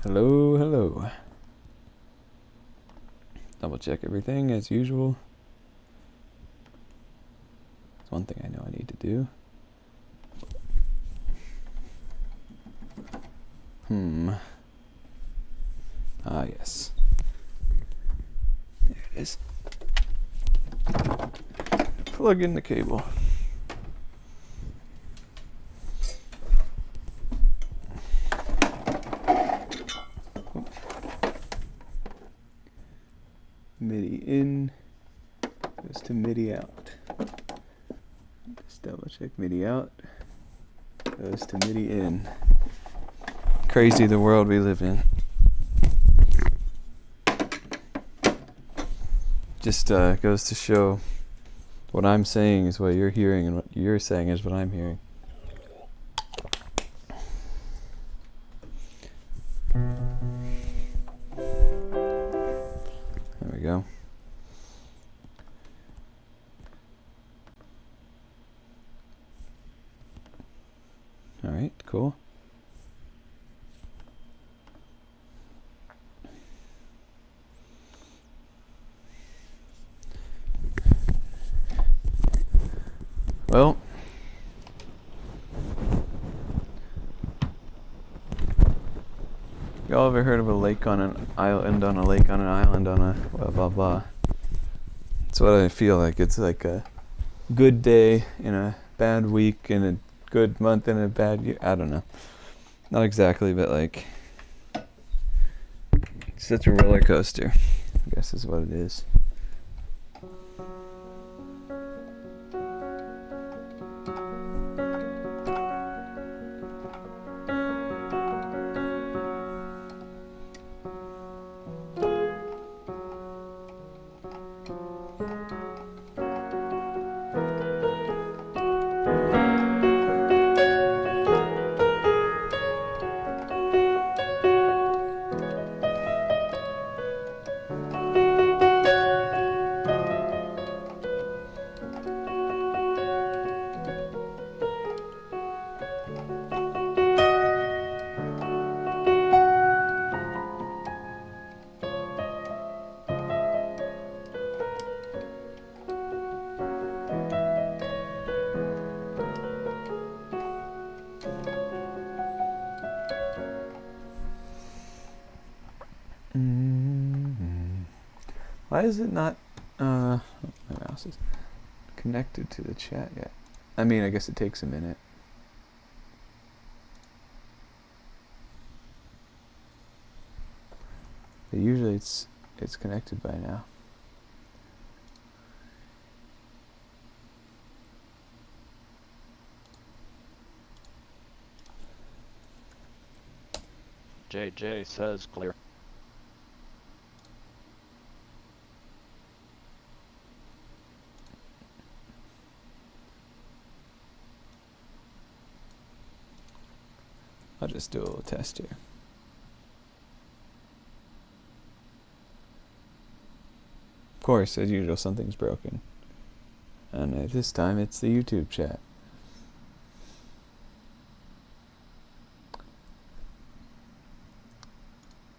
Hello, hello. Double check everything as usual. That's one thing I know I need to do. Ah, yes. There it is. Plug in the cable. MIDI in goes to MIDI out. Just double check MIDI out goes to MIDI in. Crazy the world we live in. Just goes to show what I'm saying is what you're hearing, and what you're saying is what I'm hearing. There we go. All right, cool. Well, y'all ever heard of a lake on an island on a lake on an island on a blah blah blah? That's what I feel like. It's like a good day in a bad week, in a good month in a bad year. I don't know. Not exactly, but like it's such a roller coaster, I guess is what it is. Why is it not, my mouse is connected to the chat yet? I mean, I guess it takes a minute. But usually it's connected by now. JJ says clear. I'll just do a little test here. Of course, as usual, something's broken. And this time it's the YouTube chat.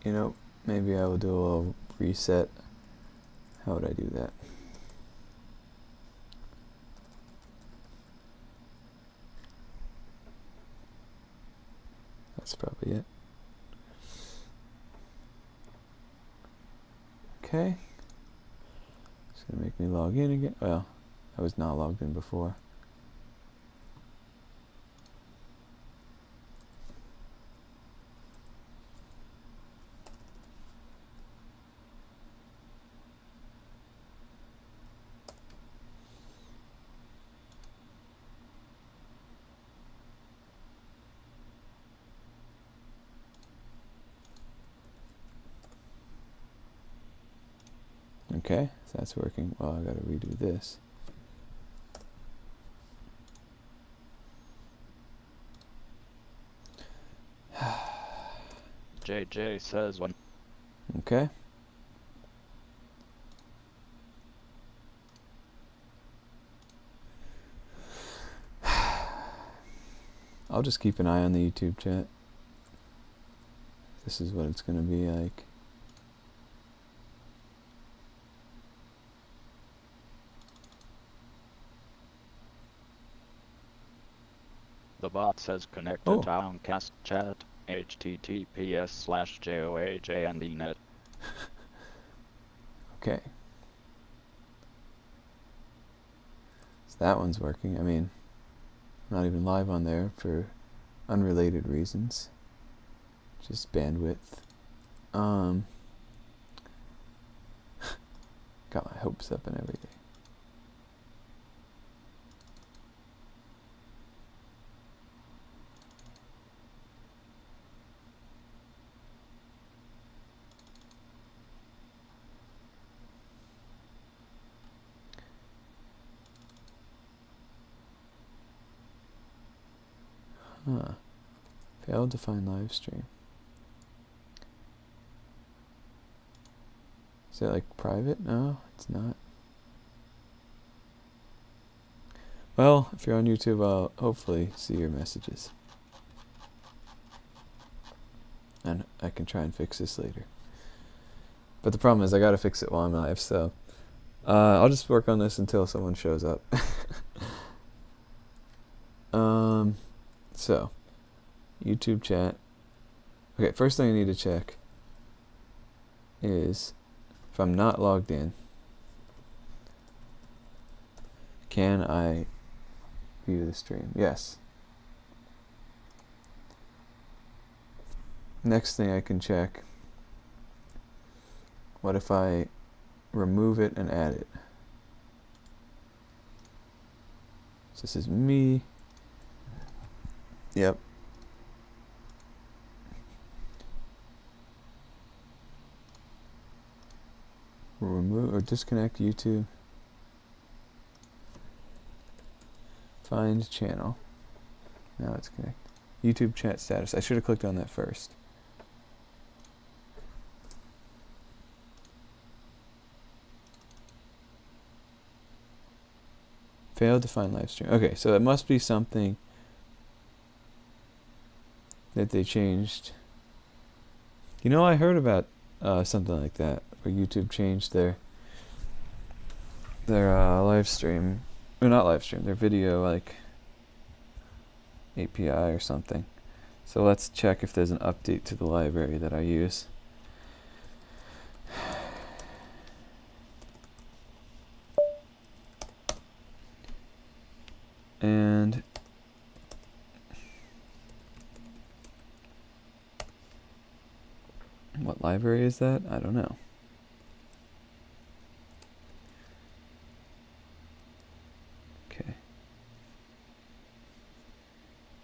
You know, maybe I will do a little reset. How would I do that? That's probably it. Okay. It's gonna make me log in again. Well, I was not logged in before. Okay, so that's working. Well, I gotta redo this. JJ says one. Okay. I'll just keep an eye on the YouTube chat. this is what it's going to be like. The bot says connect to Oh. Downcast chat, https://joajnnet. Okay. So that one's working. I mean, I'm not even live on there for unrelated reasons. Just bandwidth. Got my hopes up and everything. Huh. Failed to find live stream. Is it like private? No, it's not. Well, if you're on YouTube, I'll hopefully see your messages. And I can try and fix this later. But the problem is I gotta fix it while I'm live, so I'll just work on this until someone shows up. So, YouTube chat. Okay, first thing I need to check is if I'm not logged in, can I view the stream? Yes. Next thing I can check, what if I remove it and add it? So this is me. Yep. Remove or disconnect YouTube. Find channel. Now it's connected. YouTube chat status. I should have clicked on that first. Failed to find live stream. Okay, so it must be something that they changed. You know, I heard about something like that where YouTube changed their live stream, or not live stream, their video like API or something. So let's check if there's an update to the library that I use. And what library is that? I don't know. Okay.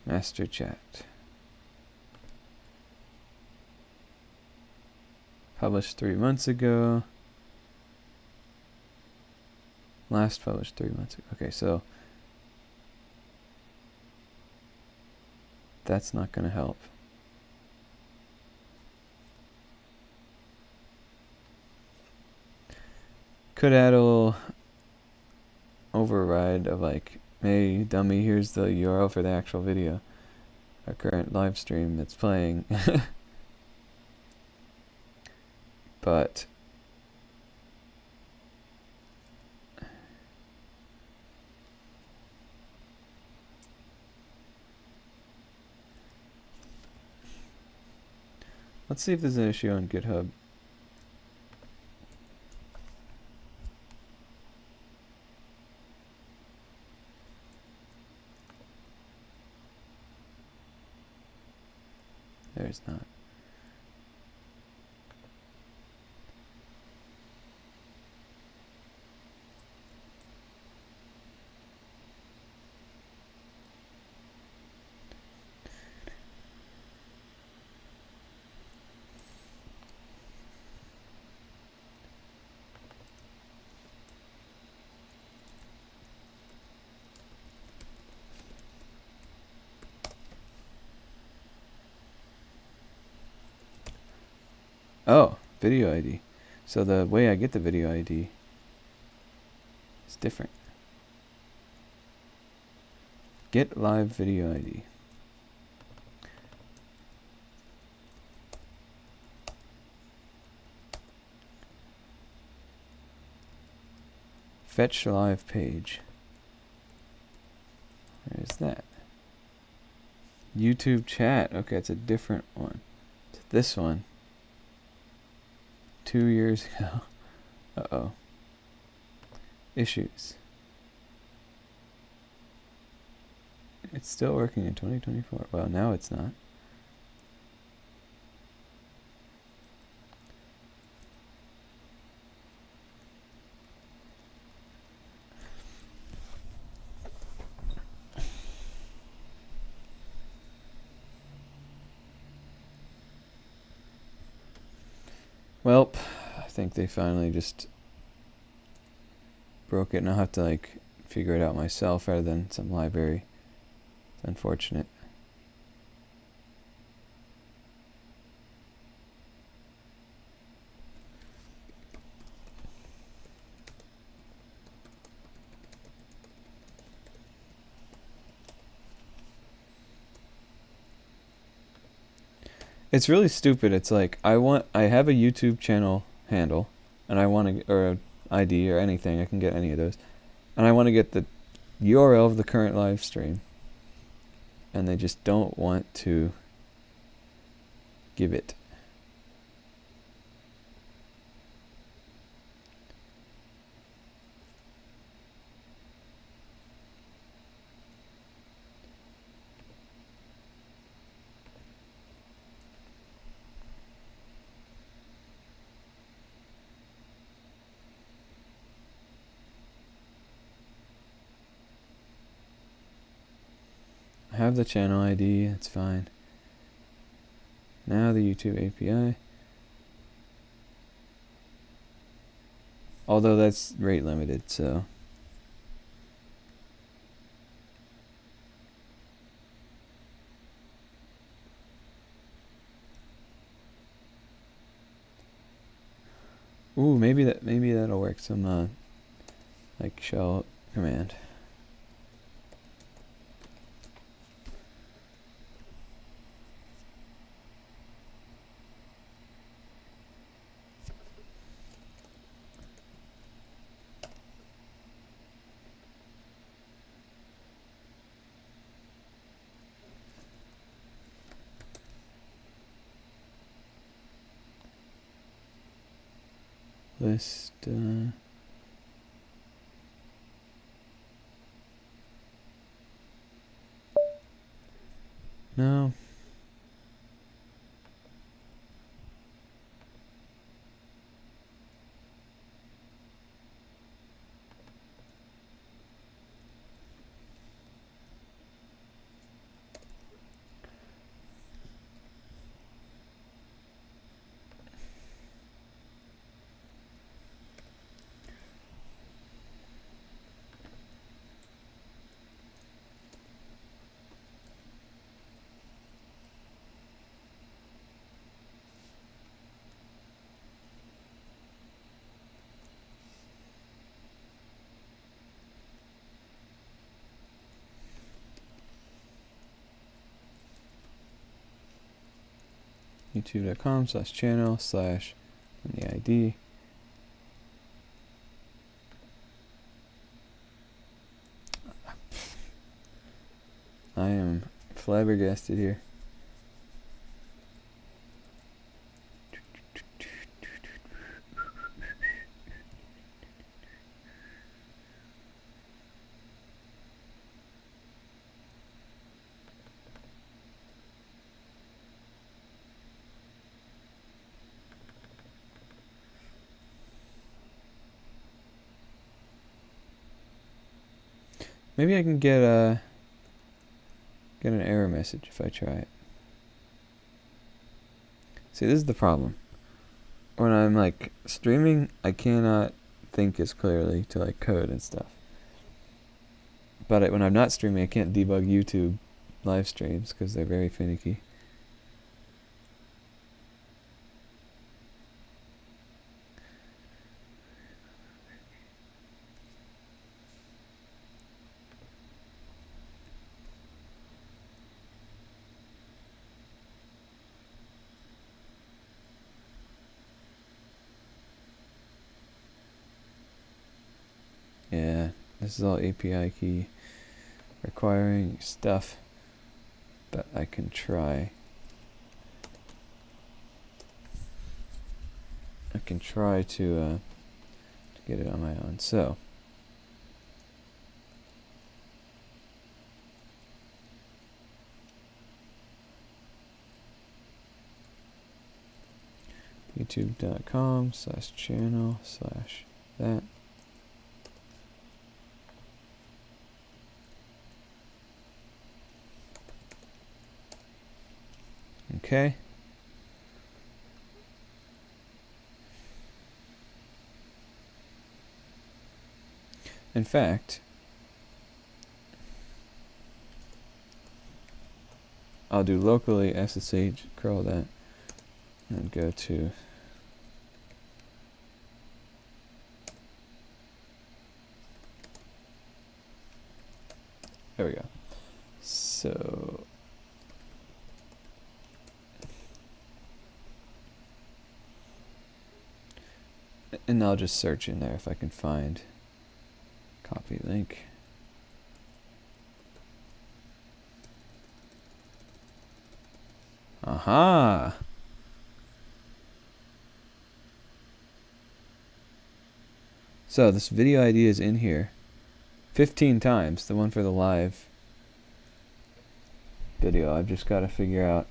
Master chat. Published 3 months ago. Last published 3 months ago. Okay, so that's not going to help. Could add a little override of like, hey dummy, here's the URL for the actual video, our current live stream that's playing. But let's see if there's an issue on GitHub. There's not. Oh, video ID. So the way I get the video ID is different. Get live video ID. Fetch live page. Where is that? YouTube chat. Okay, it's a different one. It's this one. 2 years ago. Uh-oh. Issues. It's still working in 2024. Well, now it's not. Well, I think they finally just broke it, and I'll have to like figure it out myself rather than some library. It's unfortunate. It's really stupid. It's like I have a YouTube channel handle, and I want to, or a ID or anything. I can get any of those, and I want to get the URL of the current live stream, and they just don't want to give it. I have the channel ID, it's fine. Now the YouTube API. Although that's rate limited, so. Ooh, maybe that'll work. Some like shell command. List. No. youtube.com/channel/ and the ID. I am flabbergasted here. Maybe I can get an error message if I try it. See, this is the problem. When I'm like streaming, I cannot think as clearly to like code and stuff. But when I'm not streaming, I can't debug YouTube live streams because they're very finicky. this is all API key requiring stuff, but I can try. I can try to get it on my own. So youtube.com/channel/that. Okay. In fact, I'll do locally SSH, curl that, and go to there we go. So and I'll just search in there if I can find copy link. Aha! So this video ID is in here 15 times, the one for the live video. I've just got to figure out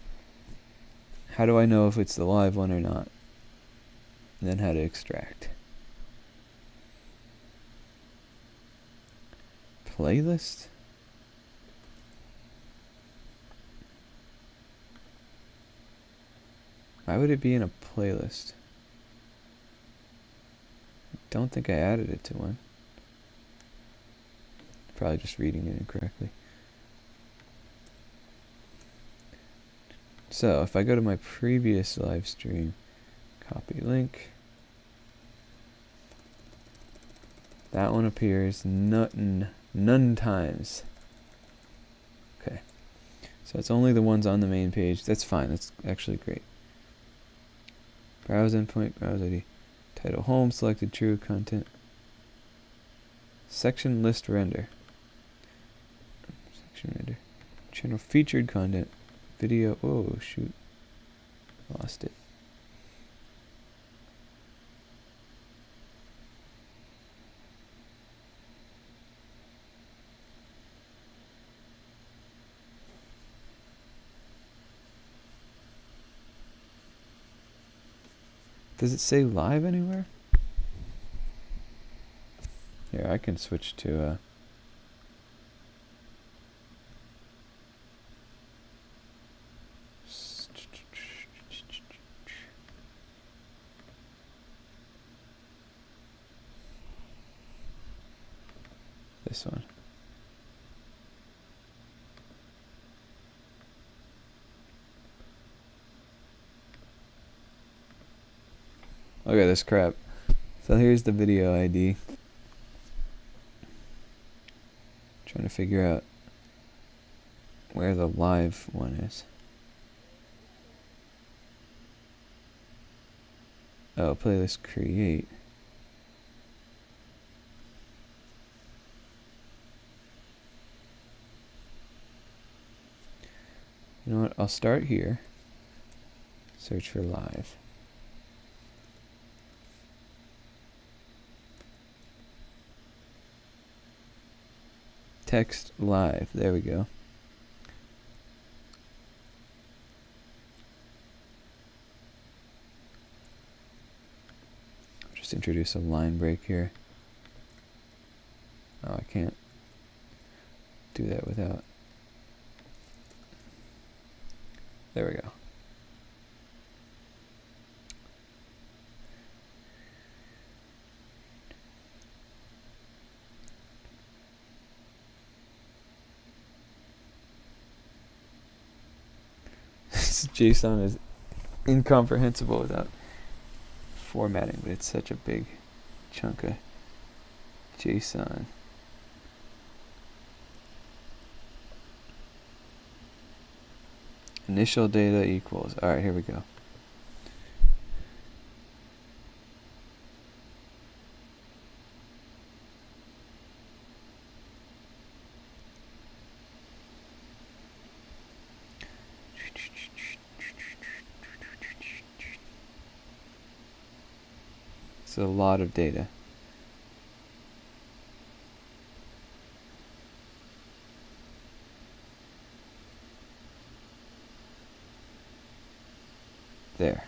how do I know if it's the live one or not, and then how to extract. Playlist? Why would it be in a playlist? I don't think I added it to one. Probably just reading it incorrectly. So if I go to my previous live stream, copy link, that one appears none times. Okay, so it's only the ones on the main page. That's fine. That's actually great. Browse endpoint, browse ID, title home, selected true, content, section list render, section render, channel featured content, video. Oh shoot, lost it. Does it say live anywhere? Here, I can switch to this one. Look at this crap. So here's the video ID. Trying to figure out where the live one is. Oh, playlist create. You know what? I'll start here. Search for live. Text live. There we go. Just introduce a line break here. Oh, I can't do that without. There we go. JSON is incomprehensible without formatting, but it's such a big chunk of JSON. Initial data equals. Alright, here we go. It's a lot of data. There.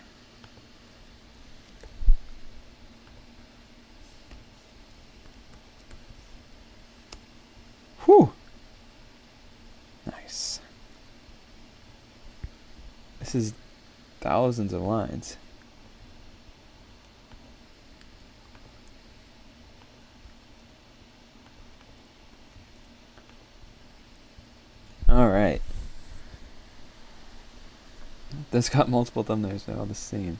Whew. Nice. This is thousands of lines. All right. That's got multiple thumbnails now, the same.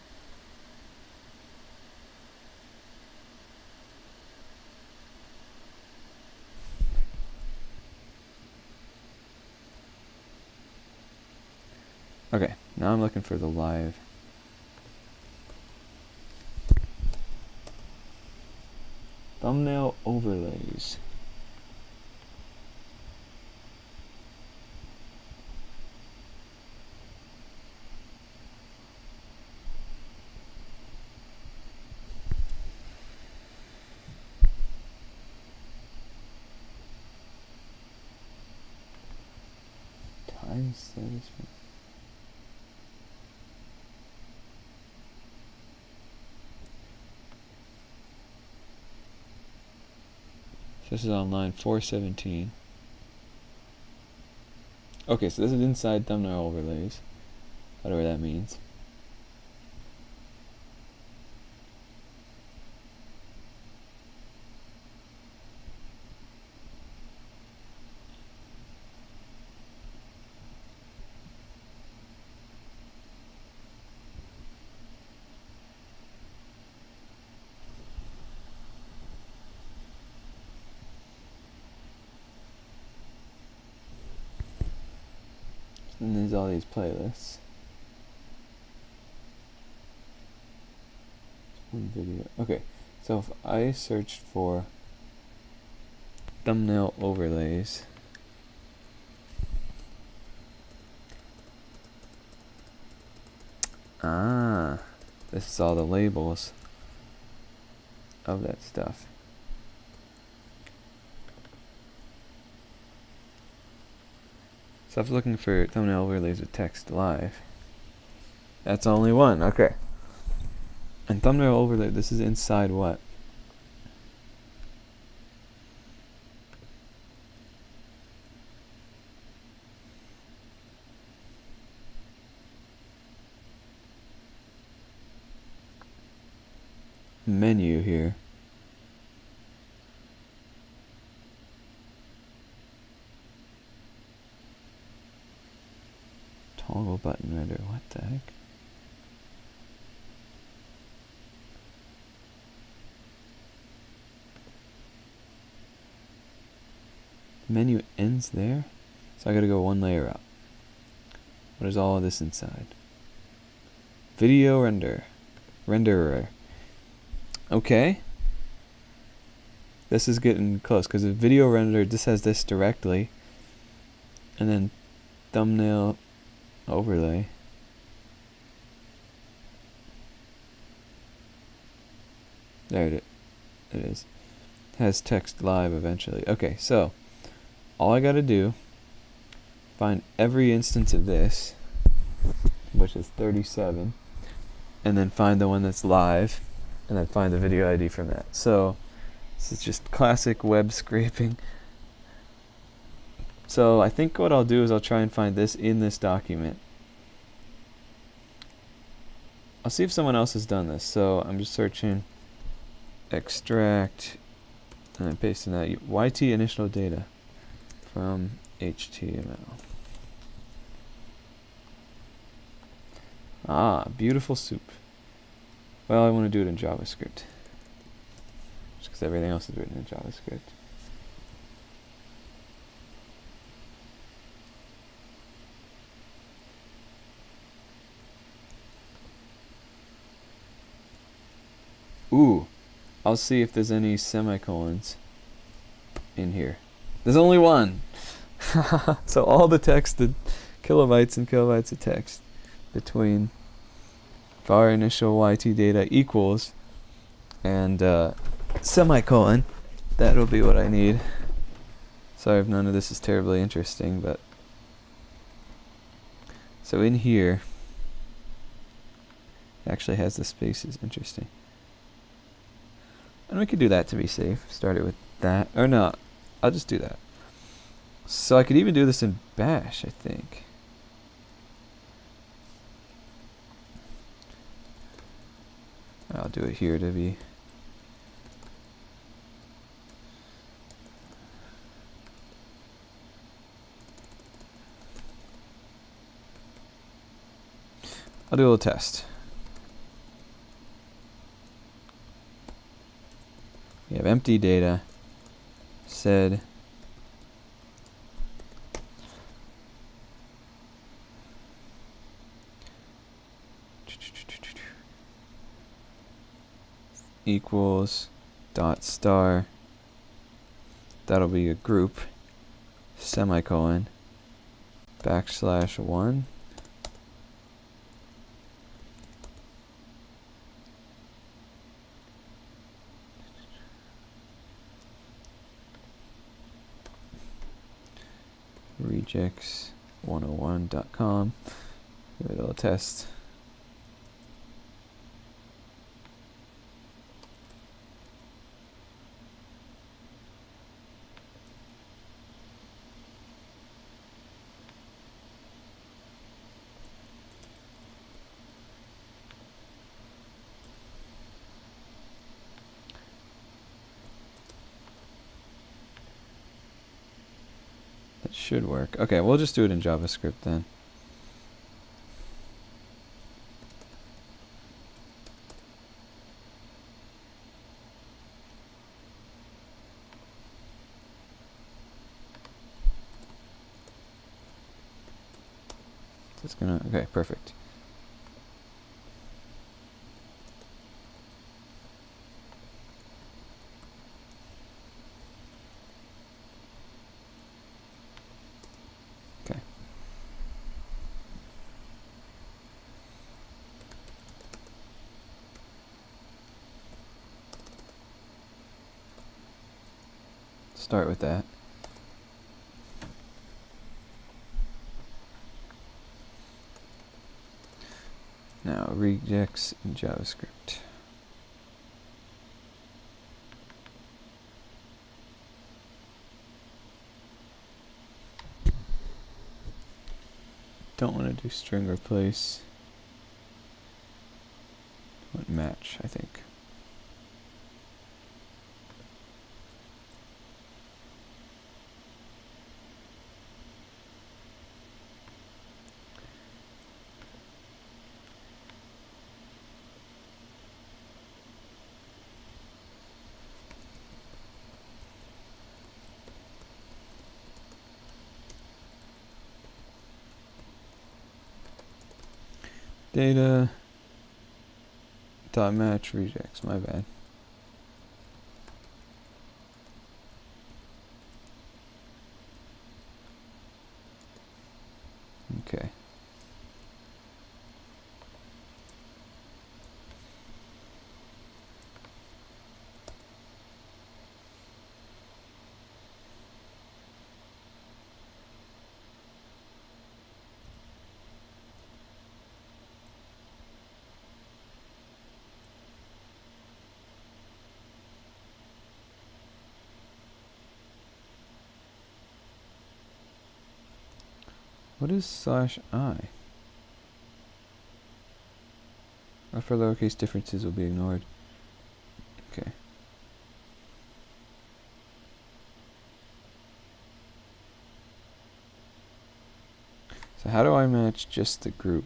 Okay, now I'm looking for the live. Thumbnail overlays. Time satisfaction. This is on line 417. Okay, so this is inside thumbnail overlays. Whatever that means. And there's all these playlists. One video. Okay, so if I searched for thumbnail overlays, this is all the labels of that stuff. So I was looking for thumbnail overlays with text live. That's only one, okay. And thumbnail overlay, this is inside what? Menu here. Toggle button render, what the heck? The menu ends there, so I gotta go one layer up. What is all of this inside? Video renderer. Okay. This is getting close, because the video renderer, this has this directly, and then thumbnail overlay. There it is. Has text live eventually. Okay, so all I gotta do, find every instance of this, which is 37, and then find the one that's live, and then find the video ID from that. So this is just classic web scraping. So I think what I'll do is I'll try and find this in this document. I'll see if someone else has done this. So I'm just searching extract, and I'm pasting that YT initial data from HTML. Ah, beautiful soup. Well, I want to do it in JavaScript, just because everything else is written in JavaScript. Ooh, I'll see if there's any semicolons in here. There's only one. So all the text, the kilobytes and kilobytes of text between var initial YT data equals and semicolon. That'll be what I need. Sorry if none of this is terribly interesting, but so in here it actually has the spaces. Interesting. And we could do that to be safe. Start it with that. Or no, I'll just do that. So I could even do this in Bash, I think. I'll do it here to be... I'll do a little test. We have empty data, said equals dot star, that'll be a group, semicolon, backslash 1, rejects101.com. Give it a little test. That should work. Okay, we'll just do it in JavaScript then. It's gonna, okay, perfect. Okay. Start with that. Now rejects in JavaScript. Don't want to do string replace. Want match, I think. Data dot match rejects, my bad. Okay. What is /I? For lowercase differences will be ignored. Okay. So how do I match just the group?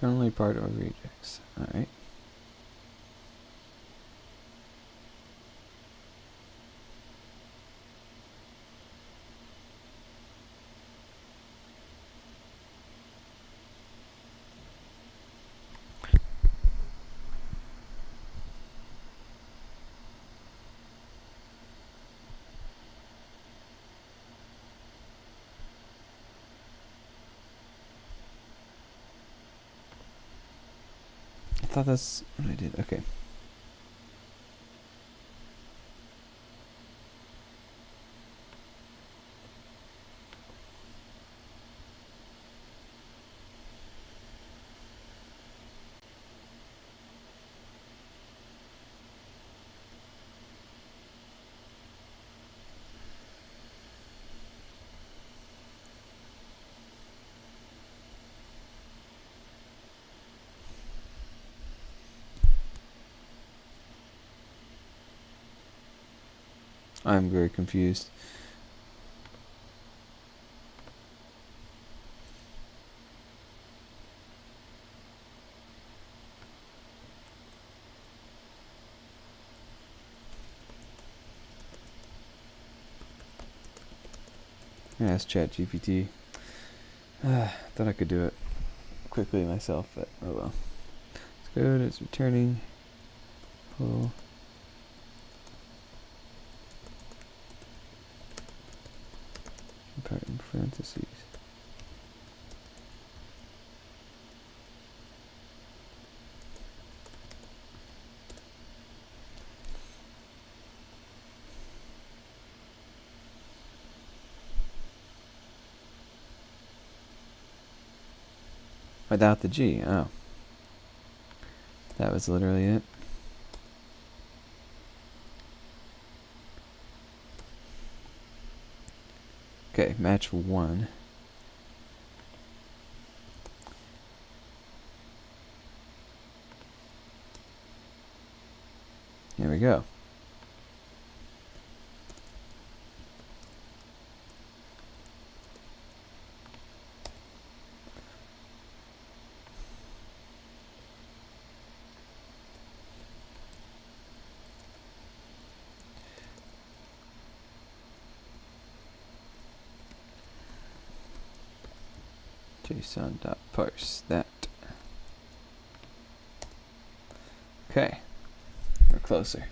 Internally part or regex. Alright. I thought that's what I did. Okay. I'm very confused. I'm gonna ask ChatGPT. Thought I could do it quickly myself, but oh well. It's good. It's returning. Pull. Part in parentheses. Without the G. Oh. That was literally it. Okay, match 1. Here we go. JSON.parse that. Okay, we're closer.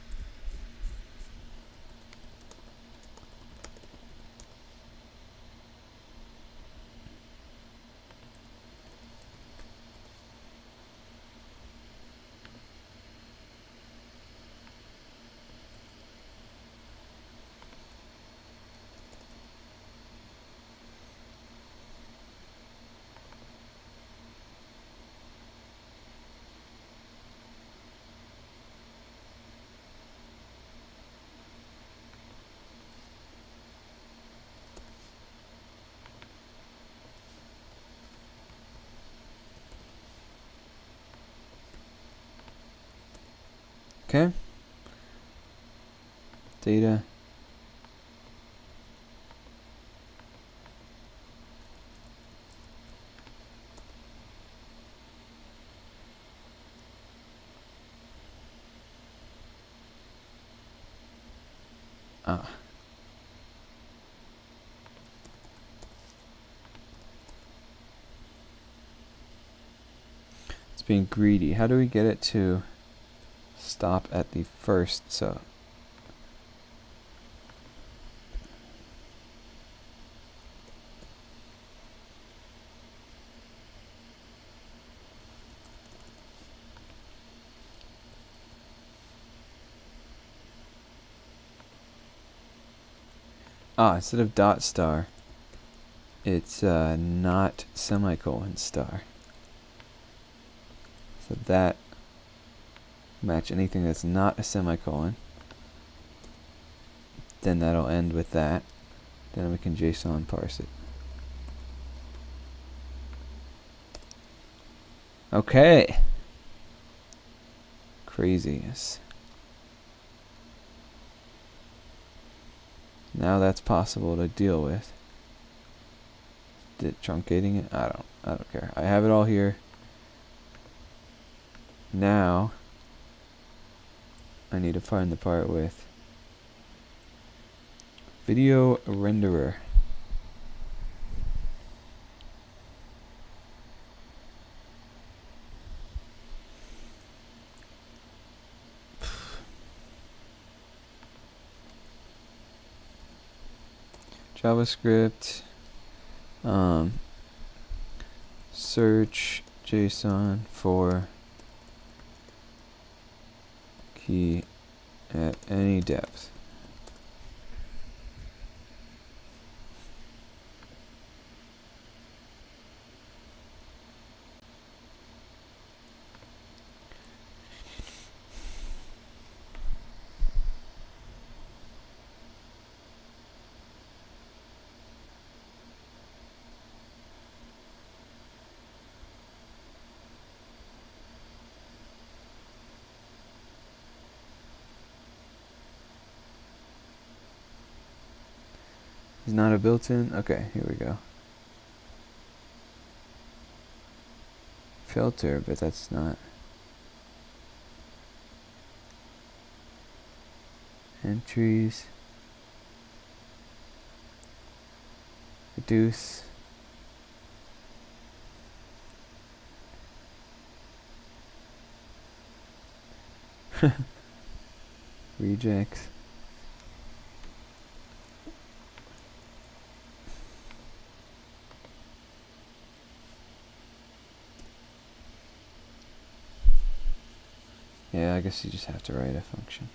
Okay. Data. Ah. It's being greedy. How do we get it to stop at the first? So instead of dot star, it's not semicolon star. So that match anything that's not a semicolon. Then that'll end with that. Then we can JSON parse it. Okay. Craziness. Now that's possible to deal with. Truncating it? I don't care. I have it all here. Now I need to find the part with video renderer. JavaScript, search JSON for key at any depth. Is not a built-in. Okay, here we go. Filter, but that's not. Entries. Reduce. Rejects. Yeah, I guess you just have to write a function.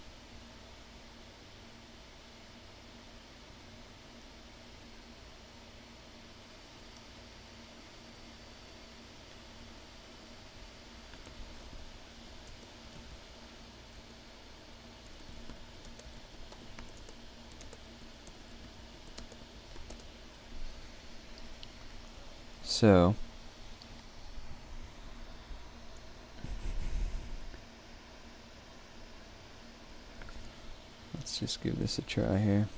So let's just give this a try here.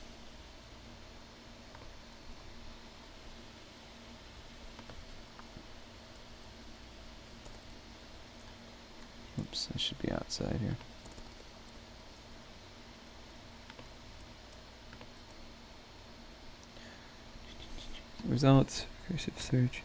Oops, I should be outside here. Results, recursive search.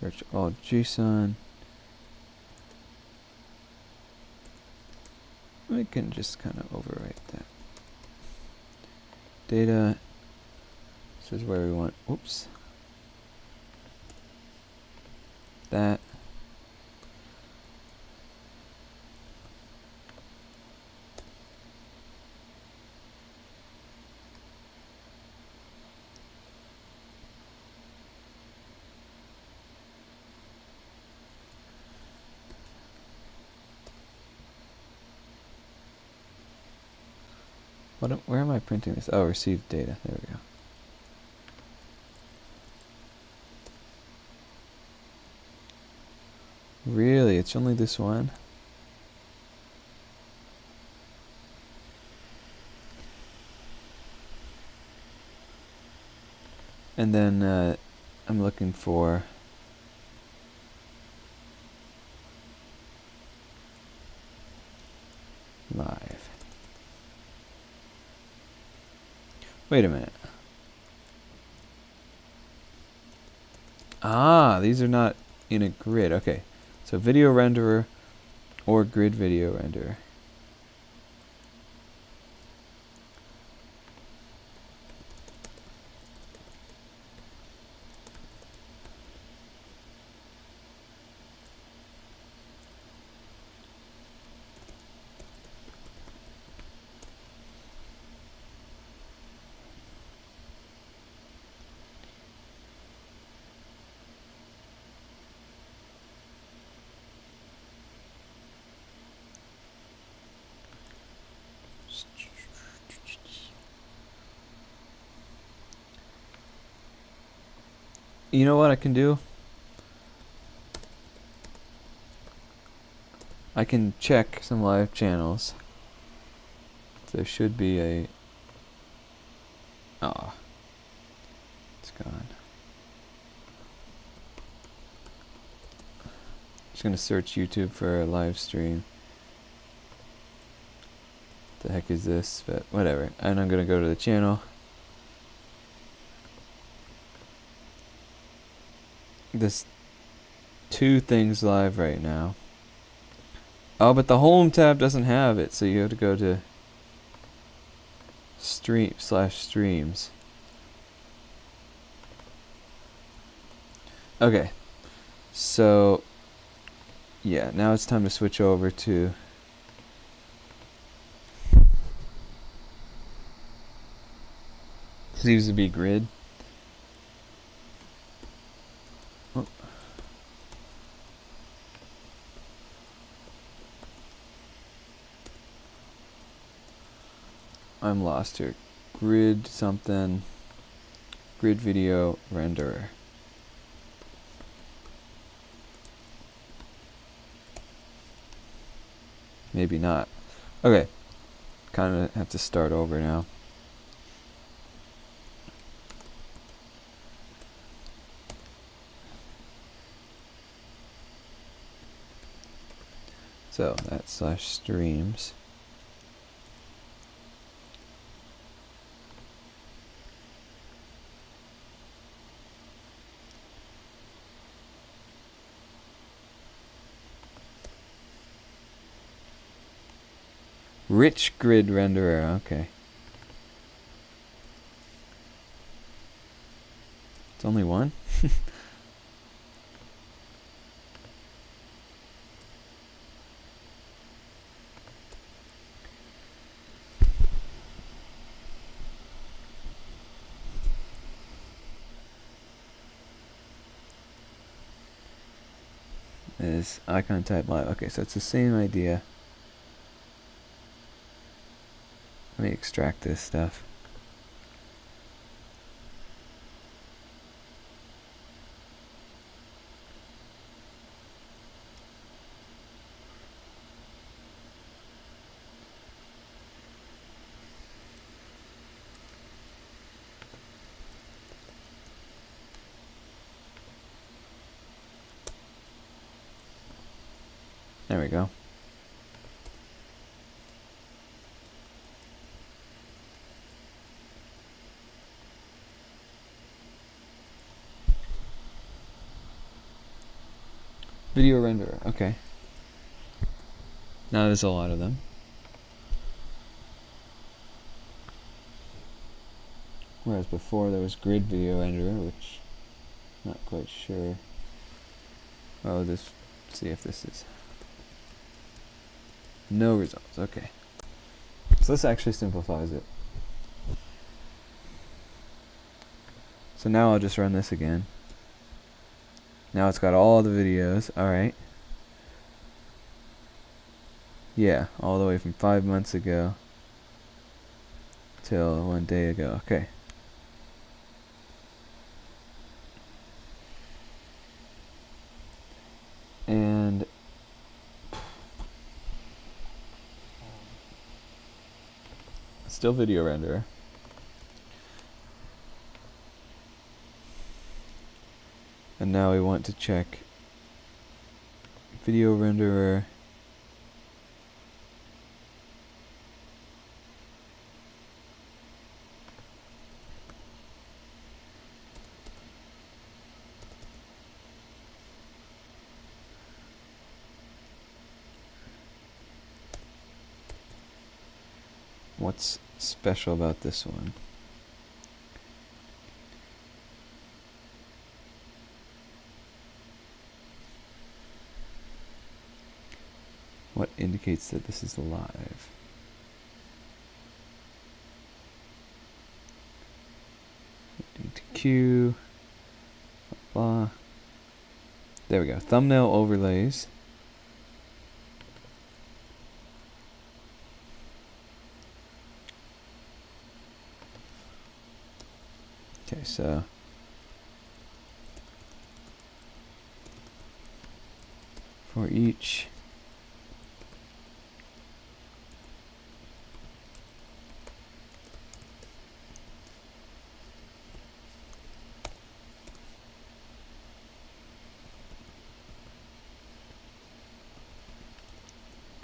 Search all JSON. We can just kind of overwrite that. Data. This is where we want. Oops. That. Where am I printing this? Oh, received data. There we go. Really? It's only this one? And then I'm looking for live. Wait a minute. Ah, these are not in a grid. Okay. So video renderer or grid video renderer. you know what I can do? I can check some live channels. There should be a... Oh, it's gone. Just gonna search YouTube for a live stream. The heck is this? But whatever. And I'm gonna go to the channel. There's 2 things live right now. Oh, but the home tab doesn't have it, so you have to go to streams. Okay. So yeah, now it's time to switch over to seems to be grid. Oh. I'm lost here. Grid something. Grid video renderer. Maybe not. Okay. Kind of have to start over now. So that's /streams. Rich grid renderer, okay. It's only one? Is icon type live. Okay, so it's the same idea. Let me extract this stuff. There we go. Video renderer, okay. Now there's a lot of them. Whereas before there was grid video renderer, which I'm not quite sure. Oh, this, see if this is no results, okay. So this actually simplifies it. So now I'll just run this again. Now it's got all the videos, alright. Yeah, all the way from 5 months ago till 1 day ago, okay. And still video renderer. And now we want to check video renderer. What's special about this one? What indicates that this is live? Need to queue. Blah. There we go. Thumbnail overlays. Okay, so for each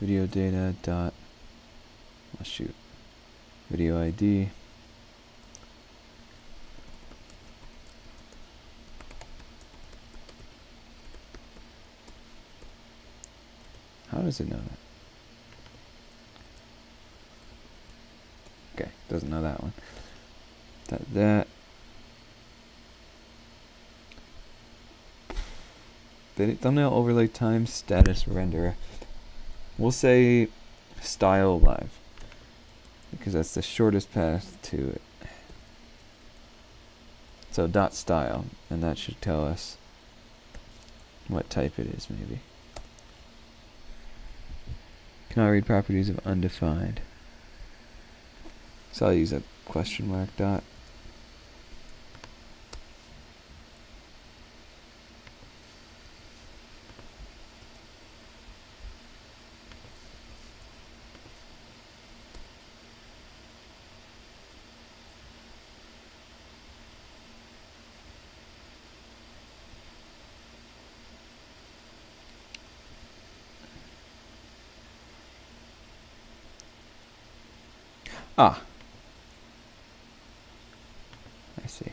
video data dot, oh shoot, video ID how does it know that? Okay, doesn't know that one. That the thumbnail overlay time status renderer. We'll say style live because that's the shortest path to it. So dot style, and that should tell us what type it is, maybe. Cannot read properties of undefined. So I'll use a question mark dot. Ah, I see.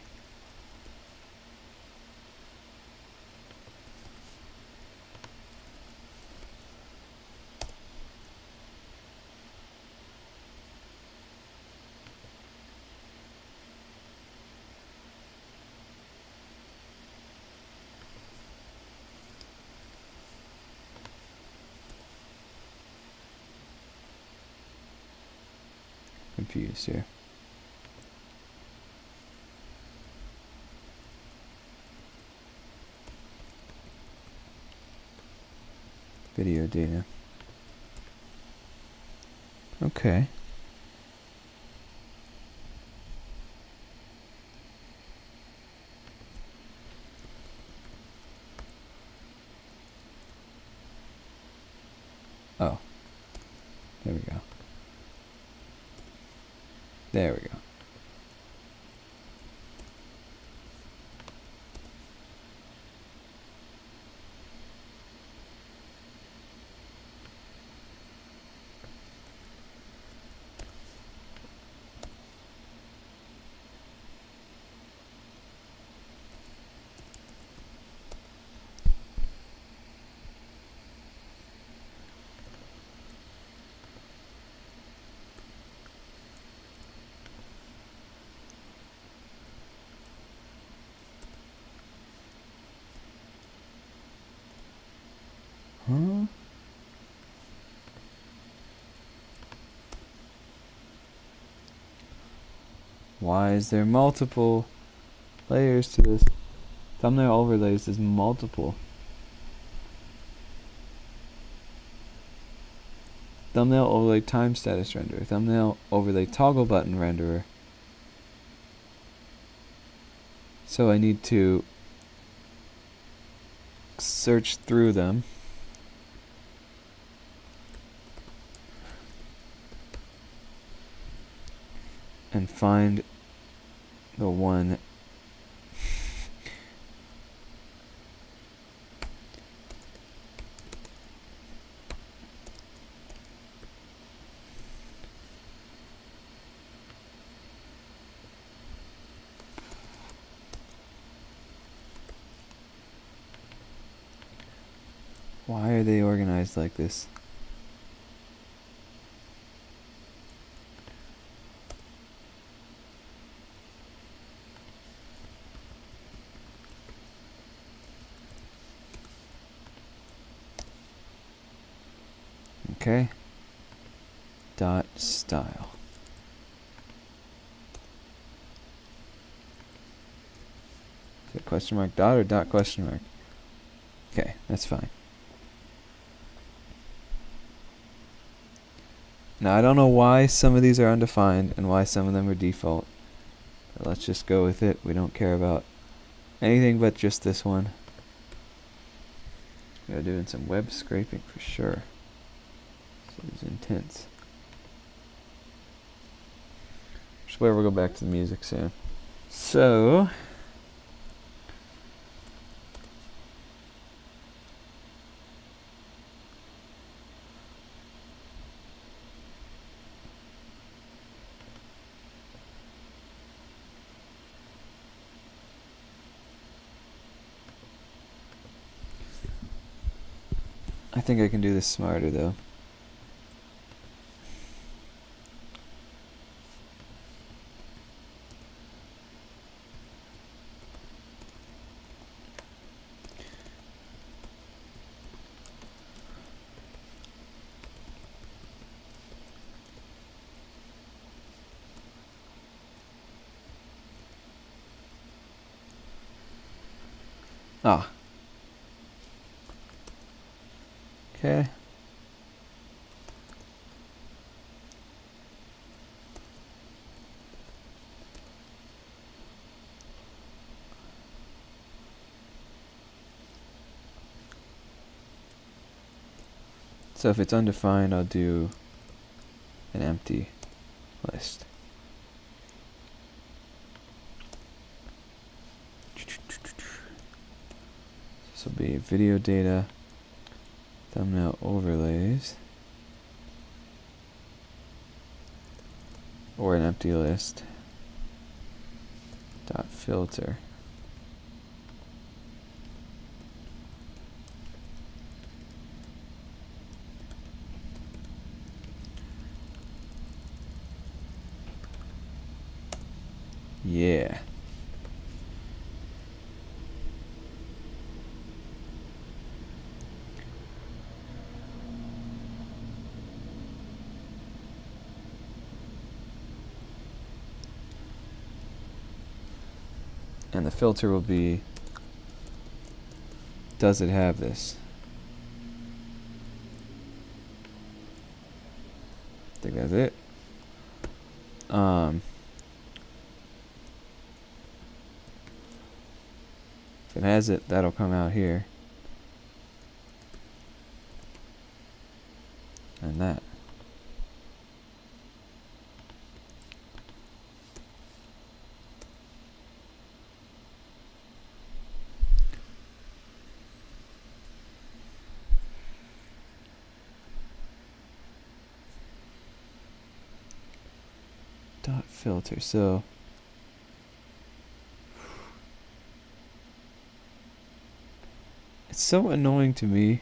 Confused here. Video data. Okay. Oh. There we go. There we go. Huh? Why is there multiple layers to this? Thumbnail overlays is multiple. Thumbnail overlay time status renderer. Thumbnail overlay toggle button renderer. So I need to search through them. And find the one why are they organized like this? Okay. Dot style. Is it question mark dot or dot question mark? Okay, that's fine. Now I don't know why some of these are undefined and why some of them are default. But let's just go with it. We don't care about anything but just this one. Yeah, doing some web scraping for sure. This is intense. Swear we'll go back to the music soon. So I think I can do this smarter though. Ah. Okay. So if it's undefined, I'll do an empty list. This will be video data, thumbnail overlays, or an empty list. Dot filter. Yeah. And the filter will be, does it have this? I think that's it. If it has it, that'll come out here. And that. Dot filter. So it's so annoying to me.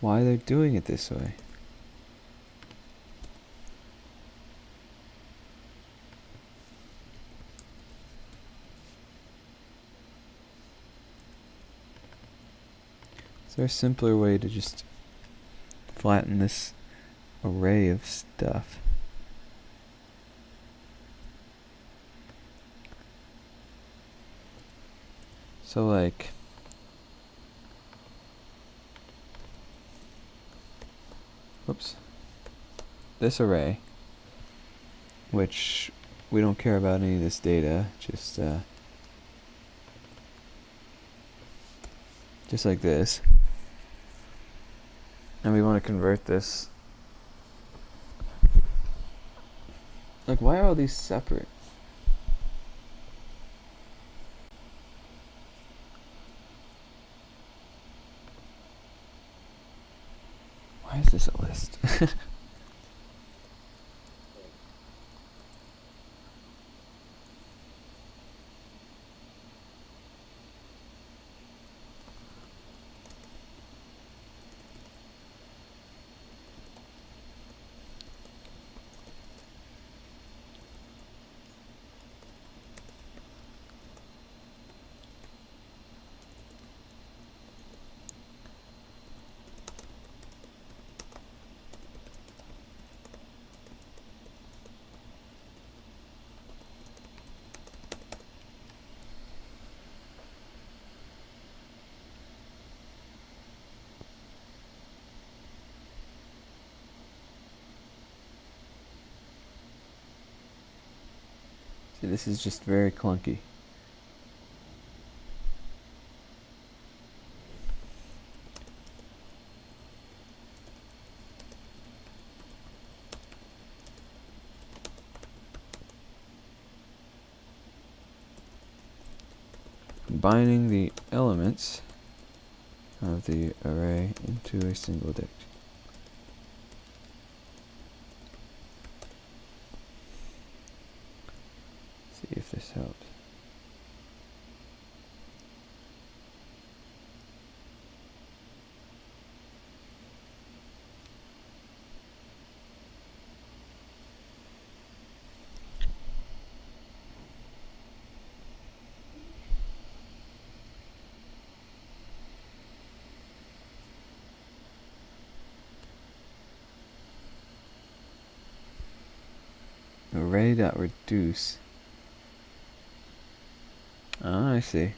Why they're doing it this way. Is there a simpler way to just flatten this array of stuff? So like, whoops, this array, which we don't care about any of this data, just like this. And we want to convert this. Like, why are all these separate? Why is this a list? See, this is just very clunky. combining the elements of the array into a single dict. See if this helps. Array.reduce. Ah, I see.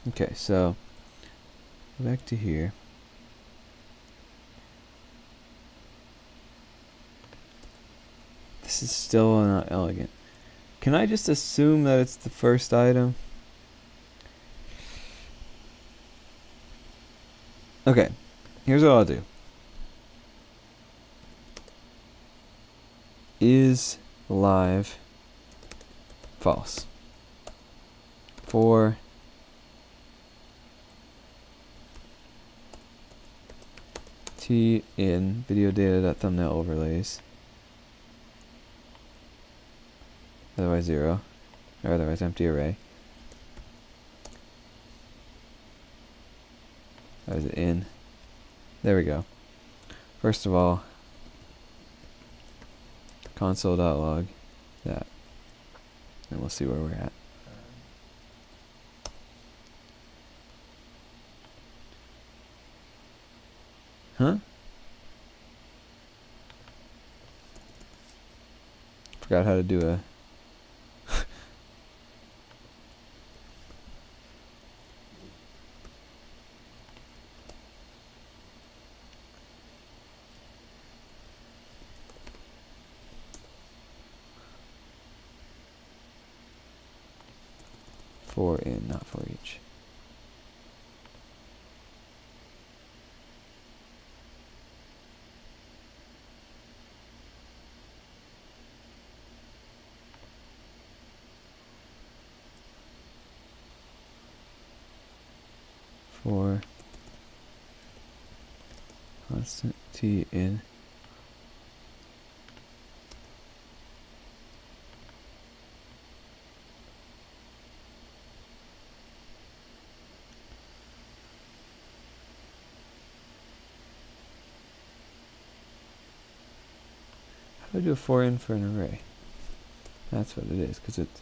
Okay, so back to here. This is still not elegant. Can I just assume that it's the first item? Okay, here's what I'll do. Is live false? For T in video data.thumbnail overlays. Otherwise 0. Or otherwise empty array. That is in. There we go. First of all, console.log that. And we'll see where we're at. Huh? Forgot how to do a for in, not for each. For constant T in how do I do a for in for an array? That's what it is, because it's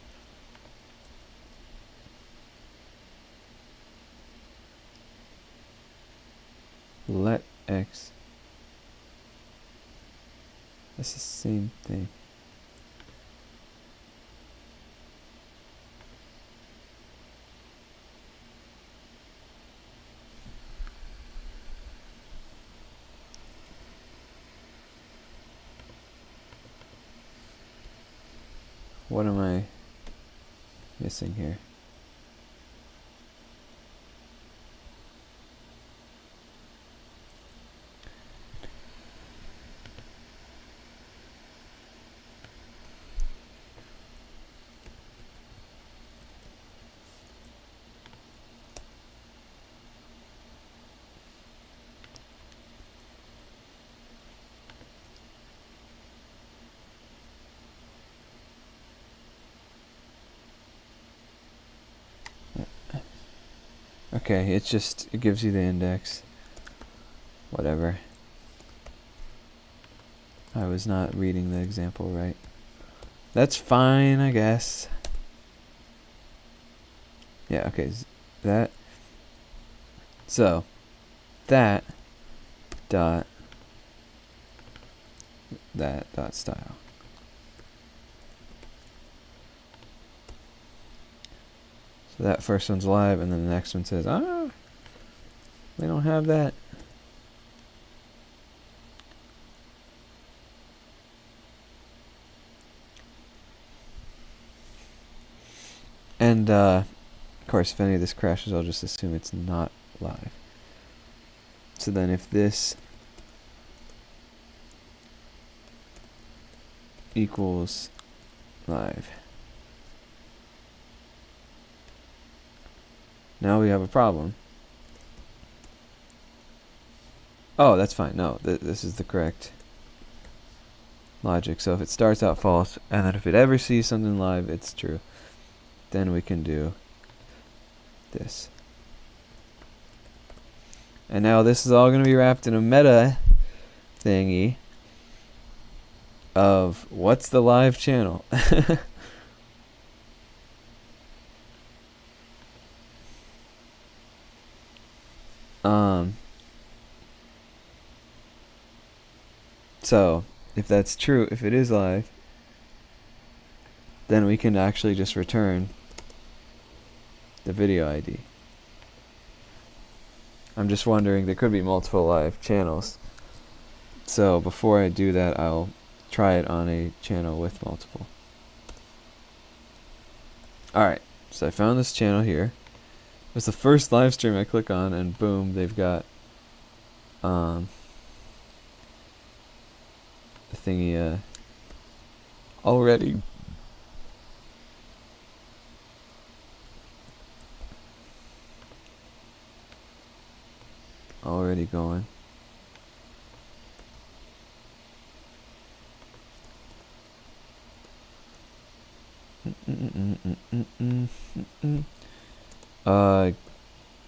let x. That's the same thing. What am I missing here? Okay, it gives you the index. Whatever. I was not reading the example right. That's fine, I guess. Yeah, okay. That. So, that dot style. So that first one's live, and then the next one says, we don't have that. And, of course, if any of this crashes, I'll just assume it's not live. So then if this equals live. Now we have a problem. Oh, that's fine. No, this is the correct logic. So if it starts out false, and then if it ever sees something live, it's true. Then we can do this. And now this is all going to be wrapped in a meta thingy of what's the live channel. So if that's true, if it is live, then we can actually just return the video ID. I'm just wondering, there could be multiple live channels. So before I do that, I'll try it on a channel with multiple. Alright, so I found this channel here. It's the first live stream I click on, and boom, they've got the thingy already going.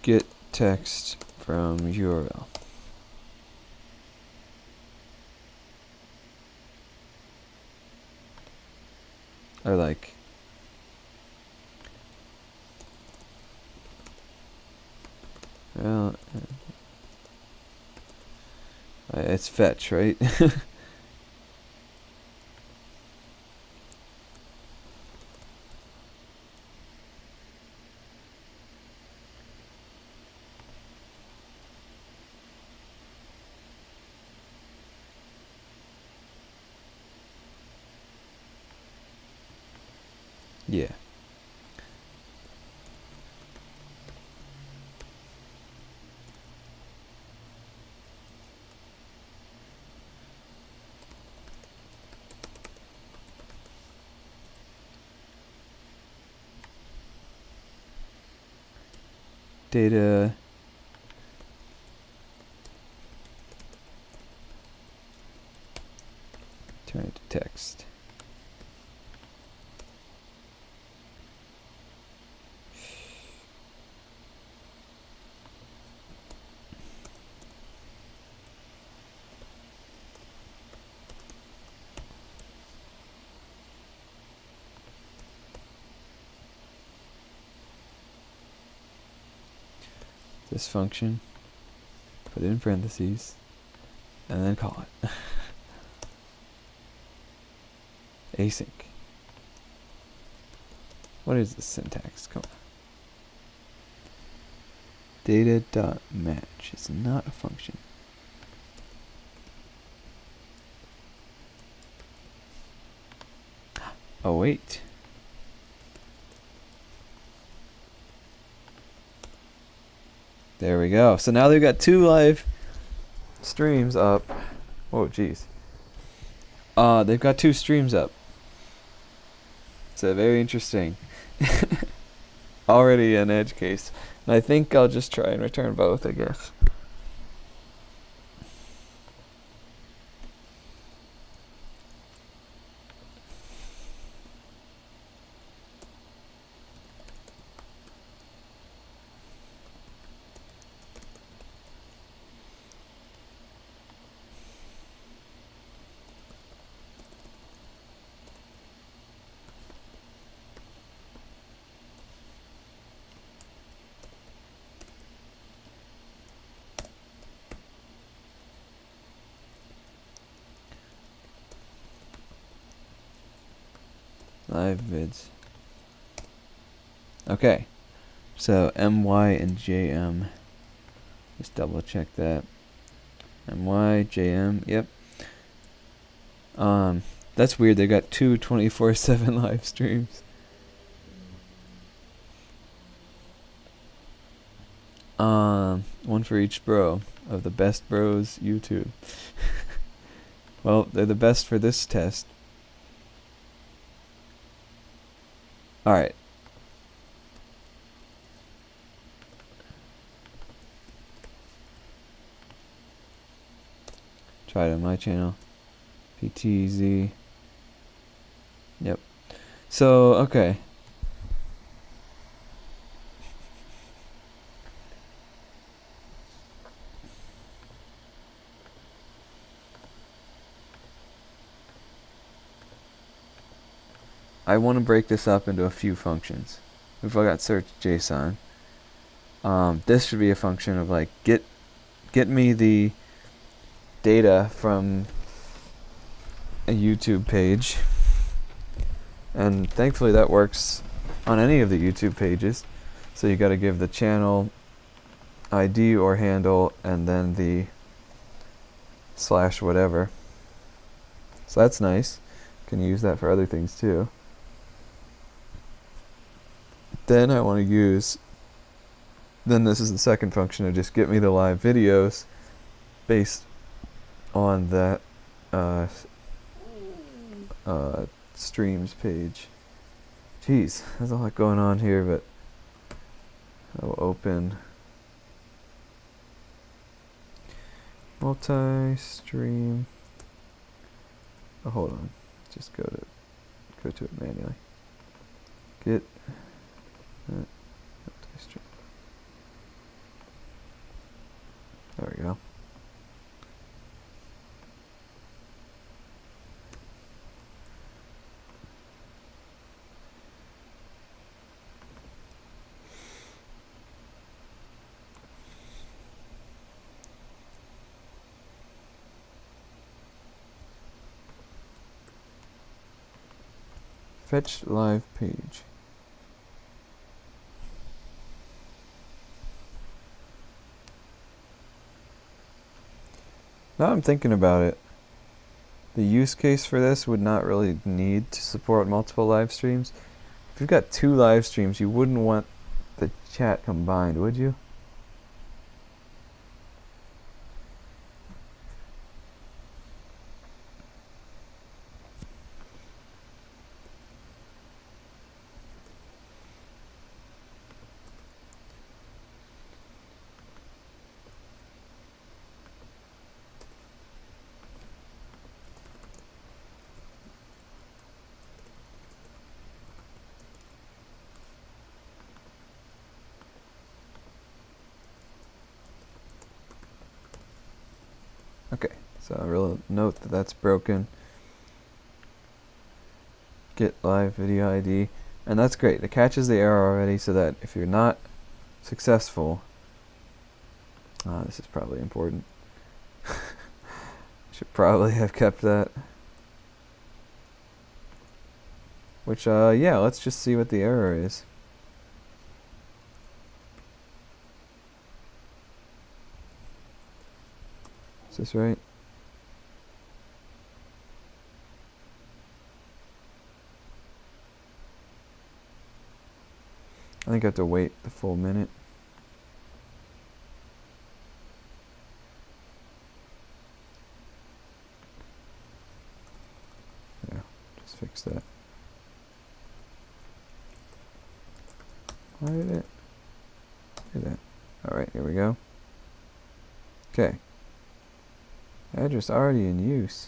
Get text from URL. Or like well, it's fetch, right? Yeah. Data turn it to text. This function, put it in parentheses, and then call it. Async. What is the syntax? Come on. Data.match is not a function. Oh wait. There we go. So now they've got 2 live streams up. Oh, jeez. They've got 2 streams up. So very interesting. Already an edge case. And I think I'll just try and return both, I guess. Live vids. Okay, so MY and JM. Just double check that. MY, JM, yep. That's weird. They got 2 24/7 live streams. One for each bro of the best bros YouTube. Well, they're the best for this test. All right. Try it on my channel. PTZ. Yep. So, okay. I want to break this up into a few functions. If I got search JSON, this should be a function of like get me the data from a YouTube page, and thankfully that works on any of the YouTube pages. So you got to give the channel ID or handle and then the / whatever. So that's nice. Can use that for other things too. Then I want to use, then this is the second function of just get me the live videos based on that streams page. Jeez, there's a lot going on here, but I will open multi-stream. Oh, hold on. Just go to it manually. Get multi-stream. There we go. Fetch live page. Now I'm thinking about it. The use case for this would not really need to support multiple live streams. If you've got 2 live streams, you wouldn't want the chat combined, would you? Okay, so I will note that that's broken. Get live video ID, and that's great. It catches the error already, so that if you're not successful, this is probably important. Should probably have kept that. Which, yeah, let's just see what the error is. Is this right? I think I have to wait the full minute. Yeah, just fix that. Why did it do that? Alright, here we go. Okay. Address already in use.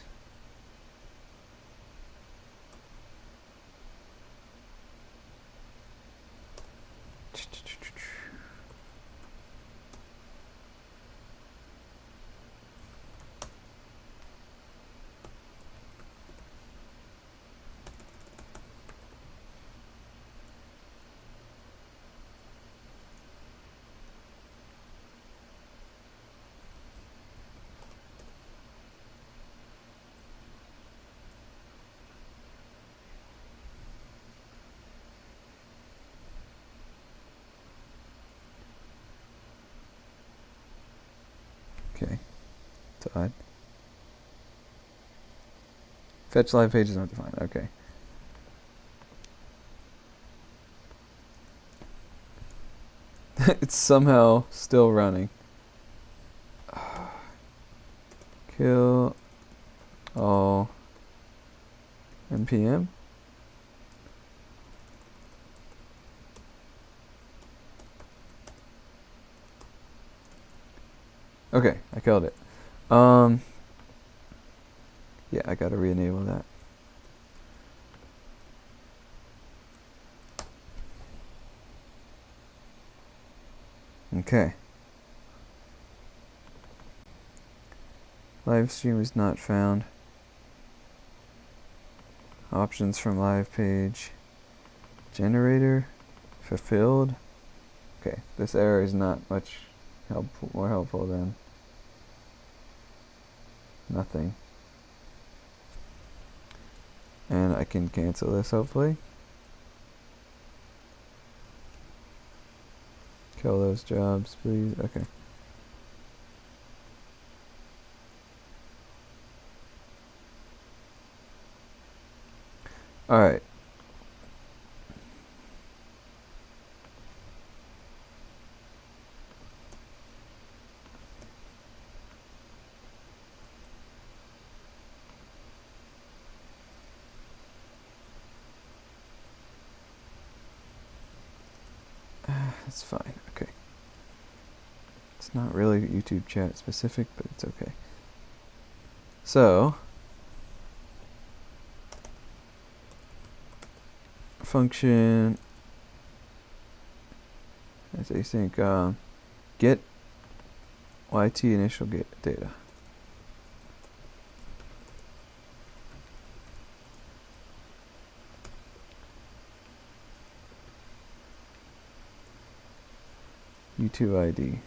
Okay, it's odd. Fetch live pages not defined. Okay. It's somehow still running. Kill all npm. killed it. Yeah, I gotta re-enable that. Okay. Live stream is not found. Options from live page. Generator fulfilled. Okay, this error is not much more helpful than nothing. And I can cancel this hopefully. Kill those jobs, please. Okay. Alright. That's fine. Okay. It's not really YouTube chat specific, but it's okay. So, function as async get YT initial get data. YouTube ID.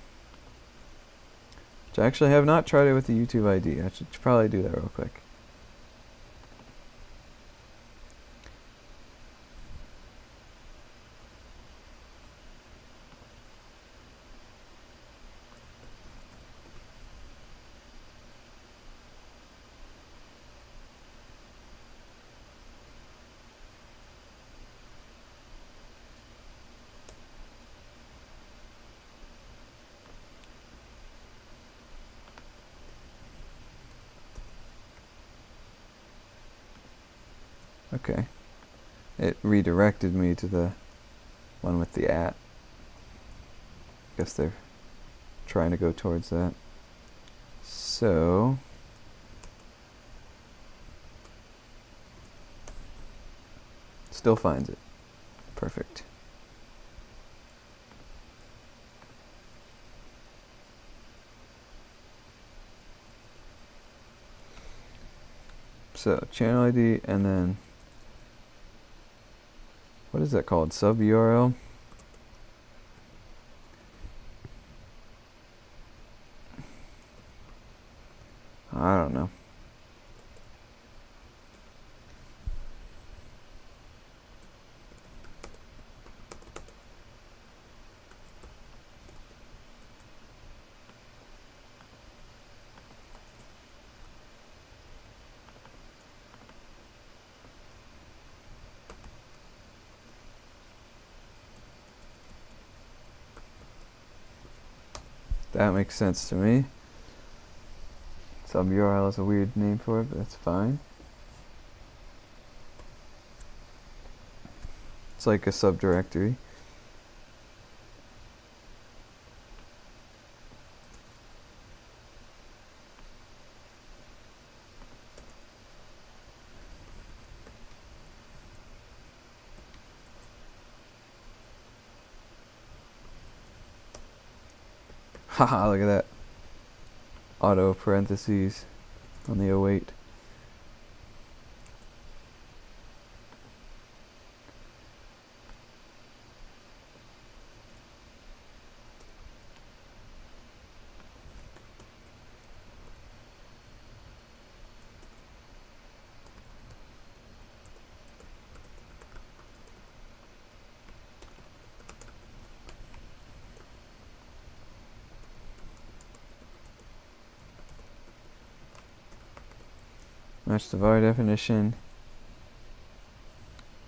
Which I actually have not tried it with the YouTube ID. I should probably do that real quick. Okay. It redirected me to the one with the @ Guess they're trying to go towards that. So still finds it. Perfect. So channel ID and then what is that called? Sub URL? I don't know. That makes sense to me. Sub URL is a weird name for it, but that's fine. It's like a subdirectory. Haha, look at that. Auto parentheses on the 08. Match the var definition.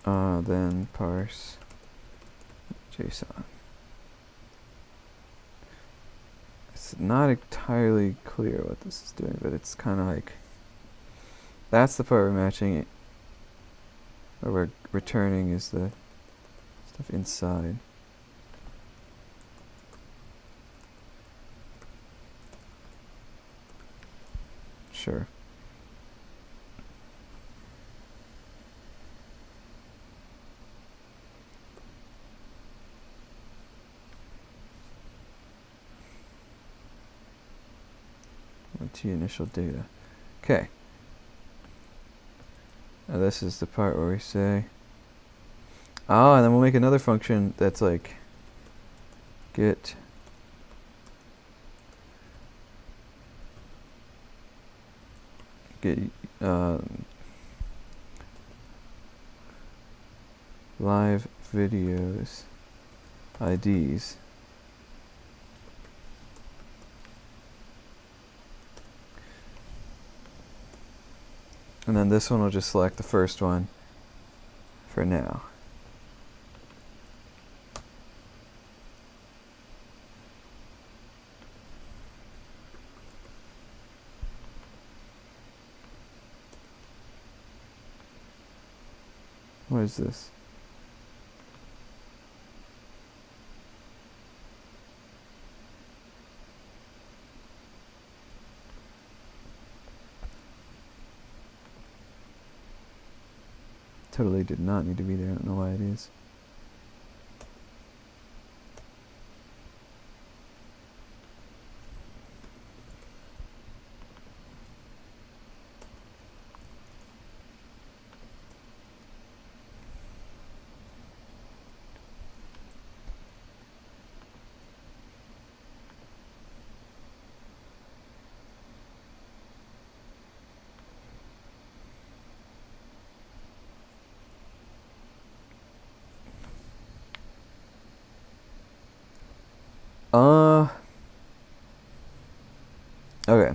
Then parse JSON. It's not entirely clear what this is doing, but it's kind of like that's the part we're matching it. What we're returning is the stuff inside. Sure. T initial data. Okay. Now this is the part where we say, oh, and then we'll make another function that's like get live videos IDs. And then this one will just select the first one for now. What is this? Totally did not need to be there. I don't know why it is. Okay.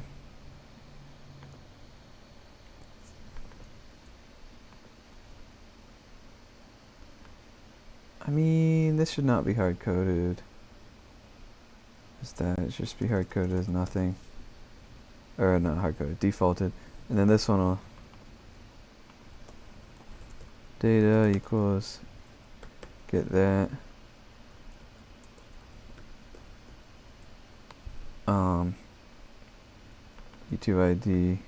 I mean, this should not be hard-coded. Just that, it should just be hard-coded as nothing. Or not hard-coded, defaulted. And then this one will data equals get that. YouTube ID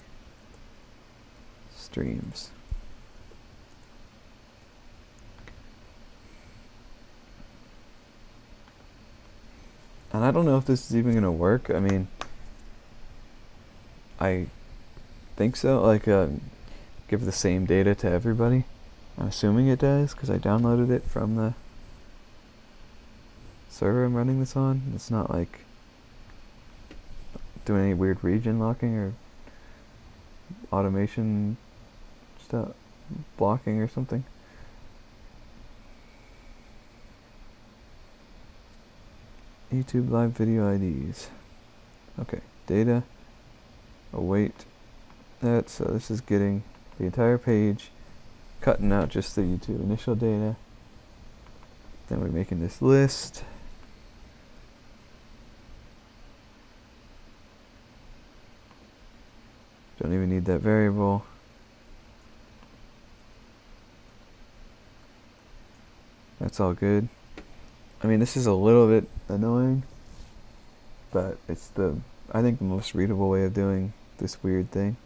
streams. And I don't know if this is even going to work. I mean, I think so. Like, give the same data to everybody. I'm assuming it does because I downloaded it from the server I'm running this on. It's not like doing any weird region locking or automation stuff, blocking or something. YouTube live video IDs. Okay, data. Await that. So this is getting the entire page, cutting out just the YouTube initial data. Then we're making this list. Don't even need that variable. That's all good. I mean, this is a little bit annoying, but it's I think the most readable way of doing this weird thing.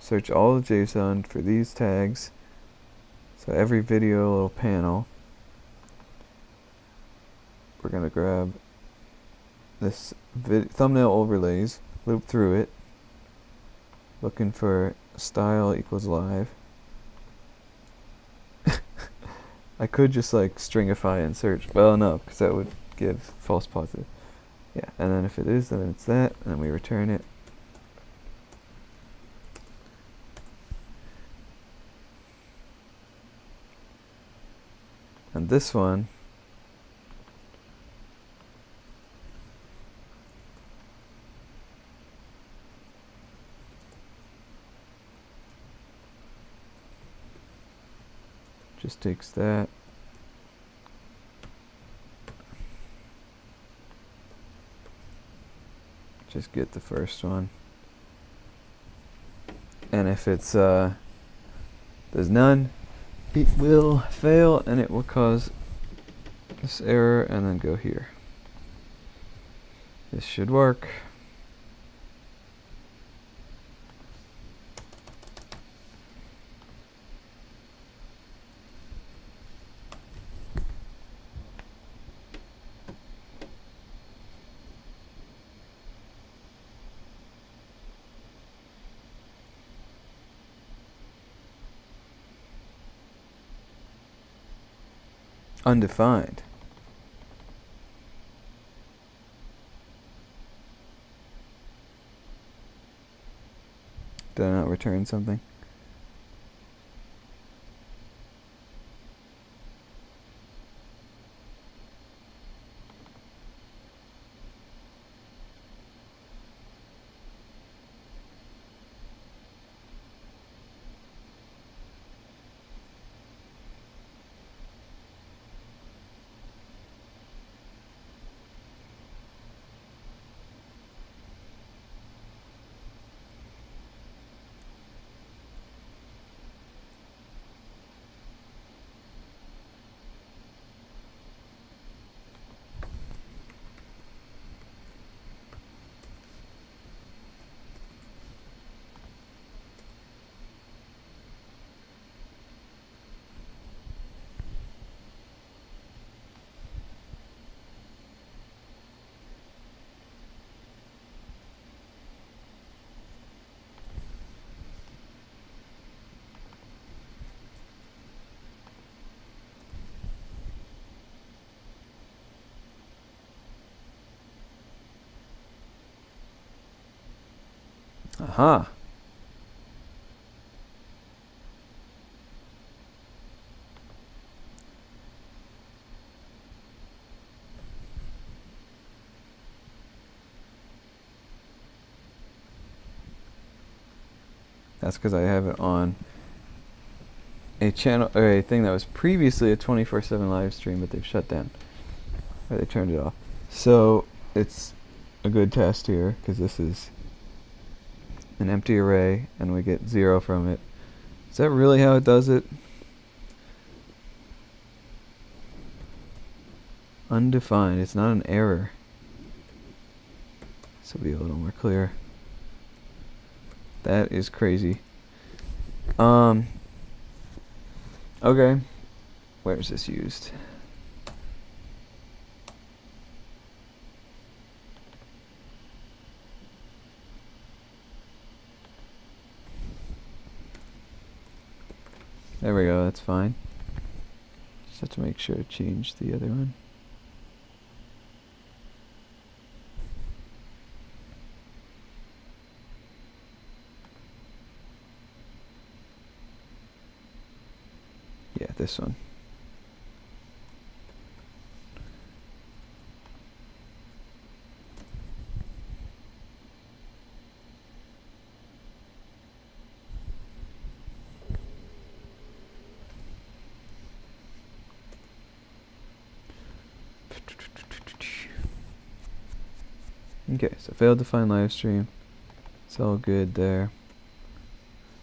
Search all of JSON for these tags. So every video little panel, we're gonna grab this thumbnail overlays, loop through it, looking for style equals live. I could just like stringify and search. Well, no, because that would give false positive. Yeah, and then if it is, then it's that, and then we return it. And this one, just takes that, just get the first one, and if it's there's none, it will fail and it will cause this error and then go here. This should work. Undefined. Did I not return something? Aha. That's because I have it on a channel or a thing that was previously a 24/7 live stream, but they've shut down. Or they turned it off. So it's a good test here because this is an empty array and we get 0 from it. Is that really how it does it? Undefined. It's not an error. This will be a little more clear. That is crazy. Okay. Where is this used? There we go, that's fine. Just have to make sure to change the other one. Yeah, this one. Okay, so failed to find live stream. It's all good there.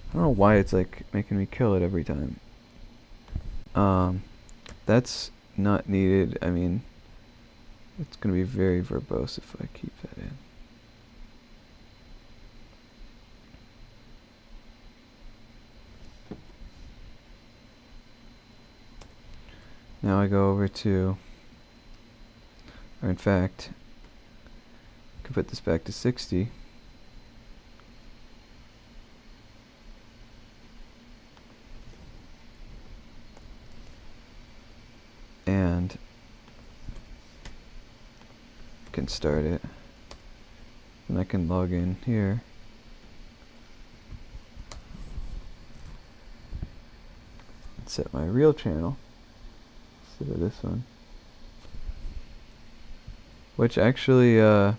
I don't know why it's like making me kill it every time. That's not needed. I mean, it's gonna be very verbose if I keep that in. Now I go over to, or in fact, I can put this back to 60. And can start it. And I can log in here. Set my real channel instead of this one. Which actually, yeah,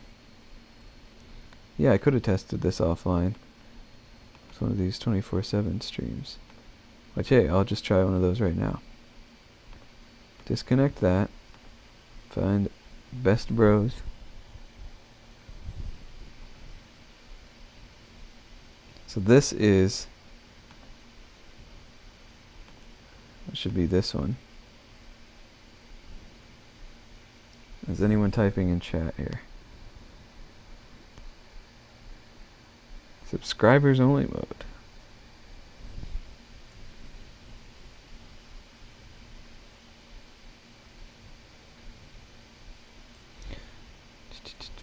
I could have tested this offline. It's one of these 24/7 streams. Which, hey, I'll just try one of those right now. Disconnect that. Find Best Bros. So this is, it should be this one. Is anyone typing in chat here? Subscribers only mode.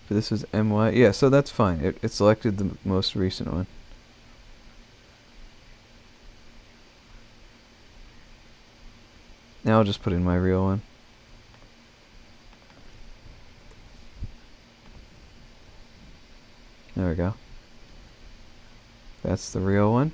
But this is MY. Yeah, so that's fine. It selected the most recent one. Now I'll just put in my real one. There we go. That's the real one.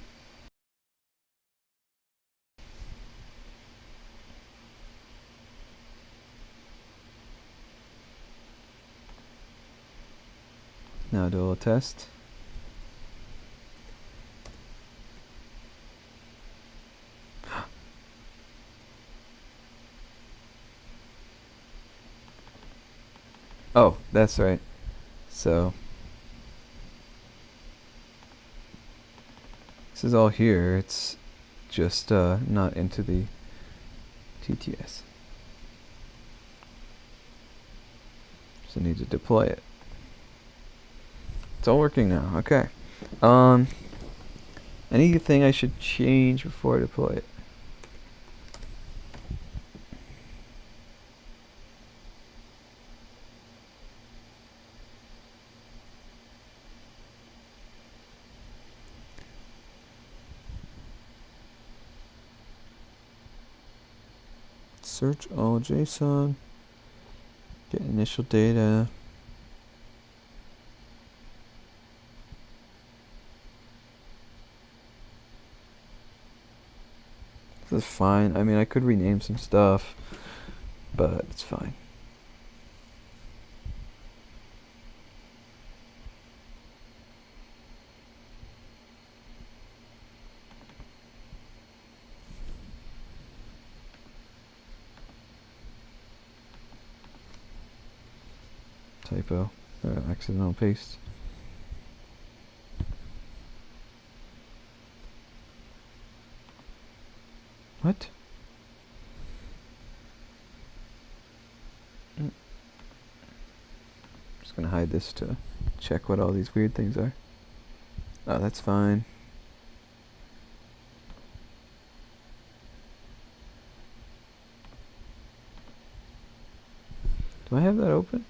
Now do a little test. Oh, that's right. So this is all here. It's just not into the TTS. So need to deploy it. It's all working now. Okay. Anything I should change before I deploy it? Search all JSON. Get initial data. This is fine. I mean, I could rename some stuff, but it's fine. Typo. Accidental paste. What? Just gonna hide this to check what all these weird things are. Oh, that's fine. Do I have that open?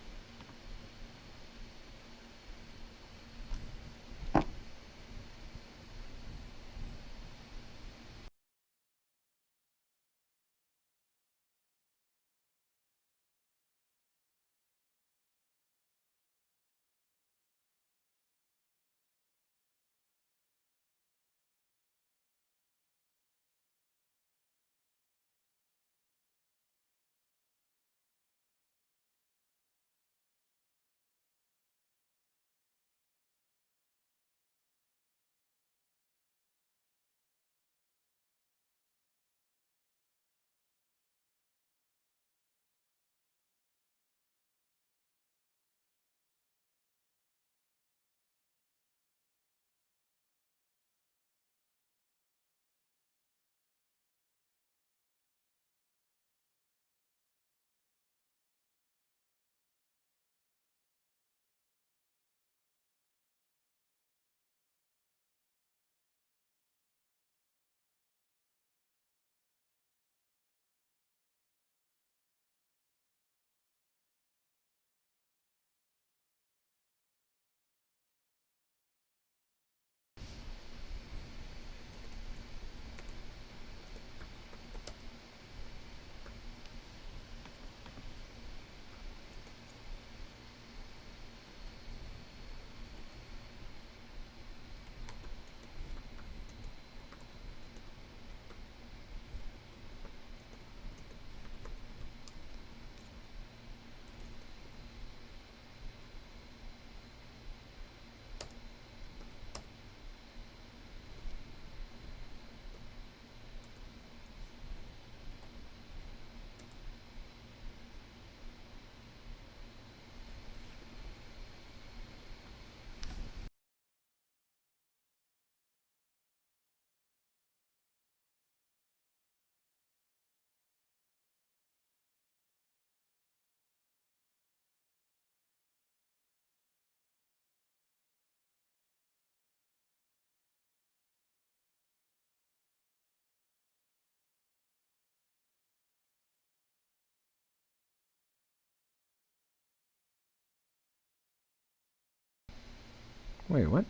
Wait, what?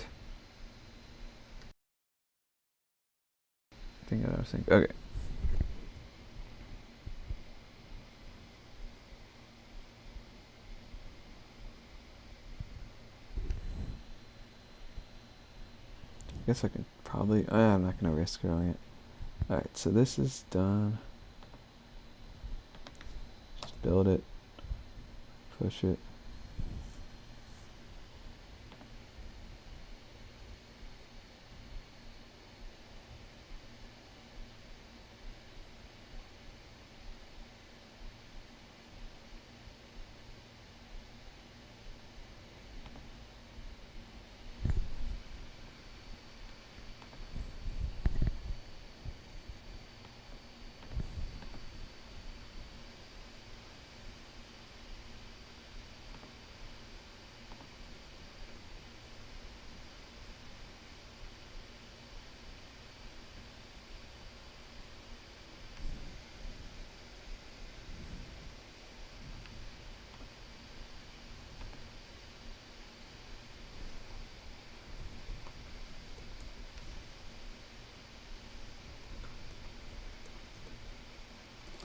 I think I was thinking. Okay. guess I can probably, I'm not going to risk growing it. Alright, so this is done. Just build it, push it.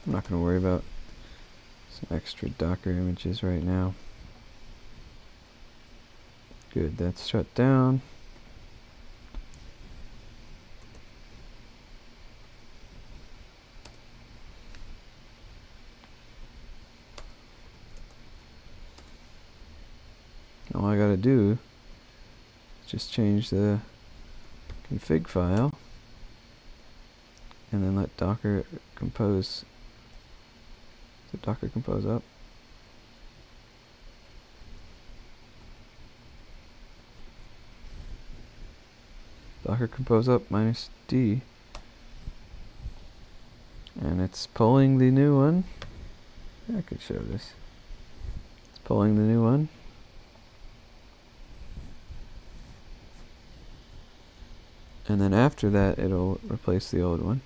I'm not going to worry about some extra Docker images right now. Good, that's shut down. All I gotta do is just change the config file and then let Docker compose. So Docker compose up. Docker compose up -d. And it's pulling the new one. I could show this. It's pulling the new one. And then after that, it'll replace the old one.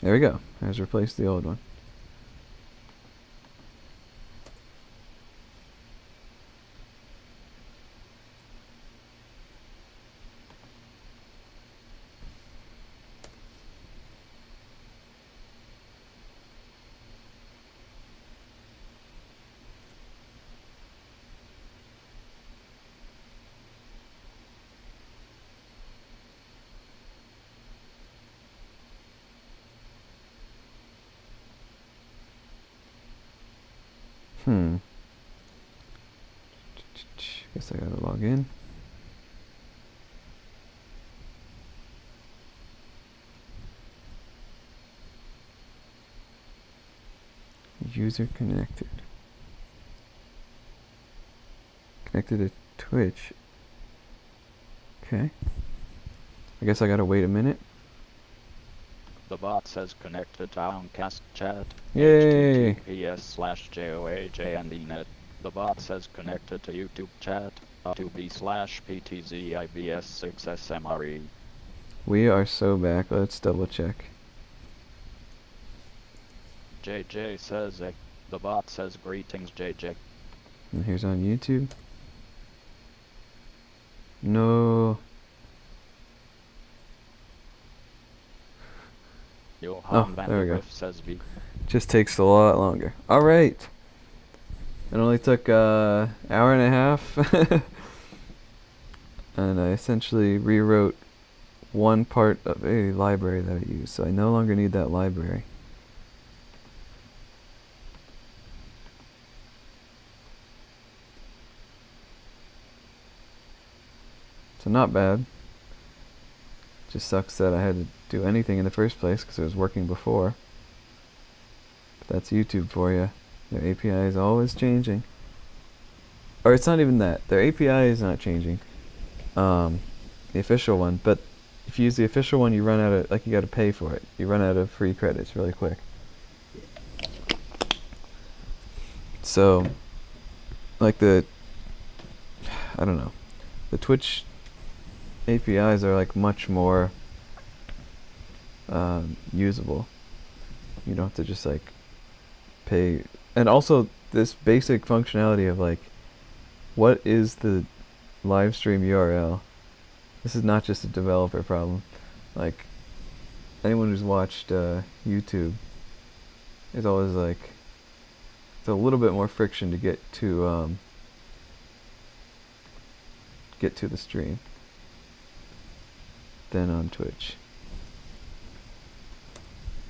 There we go. It has replaced the old one. Guess I gotta log in. User connected. Connected to Twitch. Okay. I guess I gotta wait a minute. The bot says connected to Downcast chat. Yay! https://joajndnet. The bot says connected to YouTube chat. 2b/ptzibs6smre. We are so back. Let's double check. JJ says the bot says greetings JJ. And here's on YouTube. No. Johan Van there we go. Riff says B. Just takes a lot longer. All right. It only took an hour and a half. And I essentially rewrote one part of a library that I use. So I no longer need that library. So not bad. Just sucks that I had to do anything in the first place because it was working before. But that's YouTube for you. Their API is always changing. Or it's not even that. Their API is not changing. The official one. But if you use the official one, you run out of, you got to pay for it. You run out of free credits really quick. So, I don't know. The Twitch APIs are much more usable. You don't have to just pay. And also this basic functionality of what is the live stream URL? This is not just a developer problem. anyone who's watched YouTube, it's always like it's a little bit more friction to get to the stream than on Twitch.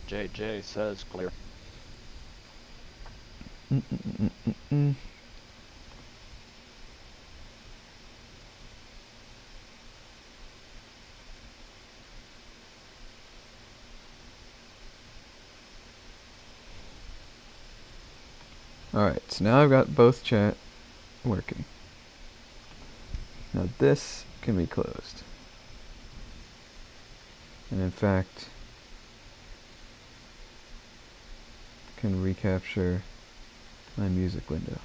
JJ says clear. Mm-mm-mm-mm-mm. Alright, so now I've got both chat working. Now this can be closed. And in fact, can recapture my music window.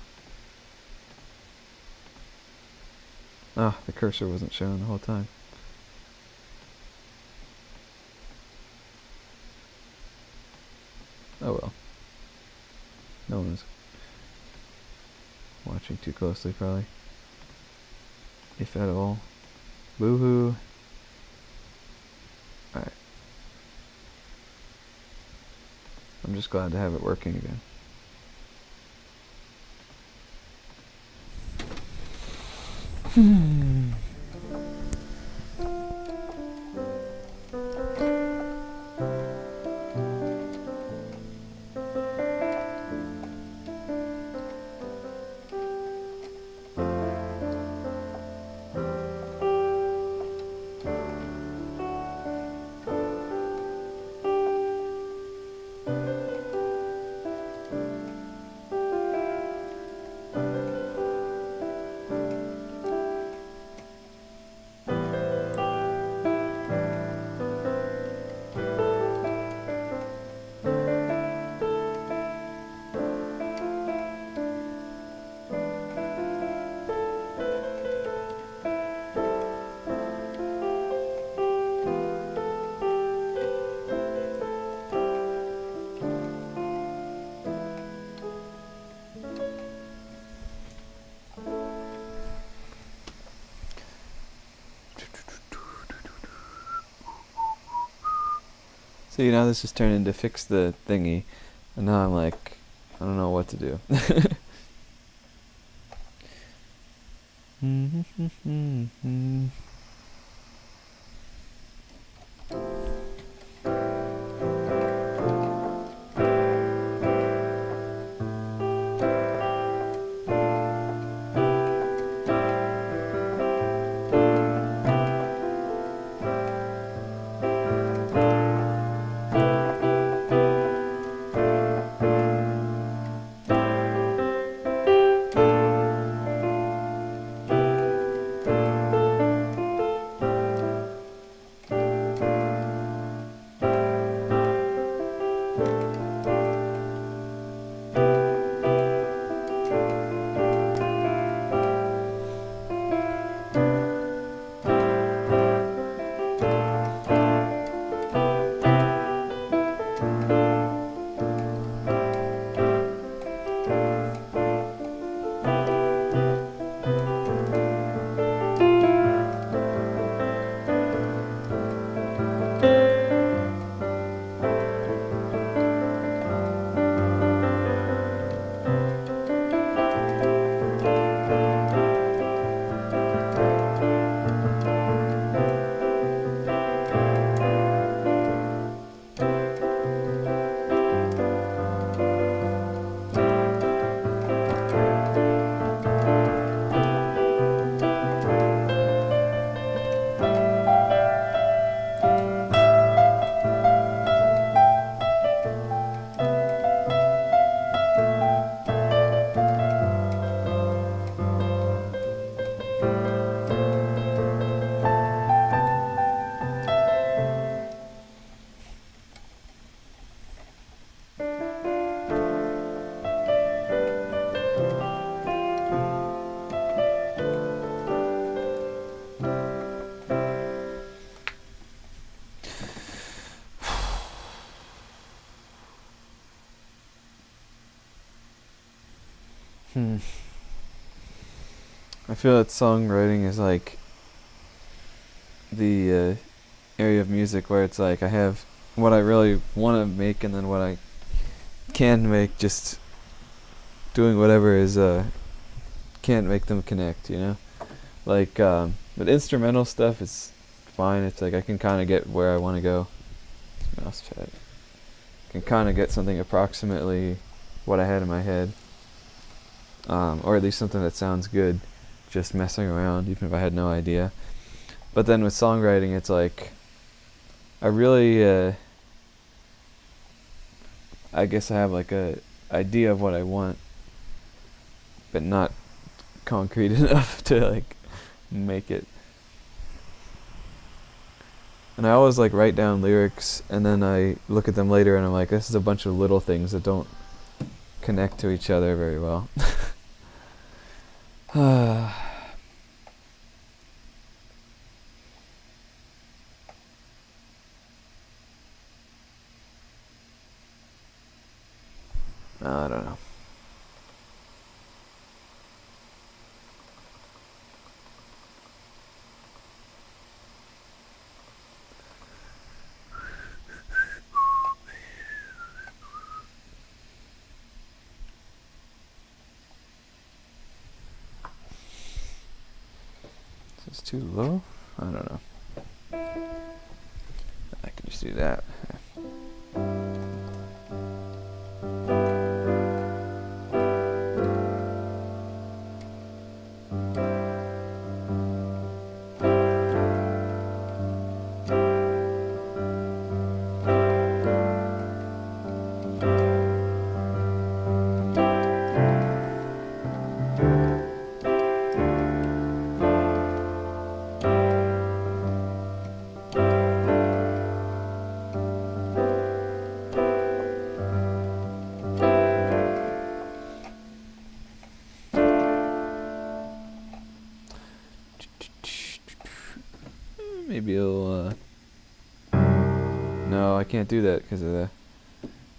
Ah, the cursor wasn't showing the whole time. Oh well. No one's watching too closely, probably. If at all. Boo-hoo. Alright. I'm just glad to have it working again. See, now this has turned into fix the thingy, and now I'm like, I don't know what to do. I feel that songwriting is like the area of music where it's like I have what I really want to make and then what I can make, just doing whatever is can't make them connect, you know? Like with instrumental stuff it's fine. It's like I can kind of get where I want to go. Mouse chat. Can kind of get something approximately what I had in my head. Or at least something that sounds good, just messing around, even if I had no idea. But then with songwriting, it's like, I really, I guess I have like a idea of what I want, but not concrete enough to like make it. And I always like write down lyrics, and then I look at them later, and I'm like, this is a bunch of little things that don't connect to each other very well. I don't know. Is this too low? I don't know. I can just do that. Maybe it'll, no, I can't do that because of the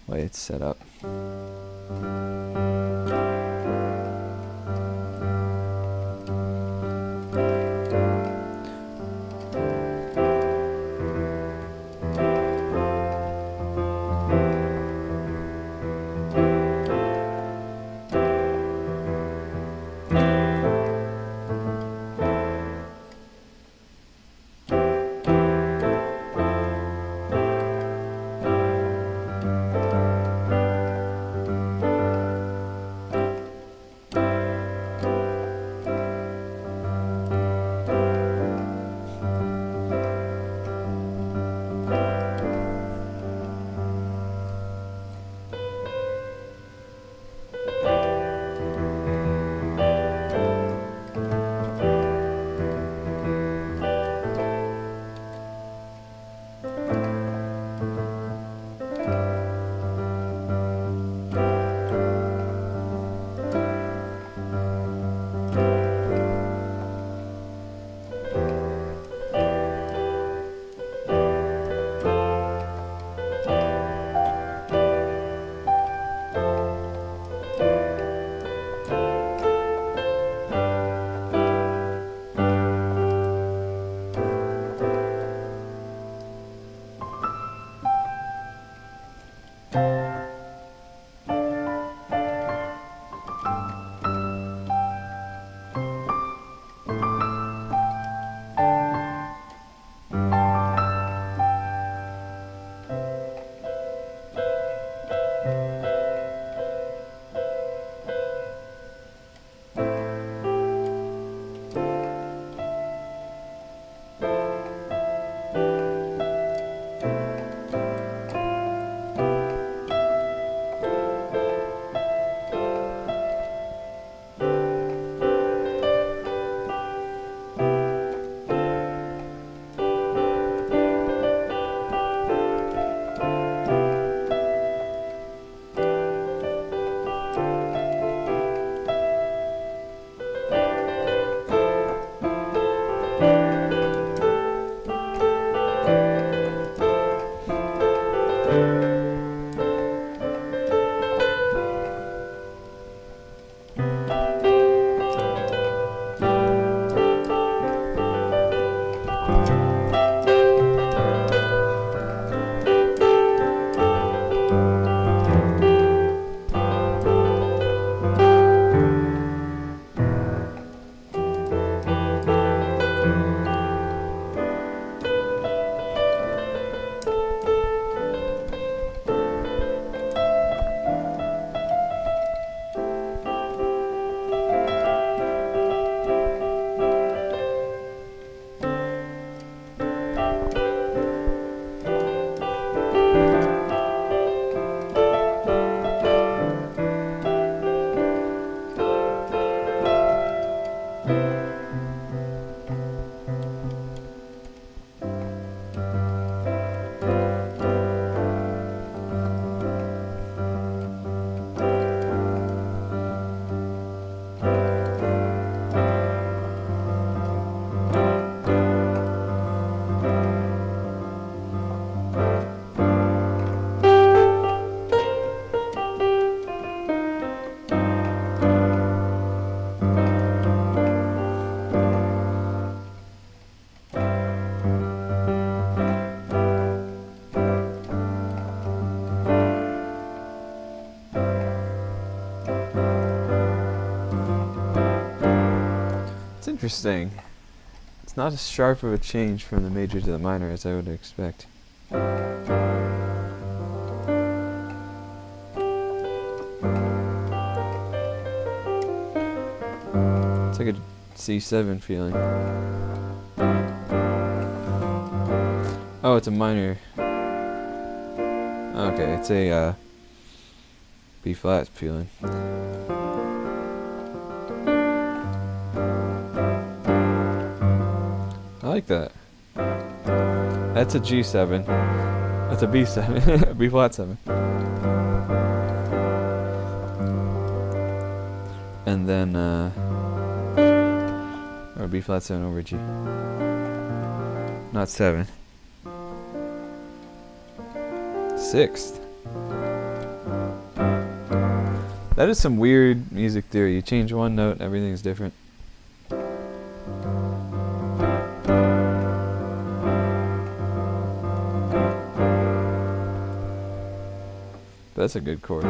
way it's set up. interesting. It's not as sharp of a change from the major to the minor as I would expect. It's like a C7 feeling. Oh, it's a minor. Okay, it's a B flat feeling. I like that. That's a G7. That's a B7. B flat 7. And then or B flat 7 over G. Not 7. Sixth. That is some weird music theory. You change one note, everything's different. That's a good chord.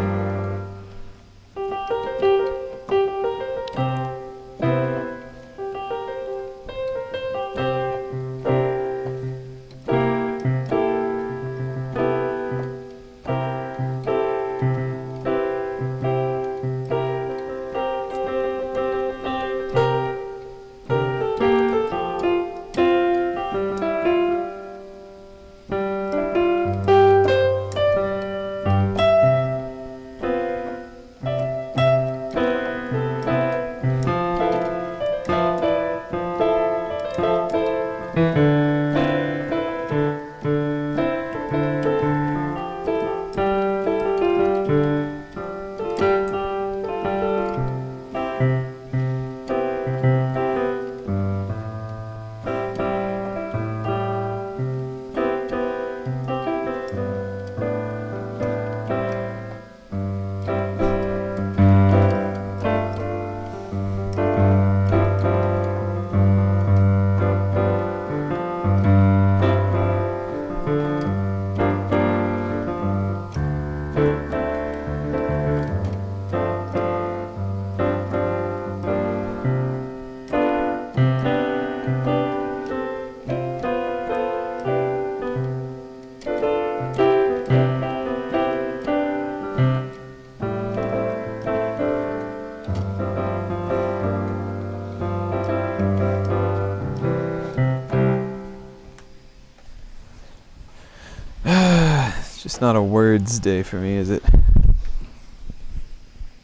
It's not a words day for me, is it?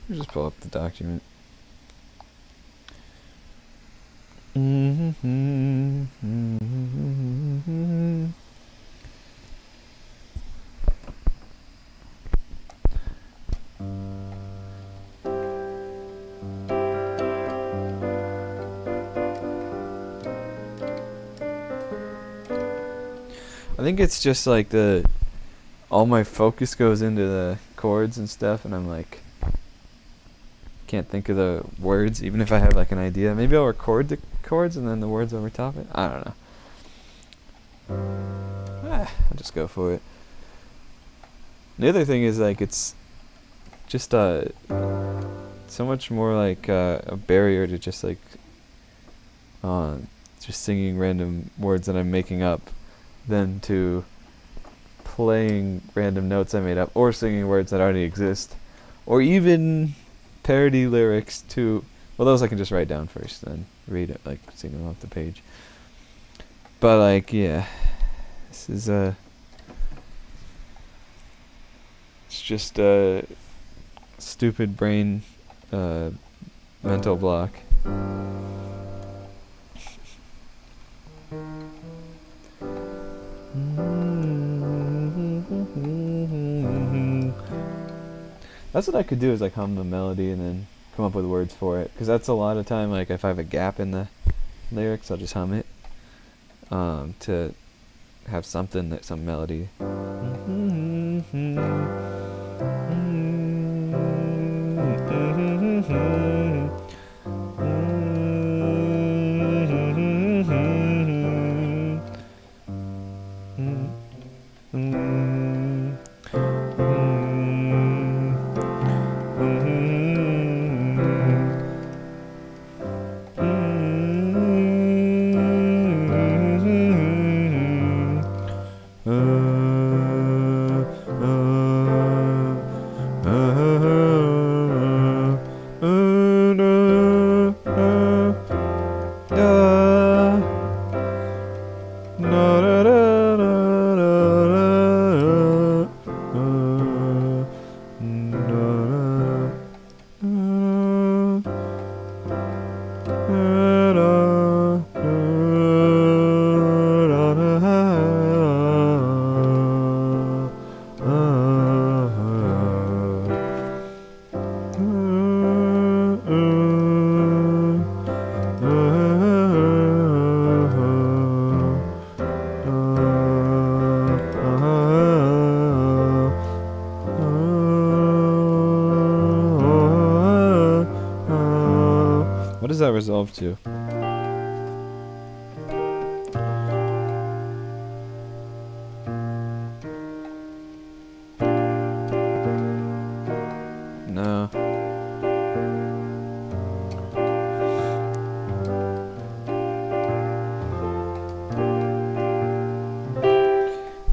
I'll just pull up the document. I think it's just like all my focus goes into the chords and stuff, and I'm like, can't think of the words, even if I have like an idea. Maybe I'll record the chords and then the words over top it. I don't know. I'll just go for it. The other thing is like it's just so much more like a barrier to just like just singing random words that I'm making up than to playing random notes I made up, or singing words that already exist, or even parody lyrics to, well, those I can just write down first, then read it, like sing them off the page. But like, yeah, this is it's just a stupid brain mental block. That's what I could do, is like hum the melody and then come up with words for it, because that's a lot of time, like if I have a gap in the lyrics, I'll just hum it to have something, that some melody. that resolve to? No.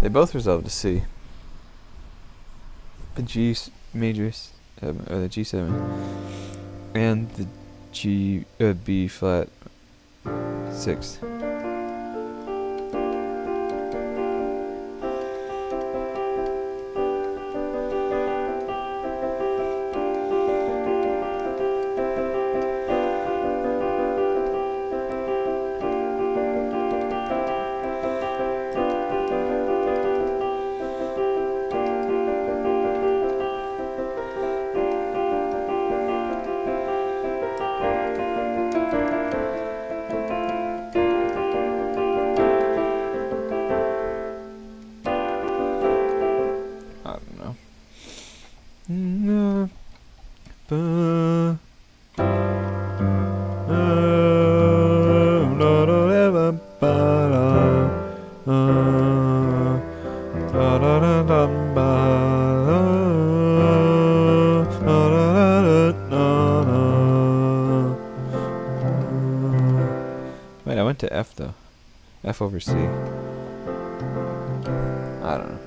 They both resolve to C. The G major, or the G7, and the G B flat 6. Wait, I went to F though. F over C. I don't know.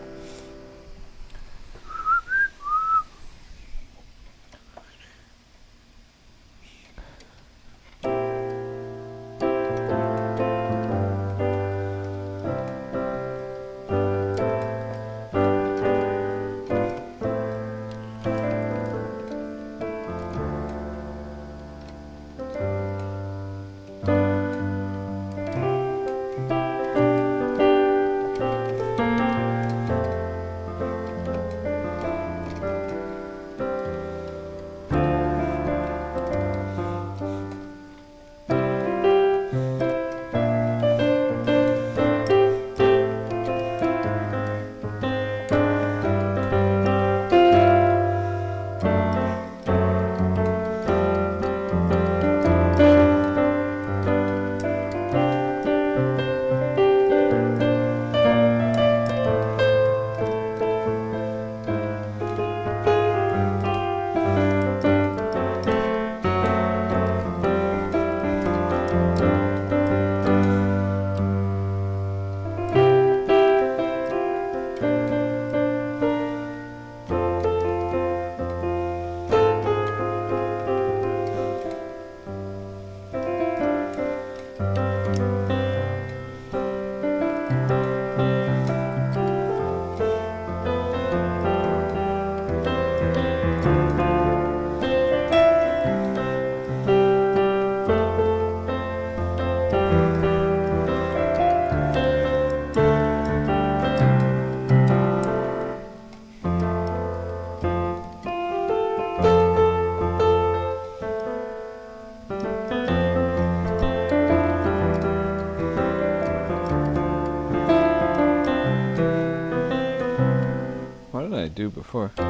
What did I do before? I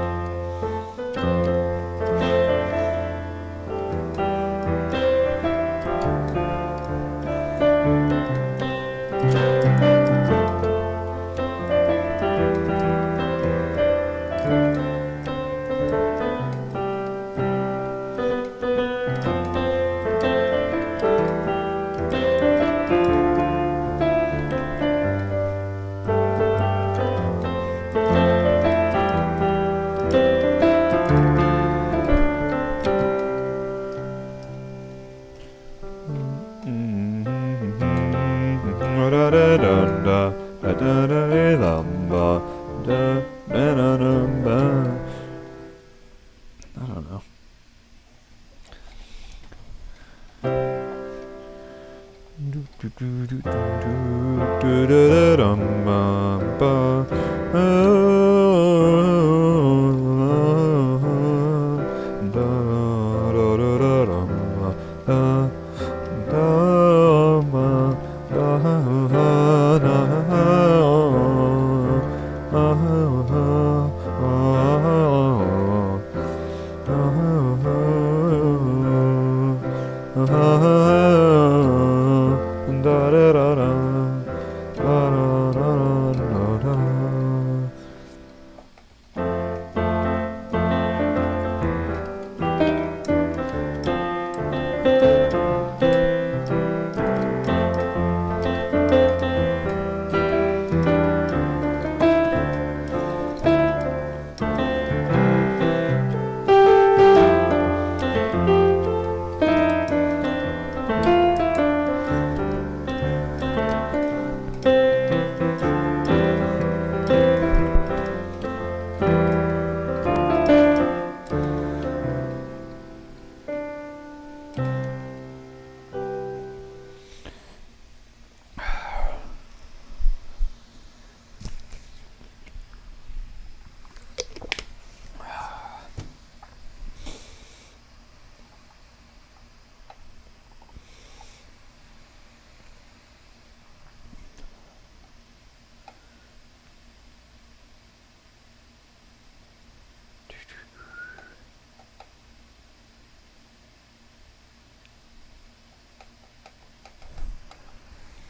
don't know.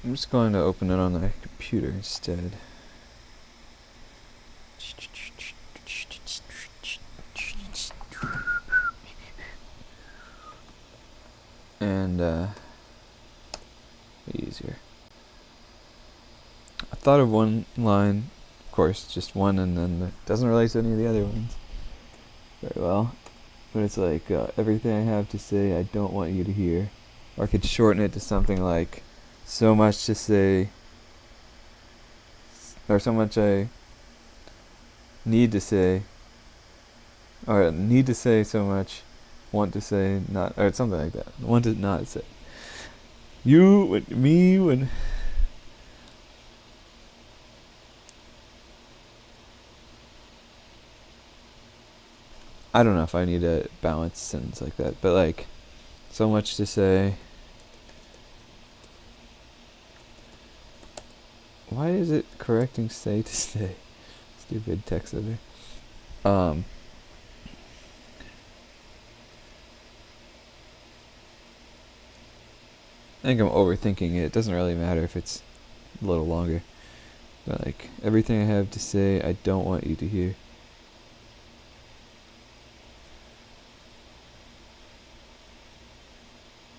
I'm just going to open it on the computer instead. And easier. I thought of one line, of course, just one, and then it doesn't relate to any of the other ones very well. But it's like, everything I have to say I don't want you to hear. Or I could shorten it to something like, so much to say, or so much I need to say, or need to say so much, want to say not, or something like that. Want to not say. You, when, me, when. I don't know if I need a balanced sentence like that, but like, so much to say. Why is it correcting say to stay? Stupid text editor. I think I'm overthinking it. It doesn't really matter if it's a little longer. But like, everything I have to say, I don't want you to hear.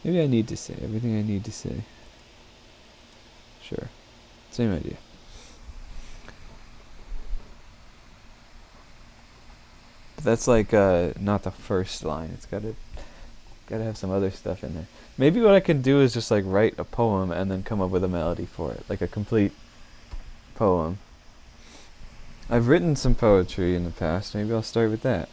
Maybe I need to say everything I need to say. Sure. Same idea. But that's like not the first line. It's gotta have some other stuff in there. Maybe what I can do is just like write a poem and then come up with a melody for it, like a complete poem. I've written some poetry in the past. Maybe I'll start with that.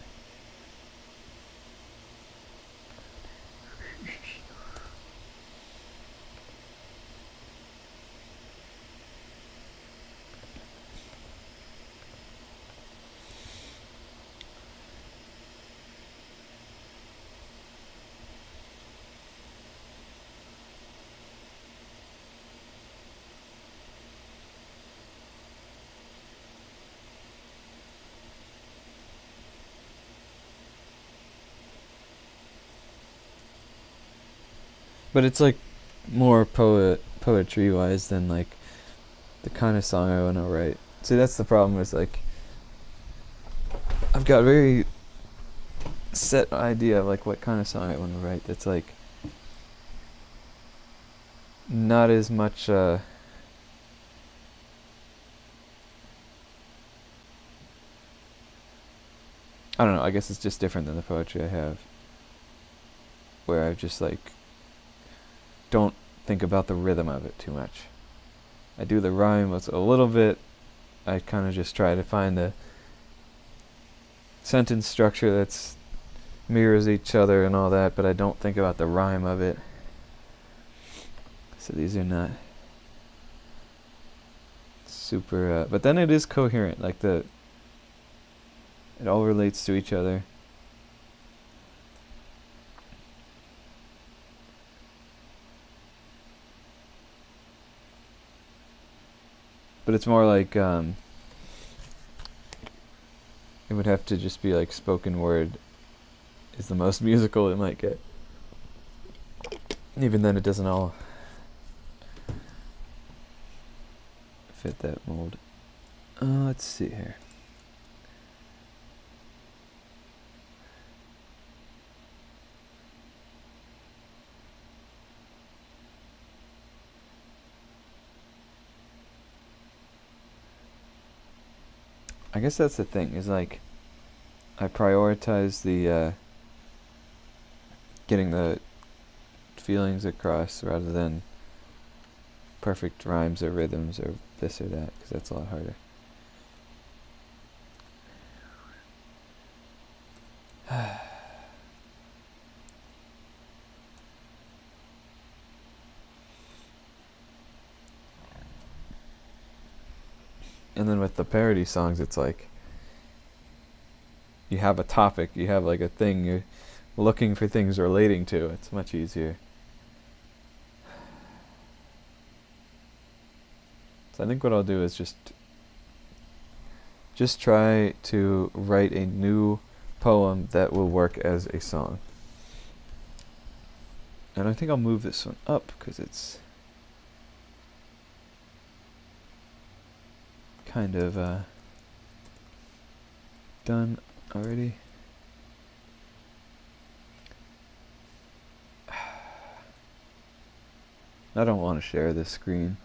But it's like more poetry wise than like the kind of song I want to write. See, that's the problem, is like I've got a very set idea of like what kind of song I want to write. That's like not as much I don't know, I guess it's just different than the poetry I have, where I've just like don't think about the rhythm of it too much. I do the rhyme a little bit. I kind of just try to find a sentence structure that's mirrors each other and all that, but I don't think about the rhyme of it. So these are not super, but then it is coherent, like it all relates to each other. But it's more like it would have to just be like spoken word is the most musical it might get. even then it doesn't all fit that mold. Let's see here. I guess that's the thing, is like I prioritize the getting the feelings across rather than perfect rhymes or rhythms or this or that, because that's a lot harder. And then with the parody songs, it's like you have a topic, you have like a thing you're looking for things relating to. It's much easier. So I think what I'll do is just try to write a new poem that will work as a song. And I think I'll move this one up because it's kind of done already. I don't want to share this screen.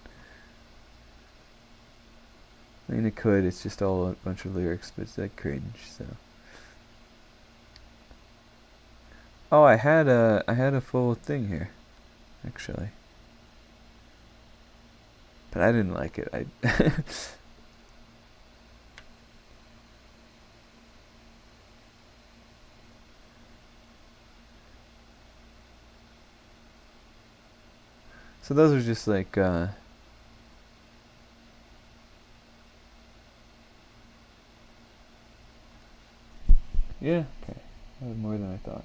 I mean, it could. It's just all a bunch of lyrics, but it's like cringe. So. Oh, I had a full thing here, actually, but I didn't like it. So those are just like yeah, okay. That was more than I thought.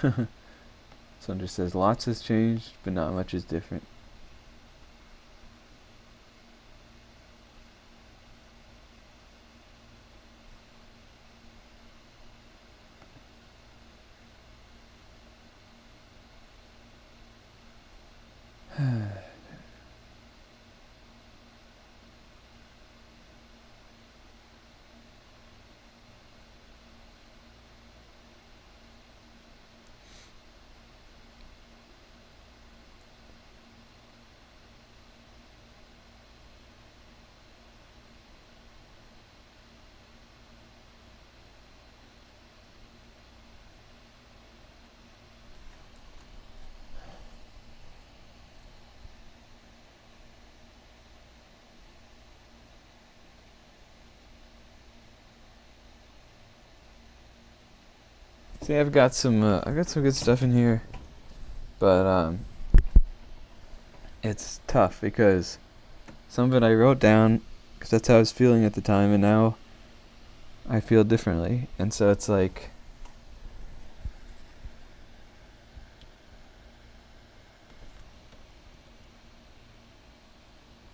Someone just says, lots has changed, but not much is different. See, I've got some good stuff in here, but it's tough because some of it I wrote down because that's how I was feeling at the time, and now I feel differently, and so it's like,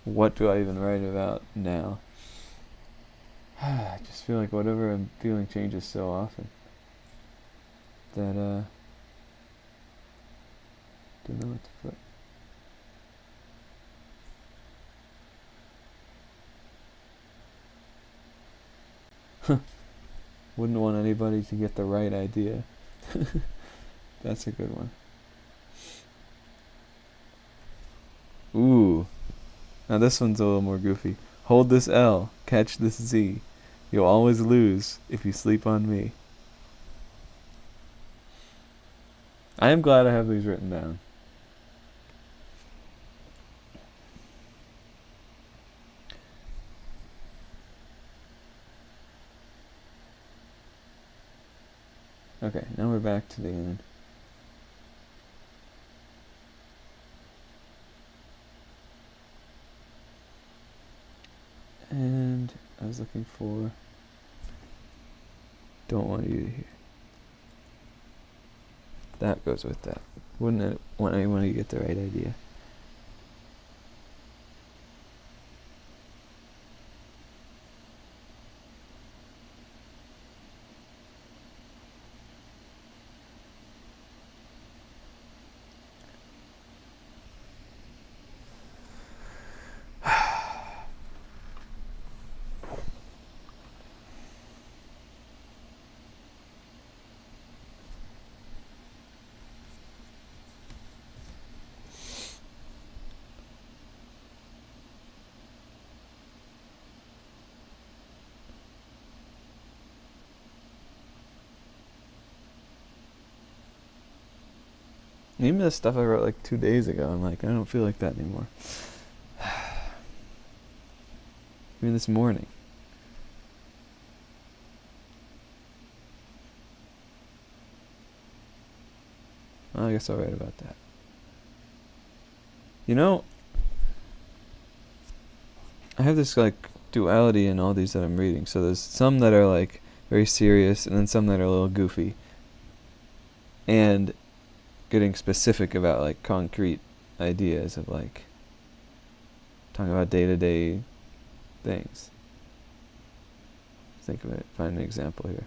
what do I even write about now? I just feel like whatever I'm feeling changes so often that don't know what to put. Wouldn't want anybody to get the right idea. That's a good one. Ooh. Now this one's a little more goofy. Hold this L, catch this Z. You'll always lose if you sleep on me. I am glad I have these written down. Okay, now we're back to the end. And I was looking for, don't want you to hear. That goes with that. Wouldn't want anyone to get the right idea. Even the stuff I wrote like 2 days ago, I'm like, I don't feel like that anymore. Even this morning. Well, I guess I'll write about that. You know, I have this like duality in all these that I'm reading. So there's some that are like very serious, and then some that are a little goofy. And getting specific about like concrete ideas of like talking about day-to-day things. Think of it. Find an example here.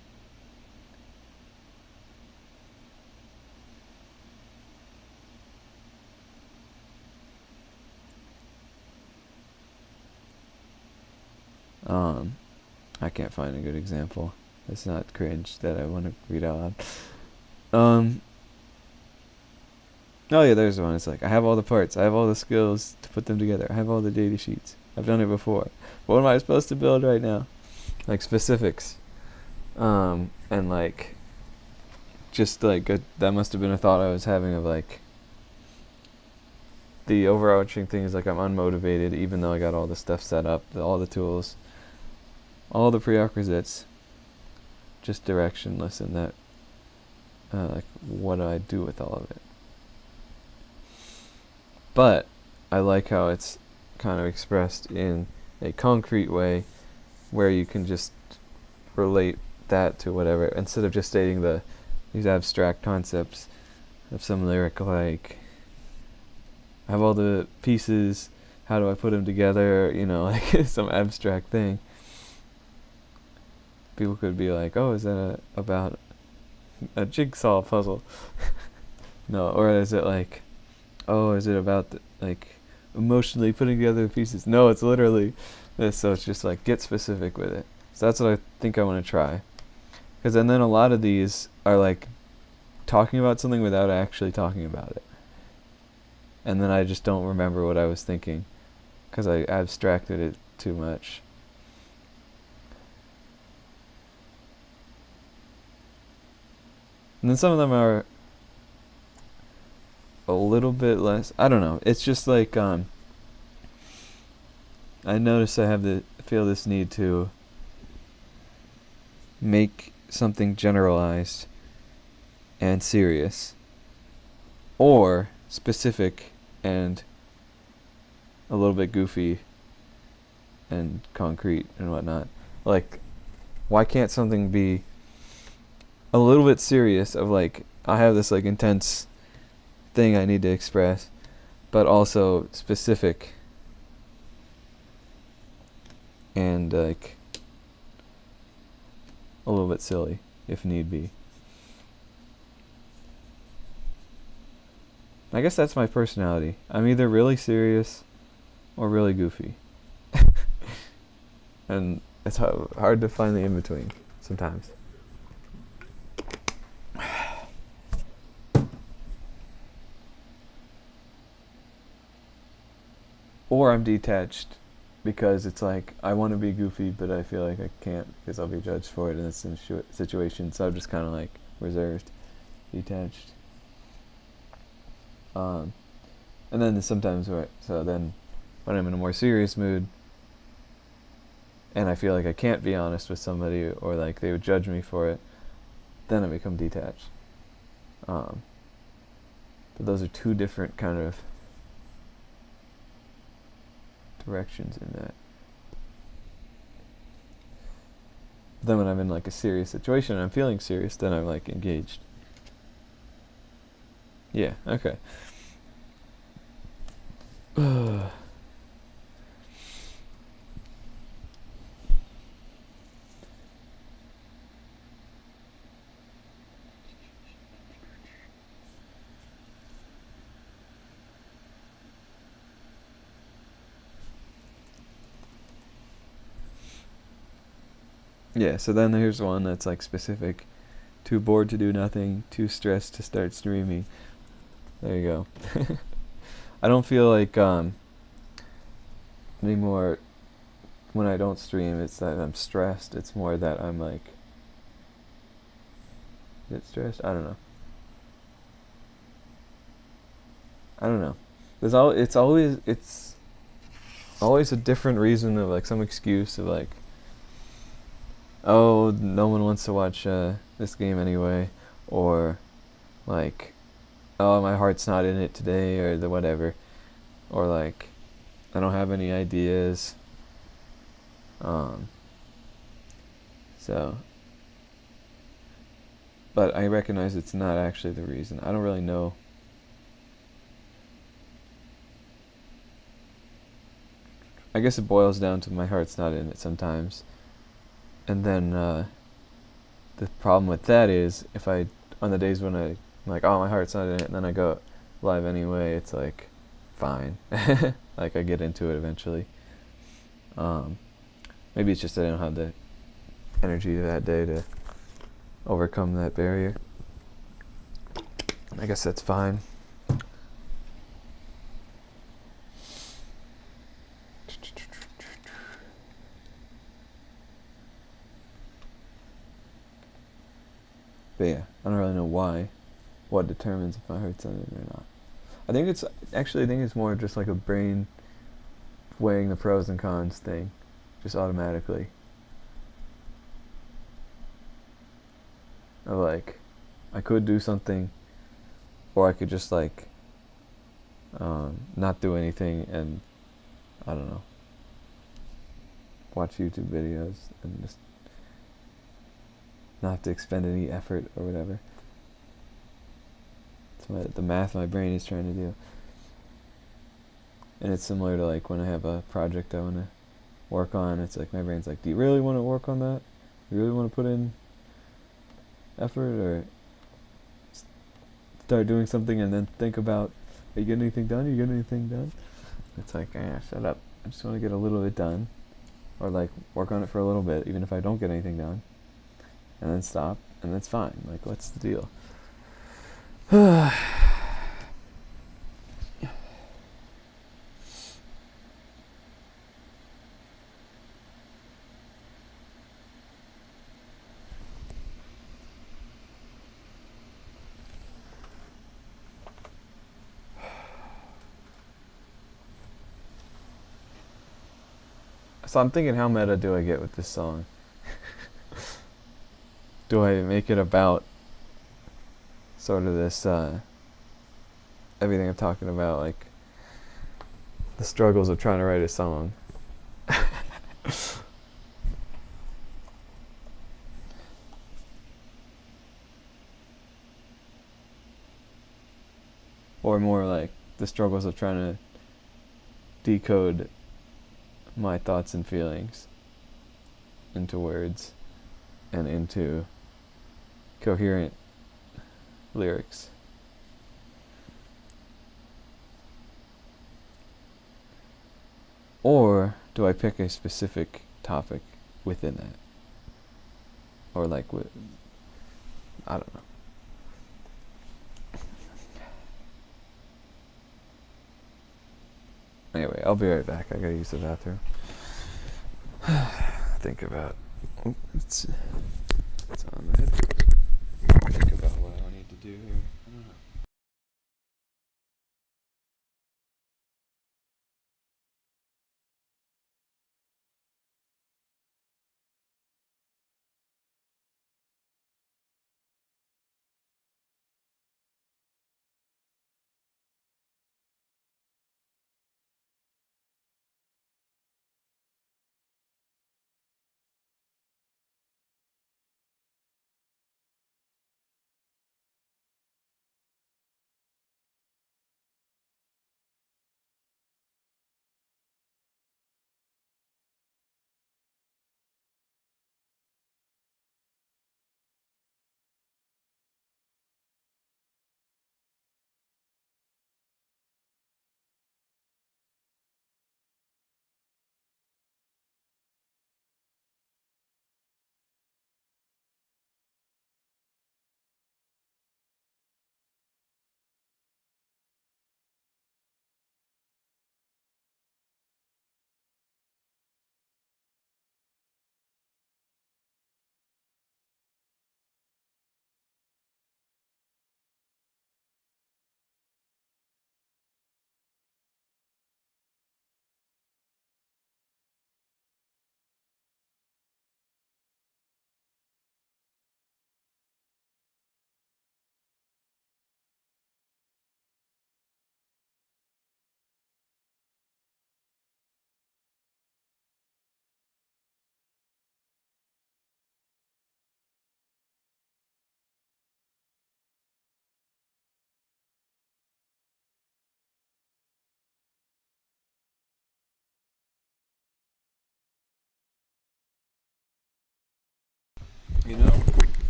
I can't find a good example. It's not cringe that I want to read out loud. Oh yeah, there's one. It's like, I have all the parts. I have all the skills to put them together. I have all the data sheets. I've done it before. What am I supposed to build right now? Like specifics. And like, just like, that must have been a thought I was having of like, the overarching thing is like I'm unmotivated even though I got all the stuff set up, all the tools, all the prerequisites, just directionless in that, like, what do I do with all of it? But I like how it's kind of expressed in a concrete way where you can just relate that to whatever, instead of just stating the these abstract concepts of some lyric, like I have all the pieces, how do I put them together, like some abstract thing. People could be like, oh, is that about a jigsaw puzzle? No, or is it like, oh, is it about emotionally putting together the pieces? No, it's literally this. So it's just like, get specific with it. So that's what I think I want to try. Because then a lot of these are like talking about something without actually talking about it. And then I just don't remember what I was thinking because I abstracted it too much. And then some of them are a little bit less, I don't know. It's just like, I notice I feel this need to make something generalized and serious, or specific and a little bit goofy and concrete and whatnot. Like, why can't something be a little bit serious of like, I have this like intense thing I need to express, but also specific and like a little bit silly if need be. I guess that's my personality. I'm either really serious or really goofy. And it's hard to find the in-between sometimes. Or I'm detached because it's like, I want to be goofy, but I feel like I can't because I'll be judged for it in this situation. So I'm just kind of like reserved, detached. And then sometimes when I'm in a more serious mood and I feel like I can't be honest with somebody or like they would judge me for it, then I become detached. But those are two different kind of directions in that. Then when I'm in like a serious situation and I'm feeling serious, then I'm like engaged. Yeah, okay. Yeah, so then here's one that's like specific. Too bored to do nothing, too stressed to start streaming. There you go. I don't feel like anymore when I don't stream, it's that I'm stressed. It's more that I'm like, is it stressed? I don't know. It's always a different reason of like some excuse of like, oh, no one wants to watch this game anyway, or like, oh, my heart's not in it today, or the whatever, or like, I don't have any ideas. So, but I recognize it's not actually the reason. I don't really know. I guess it boils down to my heart's not in it sometimes. And then the problem with that is if on the days when I'm like, oh, my heart's not in it, and then I go live anyway, it's like, fine. Like, I get into it eventually. Maybe it's just I don't have the energy that day to overcome that barrier. I guess that's fine. But yeah, I don't really know what determines if my heart's in it or not. I think it's more just like a brain weighing the pros and cons thing, just automatically. Of like, I could do something, or I could just like, not do anything and, I don't know, watch YouTube videos and just not to expend any effort or whatever. the math my brain is trying to do. And it's similar to like when I have a project I want to work on. It's like my brain's like, do you really want to work on that? Do you really want to put in effort, or start doing something and then think about, are you getting anything done? Are you getting anything done? It's like, shut up. I just want to get a little bit done, or like work on it for a little bit, even if I don't get anything done, and then stop, and that's fine. Like, what's the deal? So I'm thinking, how meta do I get with this song? Do I make it about sort of this, everything I'm talking about, like the struggles of trying to write a song? Or more like the struggles of trying to decode my thoughts and feelings into words and into coherent lyrics. Or do I pick a specific topic within that? Or like, I don't know. Anyway, I'll be right back. I gotta use the bathroom. Think about, it's on the head. Think about what I need to do here. I don't know.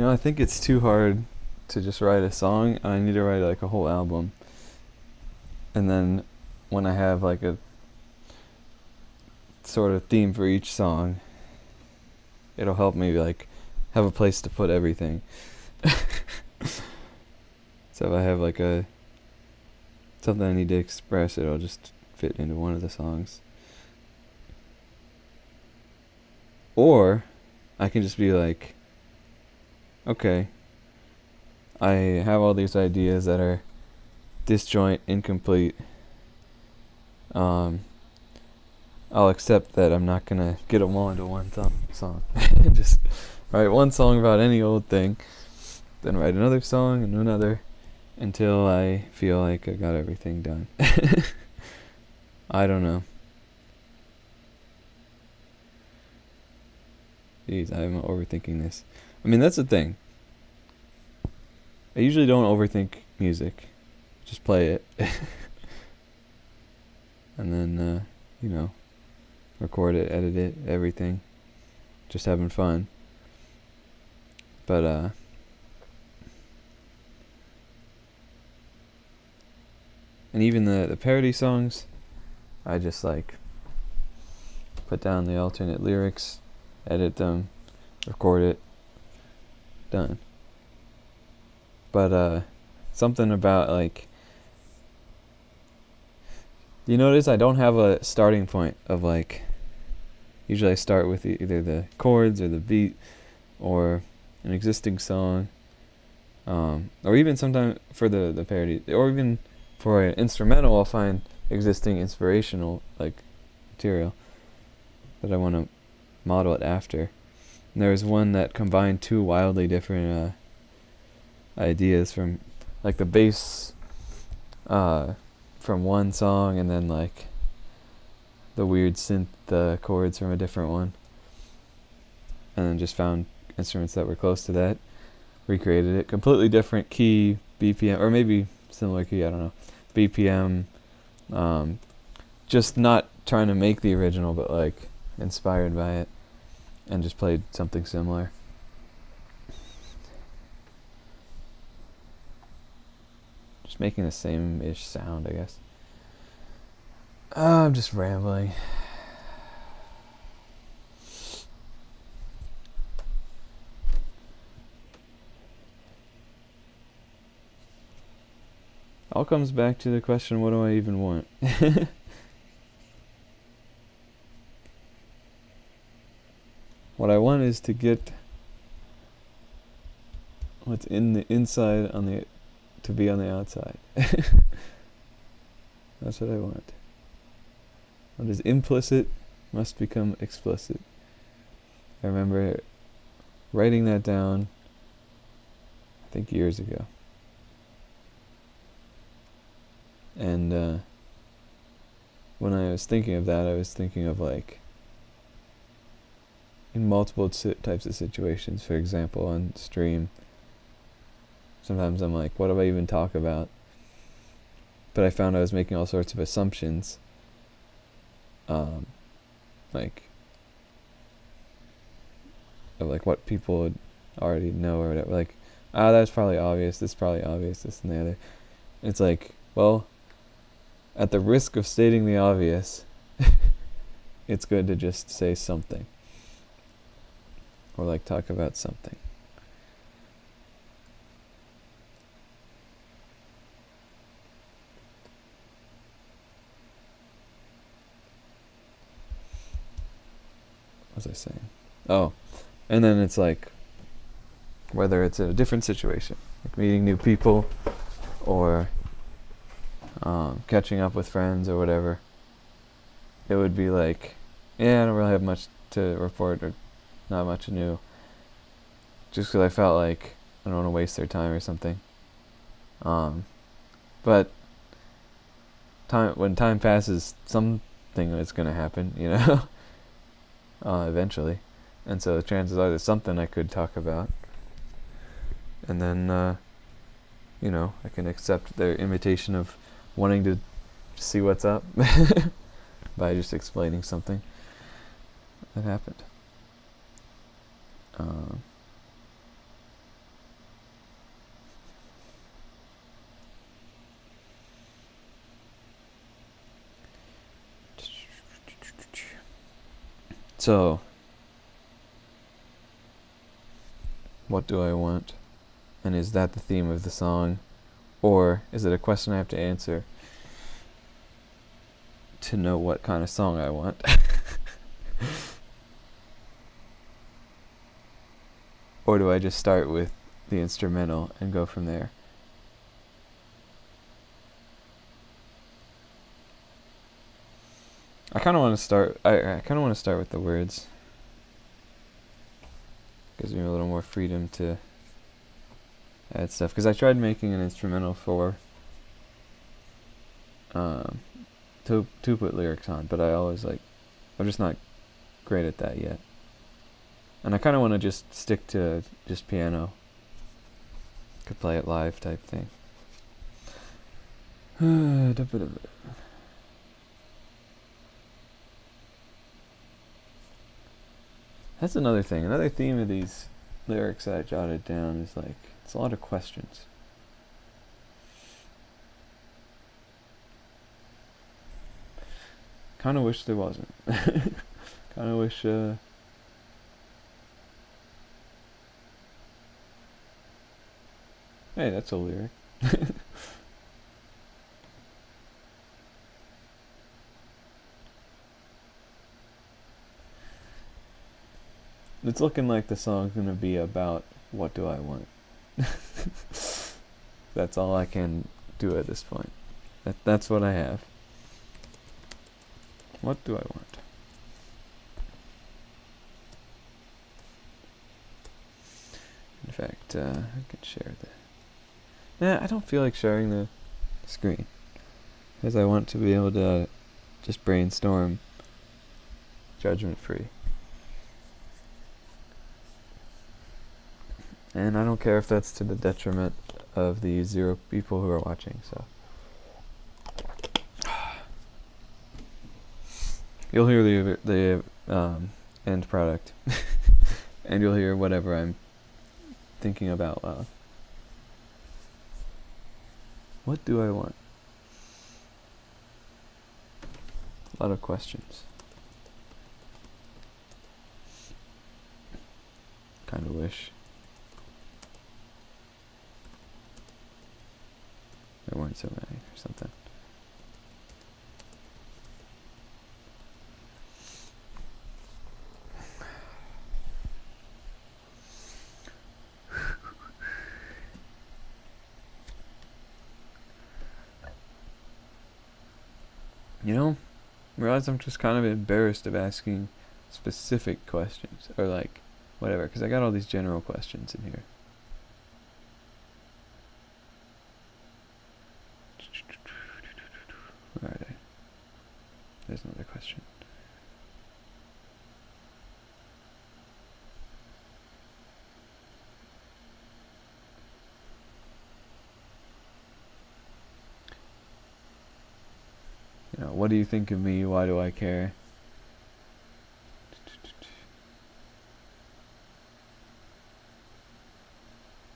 I think it's too hard to just write a song. I need to write like a whole album. And then when I have like a sort of theme for each song, it'll help me like have a place to put everything. So if I have like something I need to express, it'll just fit into one of the songs. Or I can just be like, okay, I have all these ideas that are disjoint, incomplete. I'll accept that I'm not gonna get them all into one song. Just write one song about any old thing, then write another song and another, until I feel like I got everything done. I don't know. Jeez, I'm overthinking this. I mean, that's the thing. I usually don't overthink music. Just play it. And then, record it, edit it, everything. Just having fun. But, and even the parody songs, I just put down the alternate lyrics, edit them, record it, done. But something about you notice I don't have a starting point of usually I start with either the chords or the beat or an existing song, or even sometimes for the parody, or even for an instrumental, I'll find existing inspirational material that I want to model it after. And there was one that combined two wildly different ideas from the bass from one song, and then the weird synth chords from a different one, and then just found instruments that were close to that, recreated it, completely different key, BPM, or maybe similar key, I don't know, BPM, just not trying to make the original, but inspired by it, and just played something similar. Just making the same-ish sound, I guess. I'm just rambling. All comes back to the question, what do I even want? What I want is to get what's in the inside to be on the outside. That's what I want. What is implicit must become explicit. I remember writing that down, I think years ago. And when I was thinking of that, I was thinking of in multiple types of situations. For example, on stream, sometimes I'm like, what do I even talk about? But I found I was making all sorts of assumptions, of what people would already know or whatever. That's probably obvious, this is probably obvious, this and the other. It's well, at the risk of stating the obvious, it's good to just say something. Or talk about something. What was I saying? Oh, and then it's whether it's in a different situation, meeting new people, or catching up with friends or whatever, it would be I don't really have much to report, or not much new, just because I felt I don't want to waste their time or something. But when time passes, something is going to happen, eventually. And so the chances are there's something I could talk about. And then, I can accept their invitation of wanting to see what's up by just explaining something that happened. So, what do I want? And is that the theme of the song? Or is it a question I have to answer to know what kind of song I want? Or do I just start with the instrumental and go from there? I kind of want to start. I kind of want to start with the words. Gives me a little more freedom to add stuff. Because I tried making an instrumental for to put lyrics on, but I always I'm just not great at that yet. And I kind of want to just stick to just piano. Could play it live type thing. That's another thing. Another theme of these lyrics that I jotted down is like, it's a lot of questions. Kind of wish there wasn't. Kind of wish, hey, that's a lyric. It's looking like the song's gonna be about what do I want. That's all I can do at this point. That's what I have. What do I want? In fact, I could share that. Nah, I don't feel like sharing the screen because I want to be able to just brainstorm judgment free. And I don't care if that's to the detriment of the 0 people who are watching, so. You'll hear the end product. And you'll hear whatever I'm thinking about loud. What do I want? A lot of questions. Kind of wish there weren't so many or something. You know, I realize I'm just kind of embarrassed of asking specific questions, or like, whatever, because I got all these general questions in here. Where are they? There's another question. You know, what do you think of me? Why do I care?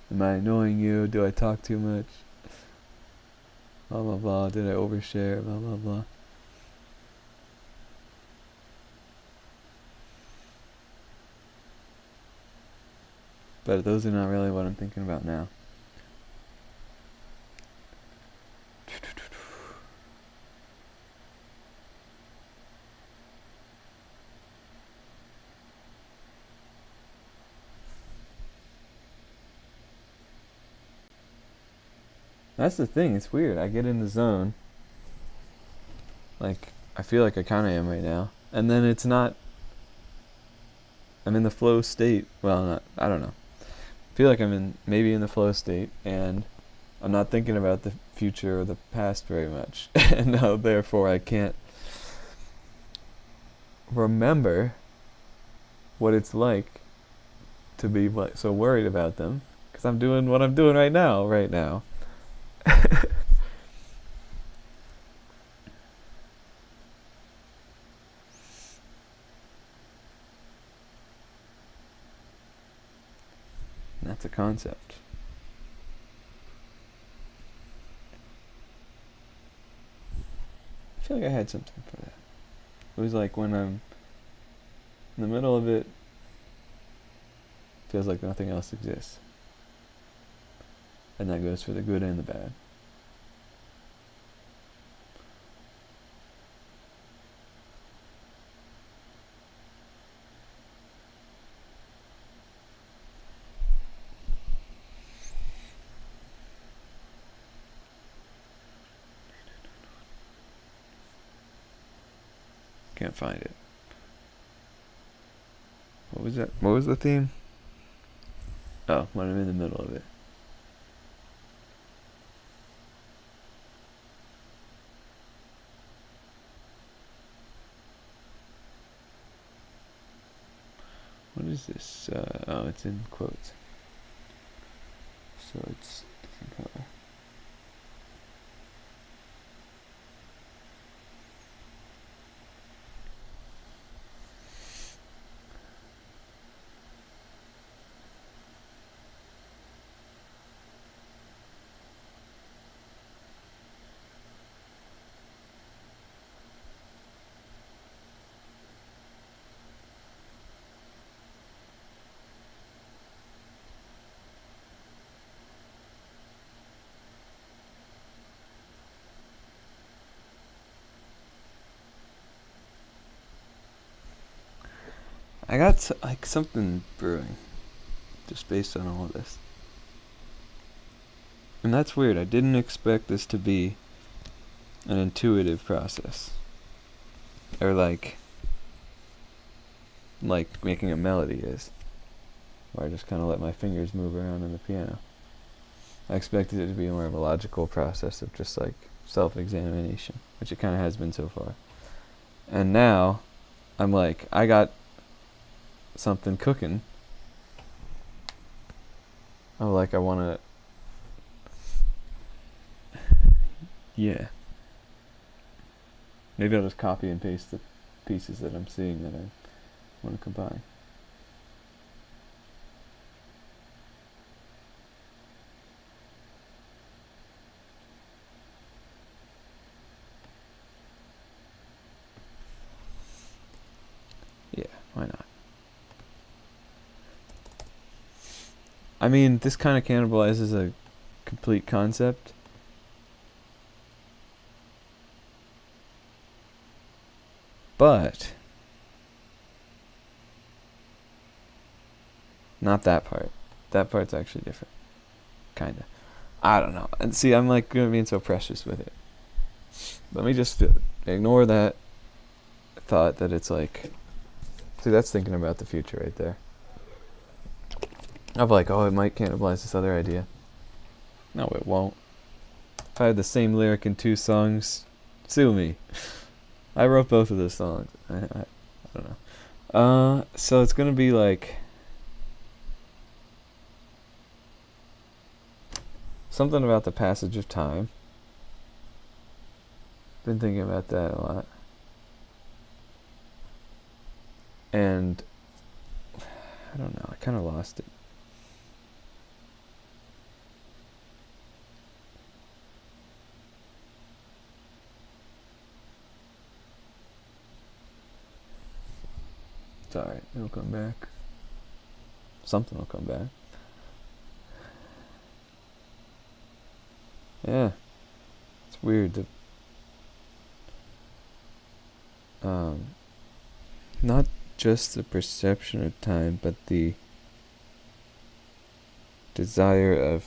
Am I annoying you? Do I talk too much? Blah blah blah. Did I overshare? Blah blah blah. But those are not really what I'm thinking about now. That's the thing, it's weird. I get in the zone. Like, I feel like I kind of am right now. And then it's not. I'm in the flow state. Well, not, I don't know. I feel like I'm maybe in the flow state, and I'm not thinking about the future or the past very much. And now, therefore, I can't remember what it's like to be so worried about them. Because I'm doing what I'm doing right now. That's a concept. I feel like I had something for that. It was like when I'm in the middle of it, feels like nothing else exists. And that goes for the good and the bad. Can't find it. What was that? What was the theme? Oh, when I'm in the middle of it. What what is this? Oh, it's in quotes. So it's different color. I got like something brewing, just based on all of this. And that's weird. I didn't expect this to be an intuitive process. Or like making a melody is. Where I just kind of let my fingers move around on the piano. I expected it to be more of a logical process of just like self-examination, which it kind of has been so far. And now, I'm like, I got something cooking. Oh, like I want to... Yeah. Maybe I'll just copy and paste the pieces that I'm seeing that I want to combine. Yeah, why not? I mean, this kind of cannibalizes a complete concept. But not that part. That part's actually different. Kinda. I don't know. And see, I'm like being so precious with it. Let me just ignore that thought that it's like... See, that's thinking about the future right there. Of like, oh, it might cannibalize this other idea. No, it won't. If I had the same lyric in 2 songs, sue me. I wrote both of those songs. I don't know. So it's gonna be like something about the passage of time. Been thinking about that a lot. And I don't know, I kind of lost it. It's alright, it'll come back. Something will come back. Yeah. It's weird that not just the perception of time, but the desire of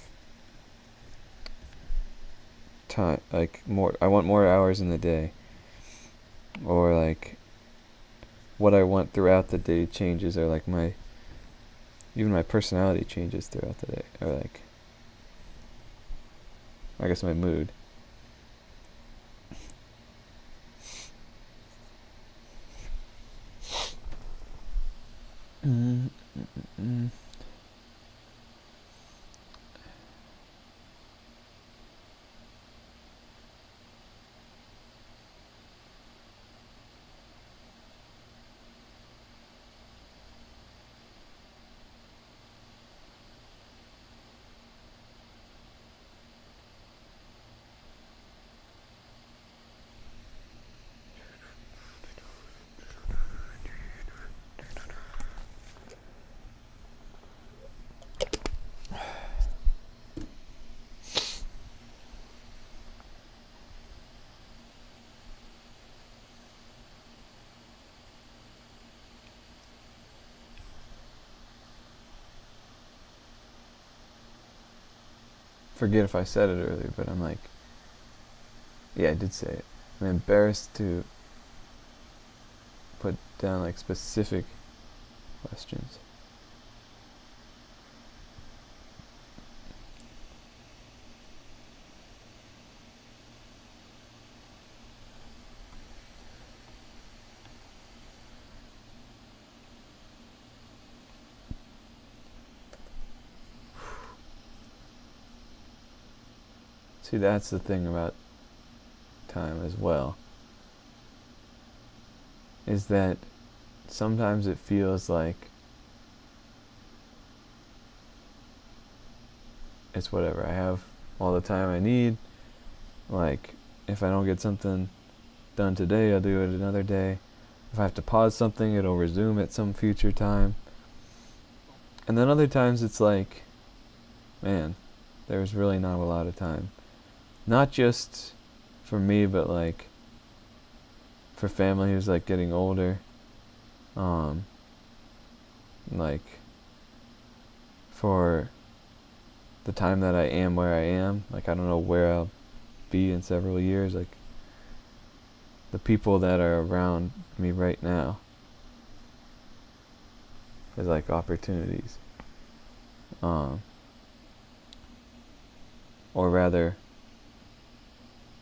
time, like more, I want more hours in the day, or like what I want throughout the day changes, or like even my personality changes throughout the day, or like, I guess my mood. Forget if I said it earlier, but I'm like, yeah, I did say it. I'm embarrassed to put down like specific questions. See, that's the thing about time as well, is that sometimes it feels like it's whatever. I have all the time I need. Like, if I don't get something done today, I'll do it another day. If I have to pause something, it'll resume at some future time. And then other times it's like, man, there's really not a lot of time. Not just for me, but like for family who's like getting older. Like for the time that I am where I am. Like, I don't know where I'll be in several years. Like, the people that are around me right now is like opportunities. Or rather,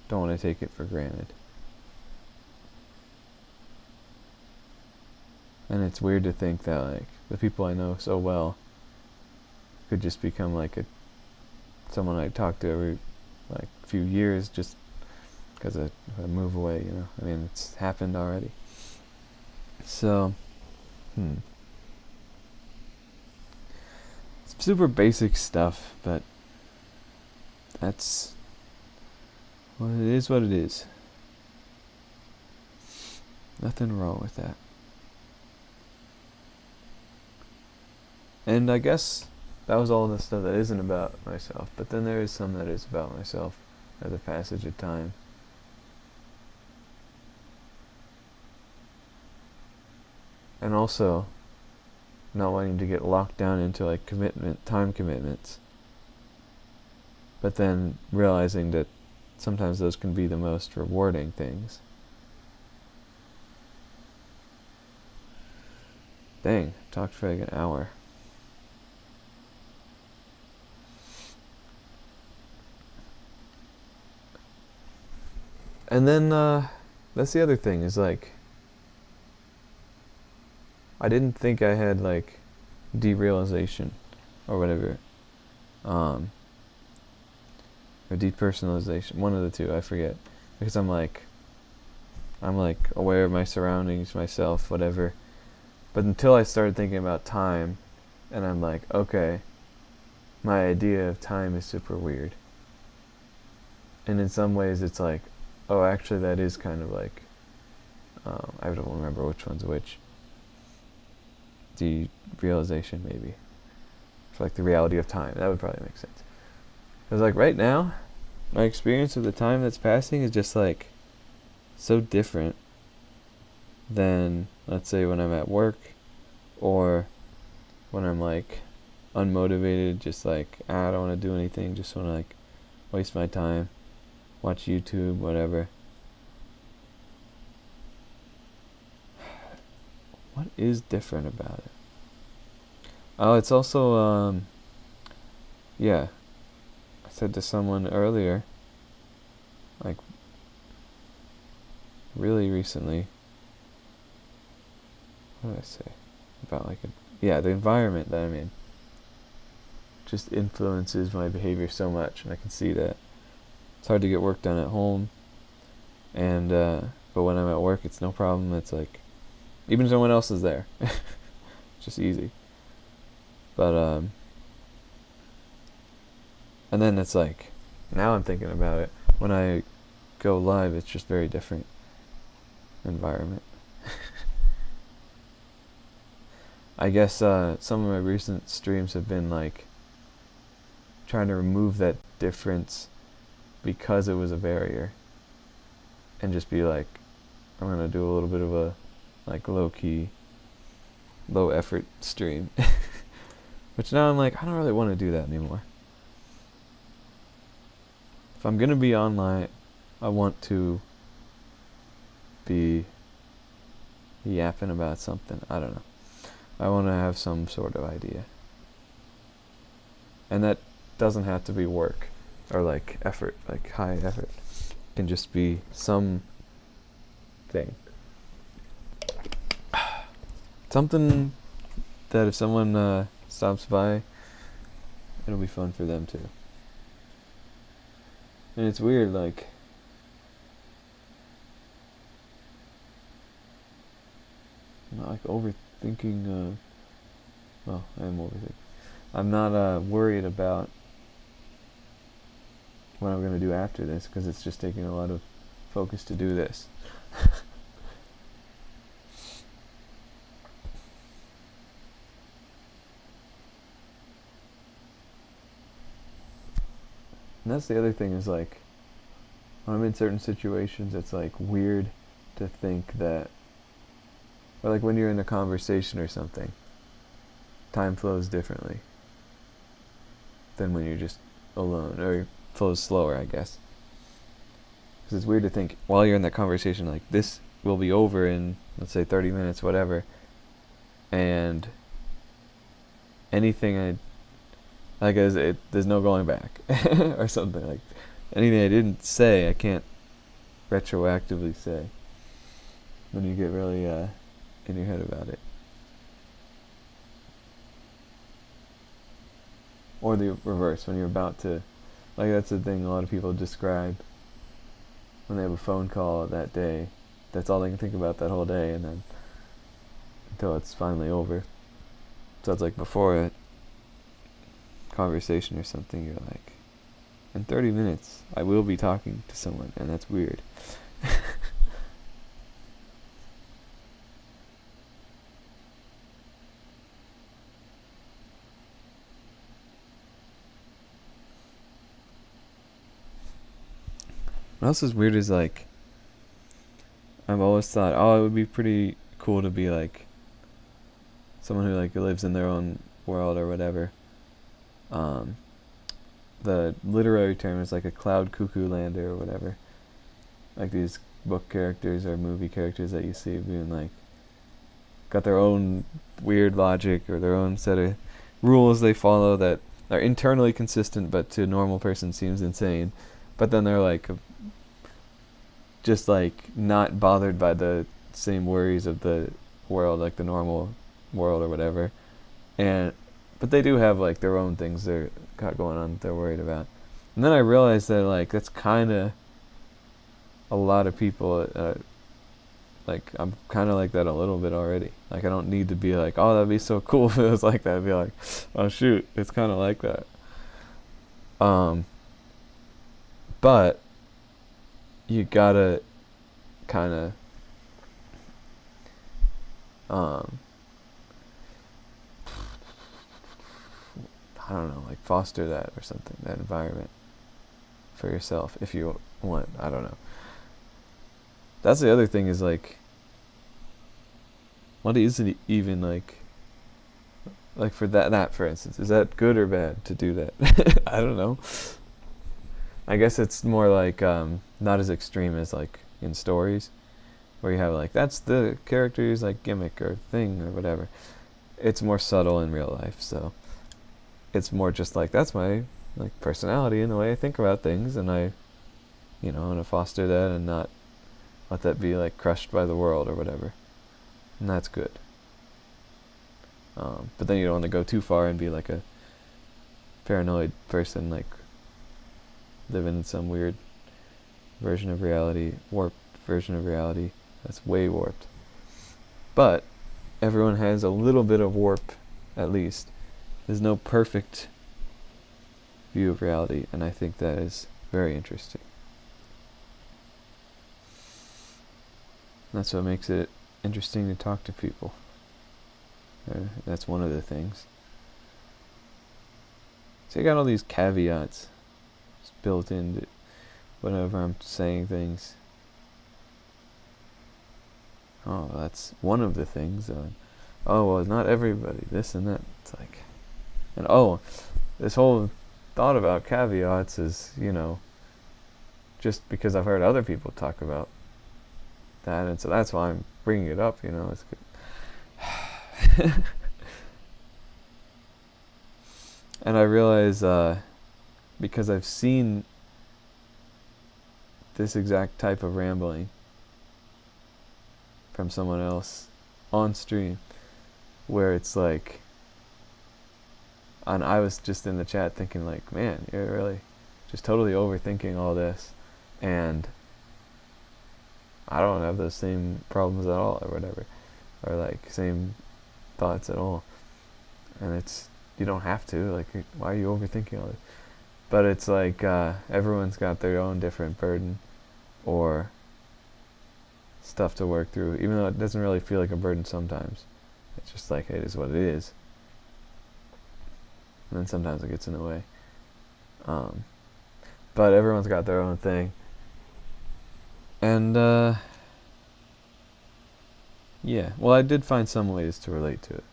don't want to take it for granted. And it's weird to think that like the people I know so well could just become like someone I talk to every like few years just because I move away, you know. I mean, it's happened already. So, it's super basic stuff, but that's what it is. Nothing wrong with that. And I guess that was all the stuff that isn't about myself, but then there is some that is about myself as the passage of time. And also, not wanting to get locked down into like time commitments, but then realizing that sometimes those can be the most rewarding things. Dang, talked for like an hour. And then, that's the other thing, is like, I didn't think I had like derealization or whatever, or depersonalization, one of the two, I forget, because I'm like aware of my surroundings, myself, whatever, but until I started thinking about time, and I'm like, okay, my idea of time is super weird, and in some ways it's like, oh, actually that is kind of like, I don't remember which one's which. Derealization, maybe. For like the reality of time. That would probably make sense. Because like right now, my experience of the time that's passing is just like so different than, let's say, when I'm at work, or when I'm like unmotivated, just like, I don't want to do anything, just want to like waste my time, watch YouTube, whatever. What is different about it? Oh, it's also, yeah, I said to someone earlier, like, really recently, what did I say? About like, the environment that I'm in just influences my behavior so much, and I can see that. It's hard to get work done at home, and, but when I'm at work, it's no problem. It's like, even if no one else is there, it's just easy. But, and then it's like, now I'm thinking about it, when I go live, it's just very different environment. I guess, some of my recent streams have been like, trying to remove that difference because it was a barrier, and just be like, I'm gonna do a little bit of a like low-key, low-effort stream. Which now I'm like, I don't really want to do that anymore. If I'm gonna be online, I want to be yapping about something. I don't know. I want to have some sort of idea. And that doesn't have to be work or like effort, like high effort. It can just be some thing. Something that if someone stops by, it'll be fun for them too. And it's weird, like, I'm not like overthinking. Well, I am overthinking. I'm not worried about what I'm gonna do after this because it's just taking a lot of focus to do this. And that's the other thing is like, when I'm in certain situations, it's like weird to think that, or like when you're in a conversation or something, time flows differently than when you're just alone, or it flows slower, I guess. Because it's weird to think while you're in that conversation, like this will be over in, let's say, 30 minutes, whatever, and anything there's no going back, or something like anything I didn't say, I can't retroactively say. When you get really in your head about it. Or the reverse, when you're about to, like that's the thing a lot of people describe when they have a phone call that day. That's all they can think about that whole day, and then until it's finally over. So it's like before a conversation or something, you're like, in 30 minutes, I will be talking to someone, and that's weird. What else is weird is like, I've always thought, oh, it would be pretty cool to be like someone who like lives in their own world or whatever. The literary term is like a cloud cuckoo lander or whatever. Like these book characters or movie characters that you see being like, got their own weird logic or their own set of rules they follow that are internally consistent but to a normal person seems insane. But then they're like just like not bothered by the same worries of the world, like the normal world or whatever. But they do have like their own things they're got going on that they're worried about. And then I realized that like that's kind of a lot of people. Like I'm kind of like that a little bit already. Like I don't need to be like, oh, that'd be so cool if it was like that. I'd be like, oh shoot, it's kind of like that. But you gotta kind of I don't know, like foster that or something, that environment for yourself if you want. I don't know. That's the other thing is like, what is it even like for that for instance, is that good or bad to do that? I don't know. I guess it's more like not as extreme as like in stories where you have like that's the character's like gimmick or thing or whatever. It's more subtle in real life, so it's more just like that's my like personality and the way I think about things, and I want to foster that and not let that be like crushed by the world or whatever, and that's good. But then you don't want to go too far and be like a paranoid person, like living in some weird version of reality, warped version of reality that's way warped. But everyone has a little bit of warp, at least. There's no perfect view of reality, and I think that is very interesting. That's what makes it interesting to talk to people. That's one of the things. So you got all these caveats built into whenever I'm saying things. Oh, that's one of the things. Oh, well, not everybody, this and that. It's like, and this whole thought about caveats is, just because I've heard other people talk about that, and so that's why I'm bringing it up, it's good. And I realize, because I've seen this exact type of rambling from someone else on stream, where it's like, and I was just in the chat thinking like, man, you're really just totally overthinking all this, and I don't have those same problems at all, or whatever, or like same thoughts at all. And it's, you don't have to, like, why are you overthinking all this? But it's like everyone's got their own different burden or stuff to work through, even though it doesn't really feel like a burden sometimes. It's just like, it is what it is. And then sometimes it gets in the way. But everyone's got their own thing. And yeah, well, I did find some ways to relate to it.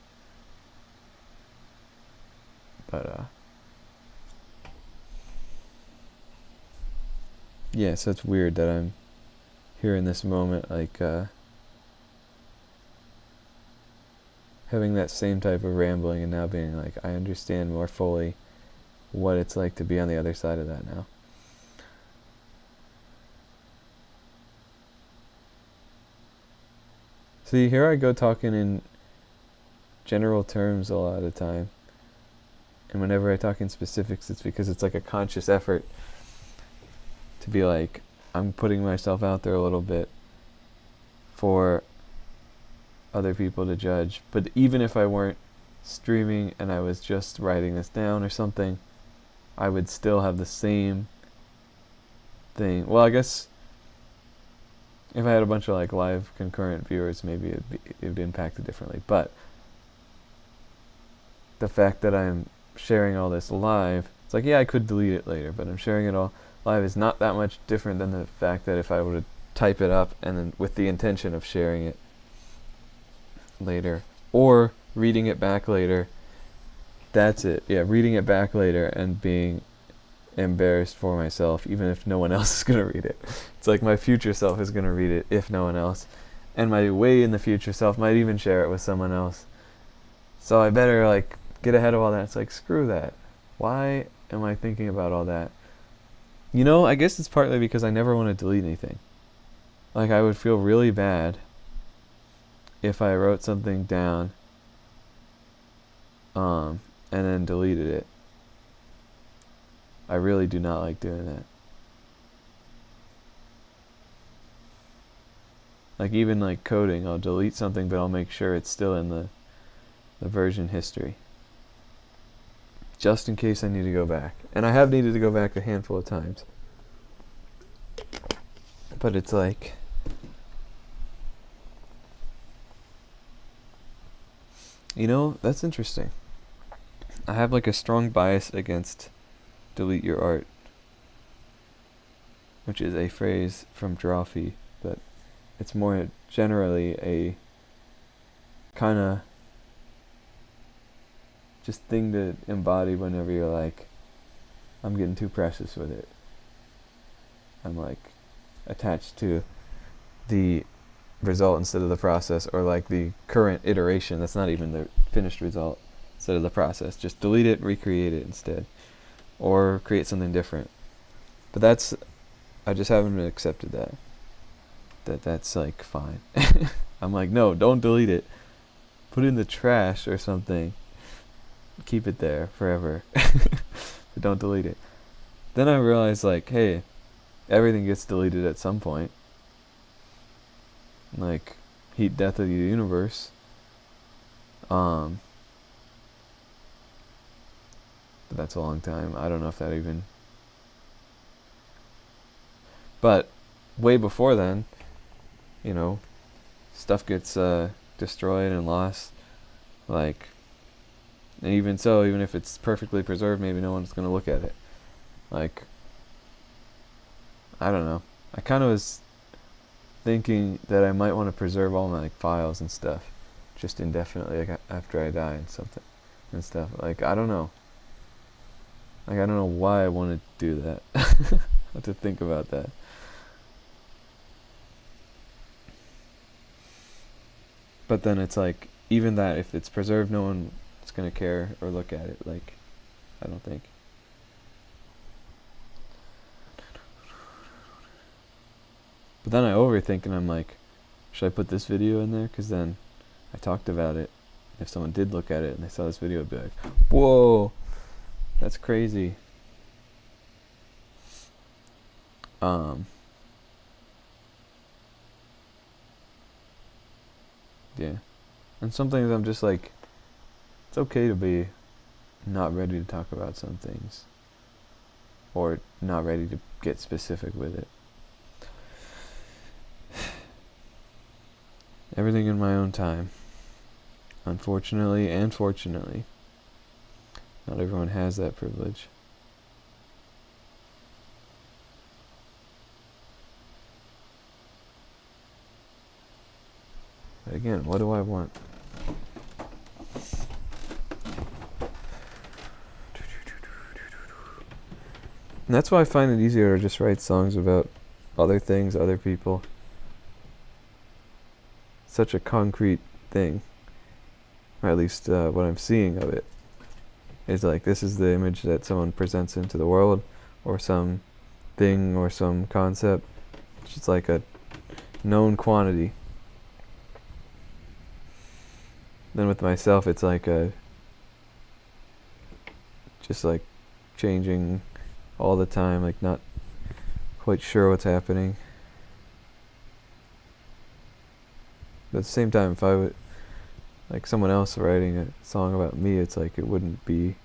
But yeah, so it's weird that I'm here in this moment, like having that same type of rambling and now being like, I understand more fully what it's like to be on the other side of that now. See, here I go talking in general terms a lot of the time. And whenever I talk in specifics, it's because it's like a conscious effort to be like, I'm putting myself out there a little bit for other people to judge. But even if I weren't streaming and I was just writing this down or something, I would still have the same thing. Well, I guess if I had a bunch of like live concurrent viewers, maybe it would impact it differently. But the fact that I'm sharing all this live, it's like, yeah, I could delete it later, but I'm sharing it all live is not that much different than the fact that if I were to type it up and then with the intention of sharing it later or reading it back later, that's it. Yeah, reading it back later and being embarrassed for myself, even if no one else is going to read it. It's like my future self is going to read it if no one else, and my way in the future self might even share it with someone else. So I better like get ahead of all that. It's like, screw that. Why am I thinking about all that? You know, I guess it's partly because I never want to delete anything. Like, I would feel really bad if I wrote something down and then deleted it. I really do not like doing that. Like, even like coding, I'll delete something, but I'll make sure it's still in the version history, just in case I need to go back. And I have needed to go back a handful of times. But it's like, you know, that's interesting. I have like a strong bias against delete your art, which is a phrase from Drawfee, but it's more generally a kind of just thing to embody whenever you're like, I'm getting too precious with it. I'm like attached to the result instead of the process, or like the current iteration that's not even the finished result instead of the process. Just delete it, recreate it instead, or create something different. But that's, I just haven't accepted that's like fine. I'm like, no, don't delete it, put it in the trash or something, keep it there forever. But don't delete it. Then I realized, like, hey, everything gets deleted at some point. Like heat death of the universe. But that's a long time. I don't know if that even. But way before then, you know, stuff gets destroyed and lost. Like, and even so, even if it's perfectly preserved, maybe no one's gonna look at it. Like, I don't know. I kind of was thinking that I might want to preserve all my like files and stuff just indefinitely, like after I die and something and stuff. Like, I don't know. Like, I don't know why I want to do that. I have to think about that. But then it's like, even that, if it's preserved, no one's gonna care or look at it. Like, I don't think. But then I overthink and I'm like, should I put this video in there? Because then I talked about it. If someone did look at it and they saw this video, it'd be like, whoa, that's crazy. Um, yeah. And some things I'm just like, it's okay to be not ready to talk about some things. Or not ready to get specific with it. Everything in my own time. Unfortunately and fortunately. Not everyone has that privilege. But again, what do I want? And that's why I find it easier to just write songs about other things, other people. Such a concrete thing. Or at least what I'm seeing of it. Is like, this is the image that someone presents into the world, or some thing, or some concept. It's just like a known quantity. Then with myself, it's like just like changing all the time, like not quite sure what's happening. But at the same time, if I would, like someone else writing a song about me, it's like it wouldn't be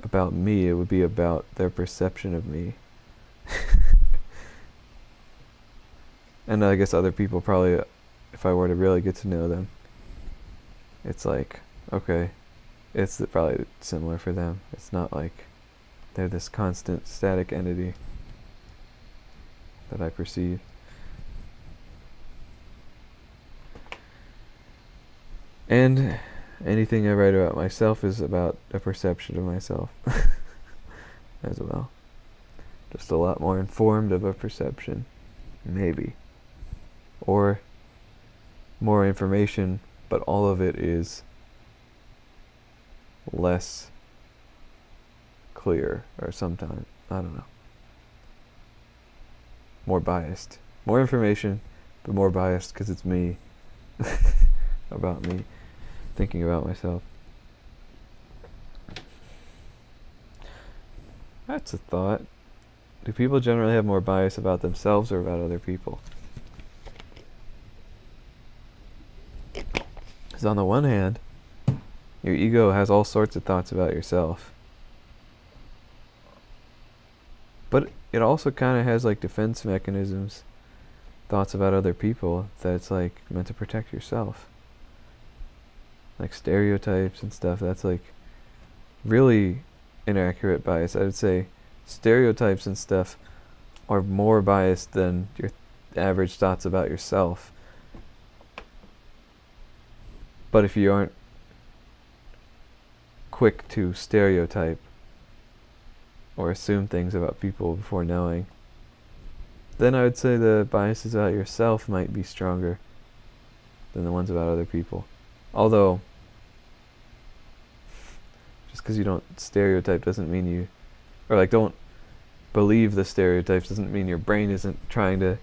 about me, it would be about their perception of me. And I guess other people probably, if I were to really get to know them, it's like, okay, it's probably similar for them. It's not like they're this constant static entity that I perceive. And anything I write about myself is about a perception of myself as well. Just a lot more informed of a perception, maybe. Or more information, but all of it is less clear, or sometimes, I don't know. More biased. More information, but more biased because it's me. About me. Thinking about myself. That's a thought. Do people generally have more bias about themselves or about other people? Because on the one hand, your ego has all sorts of thoughts about yourself. But it also kind of has like defense mechanisms, thoughts about other people, that it's like meant to protect yourself. Like stereotypes and stuff, that's like really inaccurate bias. I would say stereotypes and stuff are more biased than your average thoughts about yourself. But if you aren't quick to stereotype or assume things about people before knowing, then I would say the biases about yourself might be stronger than the ones about other people. Although, just because you don't stereotype doesn't mean you, or like don't believe the stereotypes doesn't mean your brain isn't trying to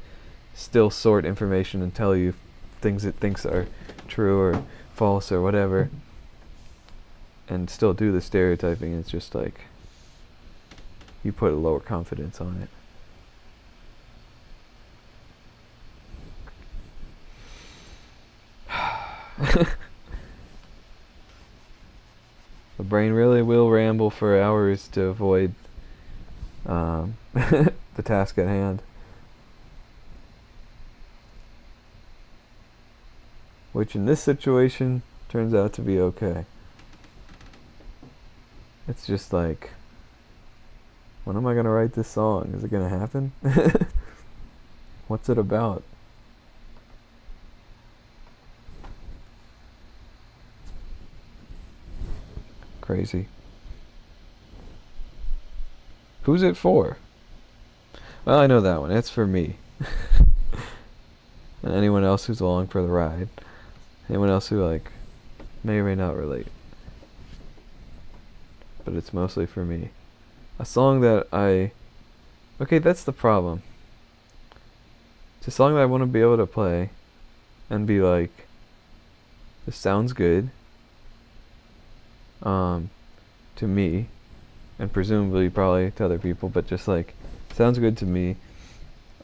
still sort information and tell you things it thinks are true or false or whatever, and still do the stereotyping. It's just like you put a lower confidence on it. The brain really will ramble for hours to avoid the task at hand. Which in this situation turns out to be okay. It's just like, when am I going to write this song? Is it going to happen? What's it about? Crazy. Who's it for? Well, I know that one. It's for me. And anyone else who's along for the ride. Anyone else who like may or may not relate. But it's mostly for me. A song that okay, that's the problem. It's a song that I want to be able to play and be like, this sounds good. To me, and presumably probably to other people, but just like, sounds good to me,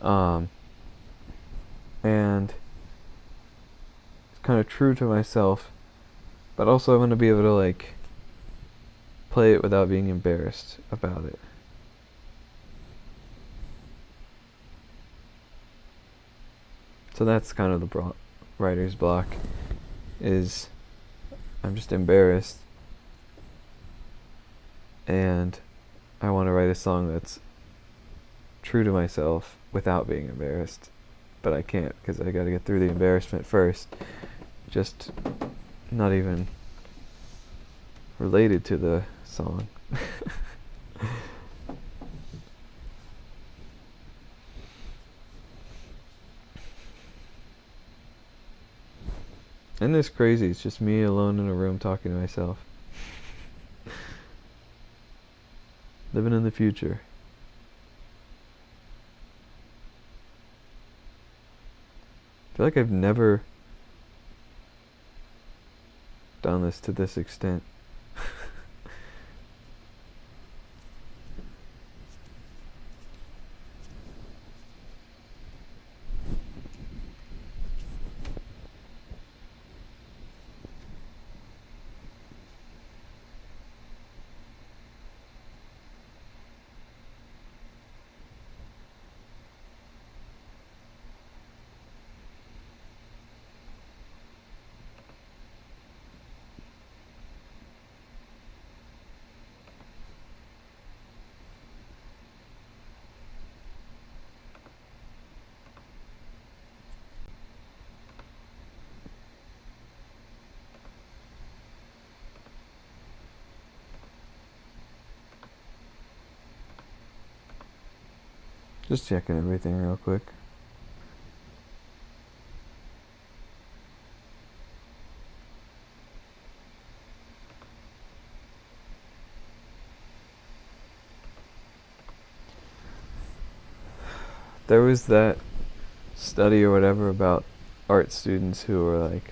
and it's kind of true to myself, but also I want to be able to like play it without being embarrassed about it. So that's kind of the writer's block, is I'm just embarrassed and I want to write a song that's true to myself without being embarrassed, but I can't because I got to get through the embarrassment first. Just not even related to the song. Isn't this crazy? It's just me alone in a room talking to myself. Living in the future. I feel like I've never done this to this extent. Just checking everything real quick. There was that study or whatever about art students who were like,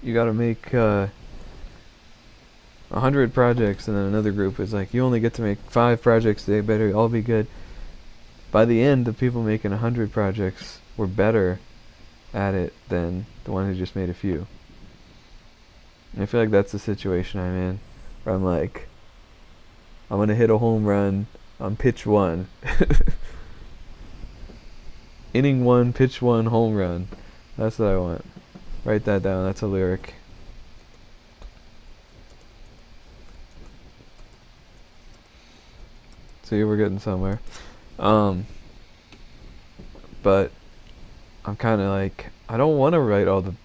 you gotta make 100 projects, and then another group is like, you only get to make 5 projects, they better all be good. By the end, the people making 100 projects were better at it than the one who just made a few. And I feel like that's the situation I'm in, where I'm like, I'm gonna hit a home run on pitch 1. Inning 1, pitch 1, home run. That's what I want. Write that down, that's a lyric. See, we're getting somewhere. But I'm kind of like, I don't want to write all the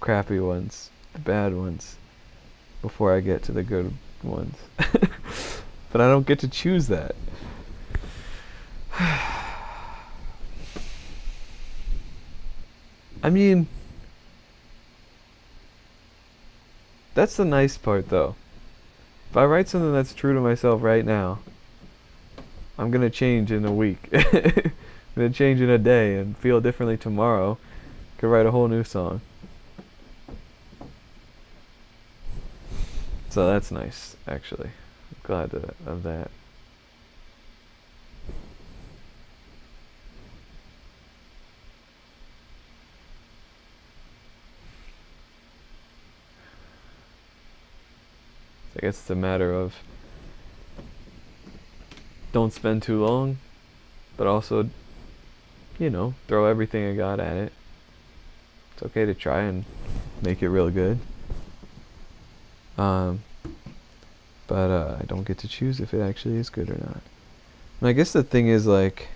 crappy ones, the bad ones, before I get to the good ones. But I don't get to choose that. I mean, that's the nice part though. If I write something that's true to myself right now, I'm gonna change in a week. I'm gonna change in a day and feel differently tomorrow. Could write a whole new song. So that's nice, actually. I'm glad of that. I guess it's a matter of don't spend too long, but also, throw everything I got at it. It's okay to try and make it real good. But I don't get to choose if it actually is good or not. And I guess the thing is, like,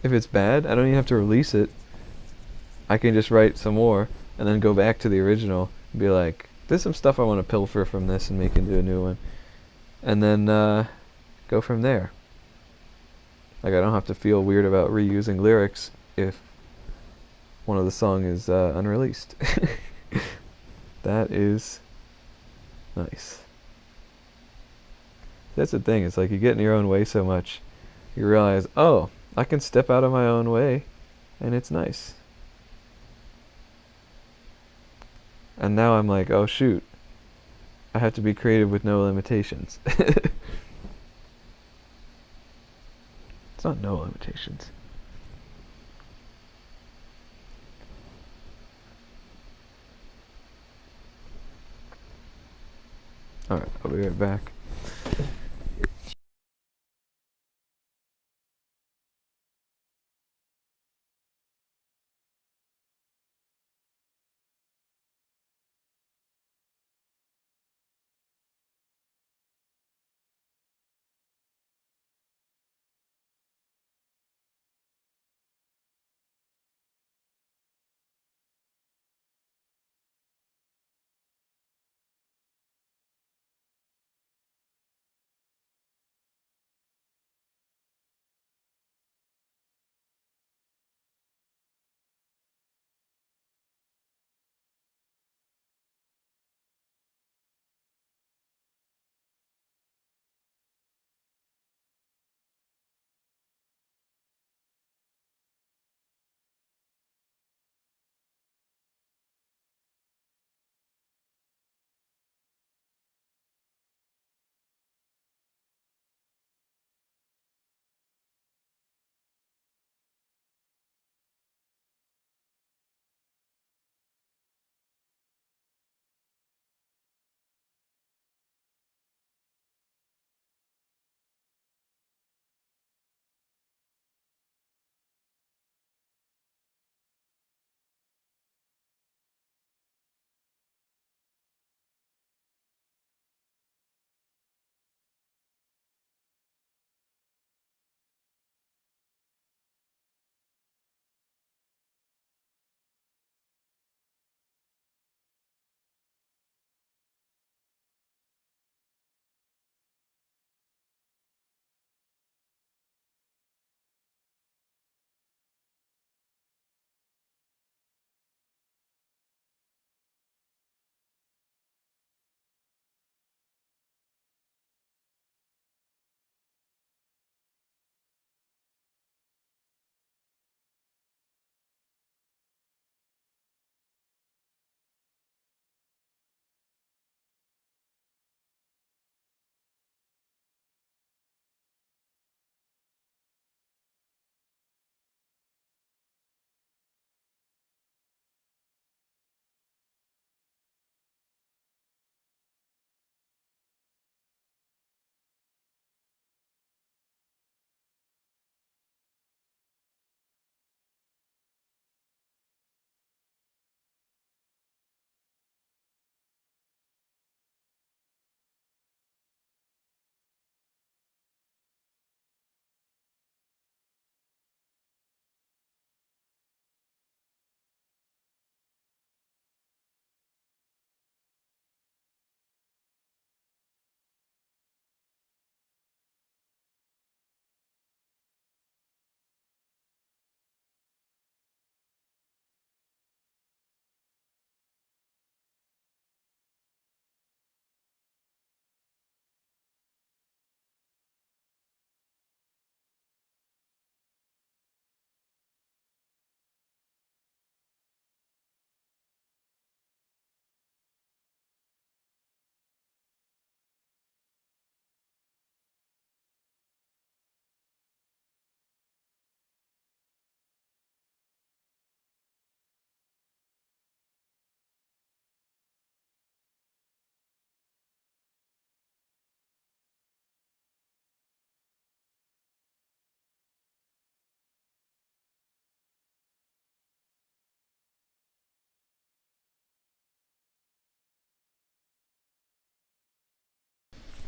if it's bad, I don't even have to release it. I can just write some more and then go back to the original and be like, there's some stuff I want to pilfer from this and make into a new one. And then go from there. Like, I don't have to feel weird about reusing lyrics if one of the songs is unreleased. That is nice. That's the thing. It's like you get in your own way so much, you realize, oh, I can step out of my own way, and it's nice. And now I'm like, oh shoot, I have to be creative with no limitations. It's not no limitations. Alright, I'll be right back.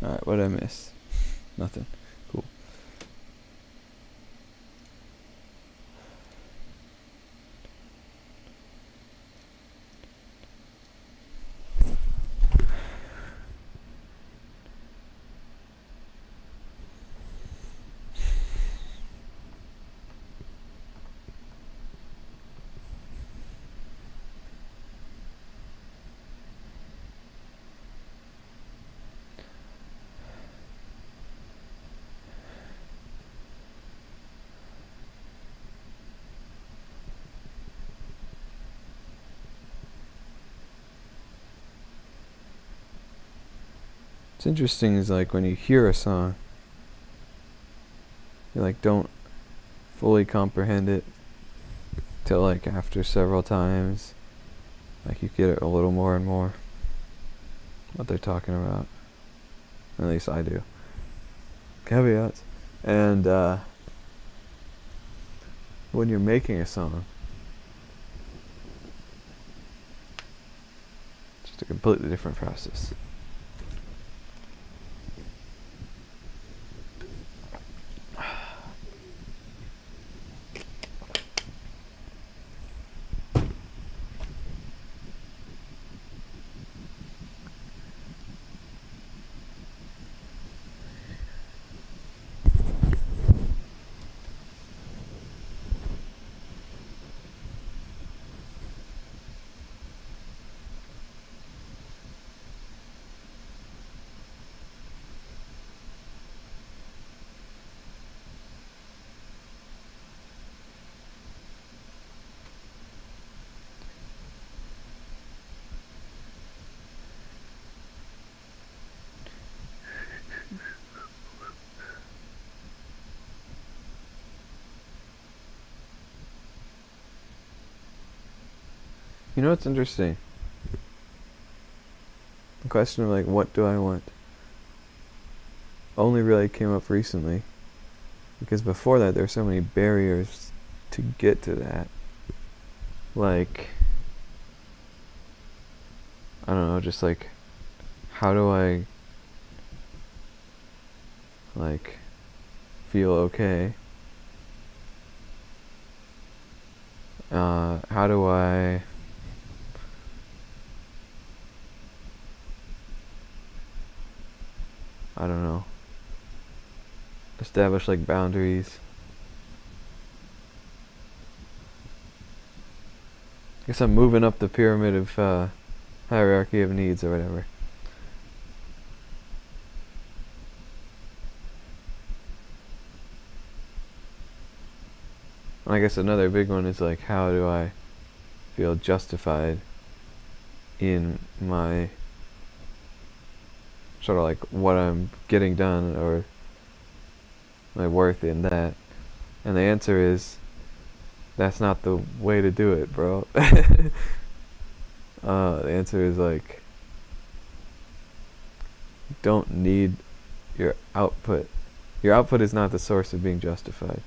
Alright, what did I miss? Nothing. Cool. What's interesting is like when you hear a song, you like don't fully comprehend it till like after several times, like you get it a little more and more what they're talking about. At least I do. Caveats. And when you're making a song, just a completely different process. You know what's interesting? The question of like, what do I want? Only really came up recently. Because before that, there were so many barriers to get to that. Like, I don't know, just like, how do I, like, feel okay? How do I don't know, establish like boundaries? I guess I'm moving up the pyramid of hierarchy of needs or whatever. And I guess another big one is like, how do I feel justified in my sort of like what I'm getting done, or my worth in that? And the answer is, that's not the way to do it, bro. The answer is like, you don't need your output. Your output is not the source of being justified.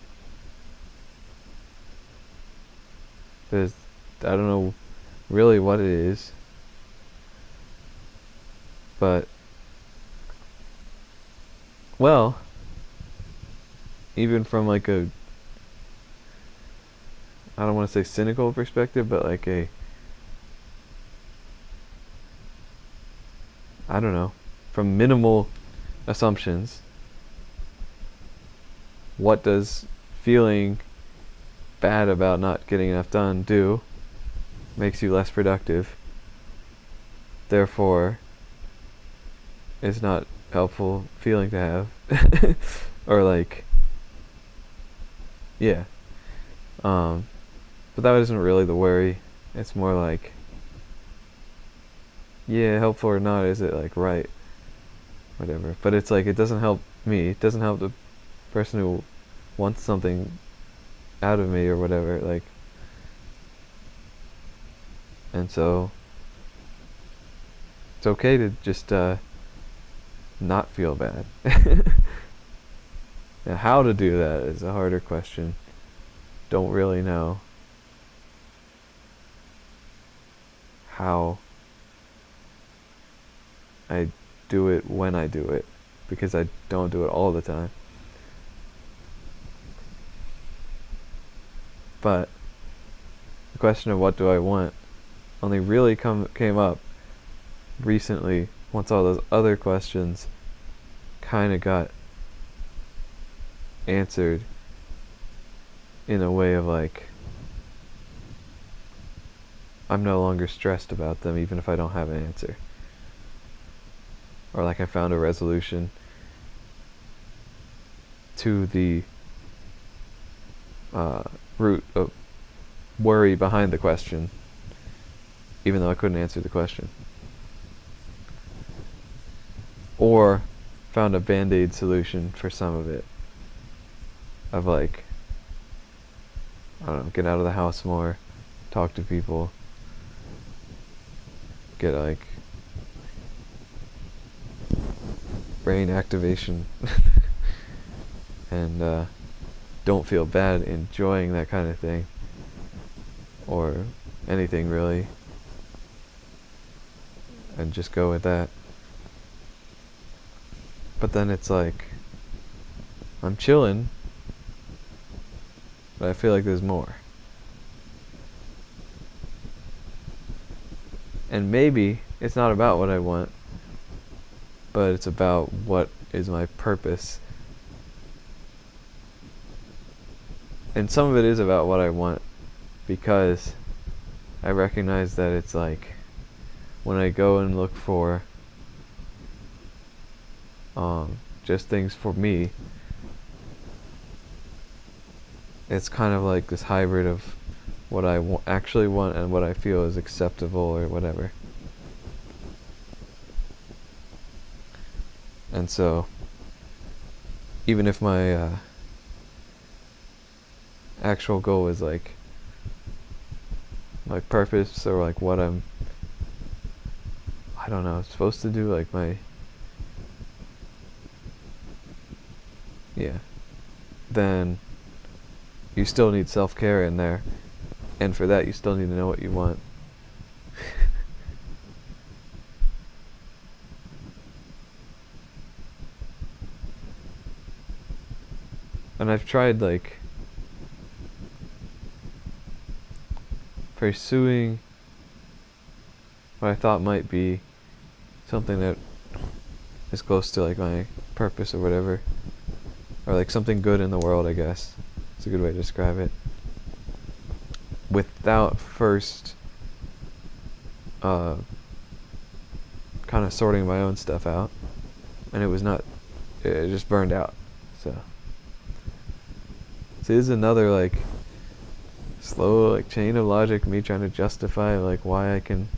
There's, I don't know really what it is, but, well, even from like a, I don't want to say cynical perspective, but like a, I don't know, from minimal assumptions, what does feeling bad about not getting enough done do? Makes you less productive. Therefore, it's not helpful feeling to have. Or like, yeah. But that isn't really the worry. It's more like, yeah, helpful or not, is it like right? Whatever. But it's like, it doesn't help me. It doesn't help the person who wants something out of me or whatever, like. And so it's okay to just not feel bad. Now, how to do that is a harder question. Don't really know how I do it when I do it, because I don't do it all the time. But the question of what do I want only really came up recently, once all those other questions kind of got answered in a way of like, I'm no longer stressed about them even if I don't have an answer. Or like I found a resolution to the root of worry behind the question, even though I couldn't answer the question. Or found a band-aid solution for some of it. Of like, I don't know, get out of the house more, talk to people, get like brain activation, and don't feel bad enjoying that kind of thing, or anything really, and just go with that. But then it's like, I'm chilling, but I feel like there's more. And maybe it's not about what I want, but it's about what is my purpose. And some of it is about what I want, because I recognize that it's like, when I go and look for just things for me, it's kind of like this hybrid of what I actually want and what I feel is acceptable or whatever. And so, even if my actual goal is like my purpose, or like what I don't know, supposed to do, like my, then you still need self-care in there, and for that you still need to know what you want. And I've tried like pursuing what I thought might be something that is close to like my purpose or whatever, or like something good in the world, I guess. It's a good way to describe it. Without first kind of sorting my own stuff out. And it just burned out. So this is another like slow like chain of logic, me trying to justify like why I can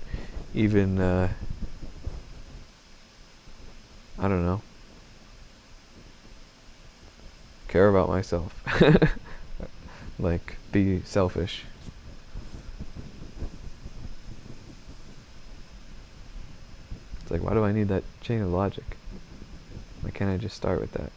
even I don't know, care about myself. Like, be selfish. It's like, why do I need that chain of logic? Why can't I just start with that?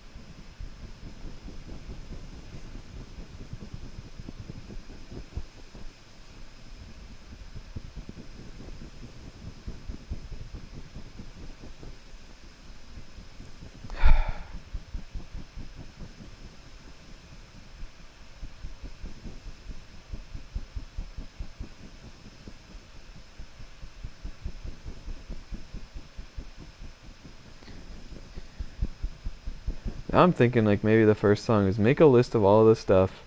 Now I'm thinking like maybe the first song is make a list of all the stuff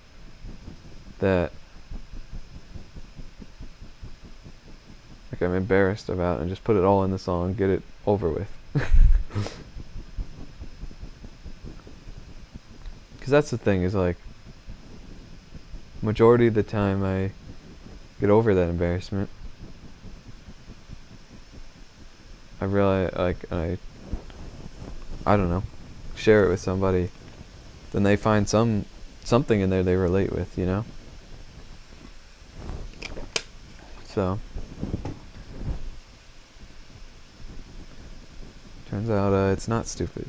that like I'm embarrassed about, and just put it all in the song, get it over with. Because that's the thing, is like majority of the time I get over that embarrassment. I realize like I don't know, share it with somebody, then they find something in there they relate with, you know? So turns out it's not stupid.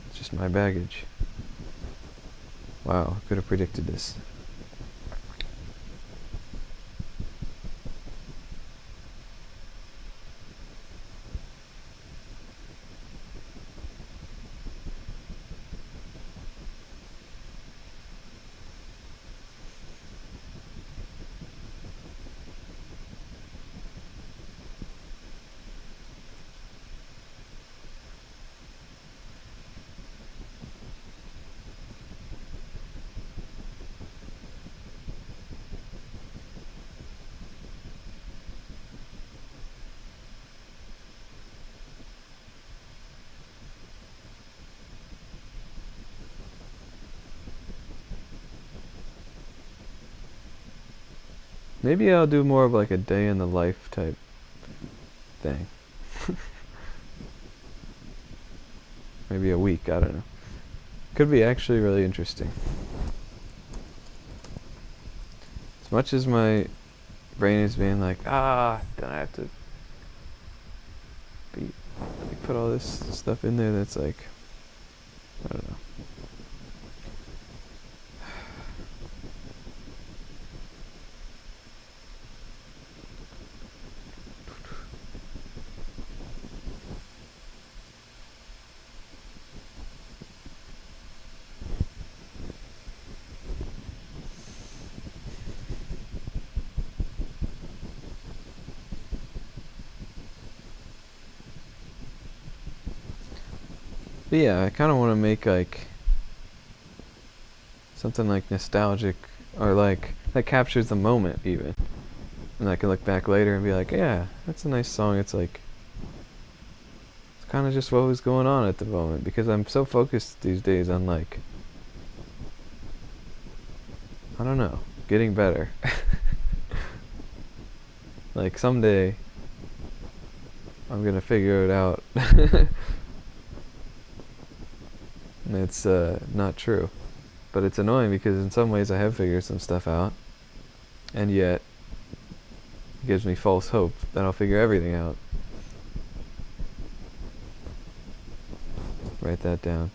It's just my baggage. Wow, I could have predicted this. Maybe I'll do more of like a day in the life type thing. Maybe a week, I don't know. Could be actually really interesting. as much as my brain is being like, then I have to be like, put all this stuff in there that's like, I don't know. But yeah, I kind of want to make like something like nostalgic or like that captures the moment even, and I can look back later and be like, yeah, that's a nice song. It's like it's kind of just what was going on at the moment, because I'm so focused these days on like, I don't know, getting better. Like someday I'm gonna figure it out. And it's not true. But it's annoying because in some ways I have figured some stuff out, and yet it gives me false hope that I'll figure everything out. Write that down.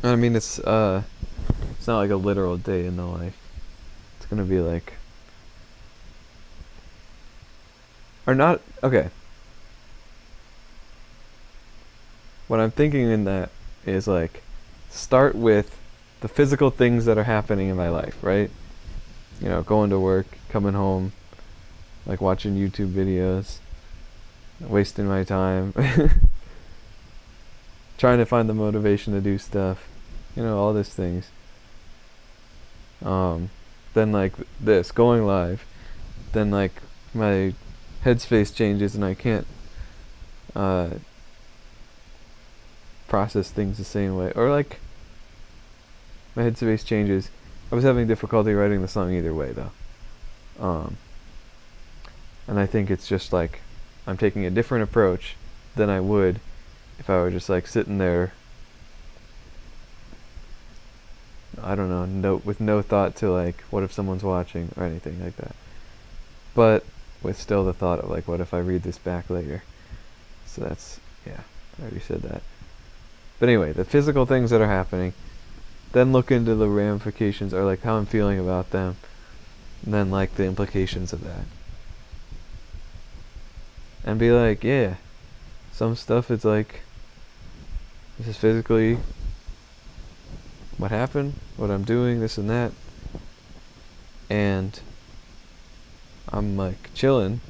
I mean, it's not like a literal day in the life. It's gonna be like, or not. Okay. What I'm thinking in that is like, start with the physical things that are happening in my life, right? You know, going to work, coming home, like watching YouTube videos, wasting my time, trying to find the motivation to do stuff, you know, all these things. Then like this, going live, then like my headspace changes and I can't process things the same way, or like my headspace changes. I was having difficulty writing the song either way though, and I think it's just like I'm taking a different approach than I would if I were just like sitting there, I don't know, with no thought to like what if someone's watching or anything like that, but with still the thought of like what if I read this back later. So that's, yeah, I already said that. But anyway, the physical things that are happening, then look into the ramifications, or like how I'm feeling about them, and then like the implications of that, and be like, yeah, some stuff it's like, this is physically what happened, what I'm doing, this and that, and I'm like chilling,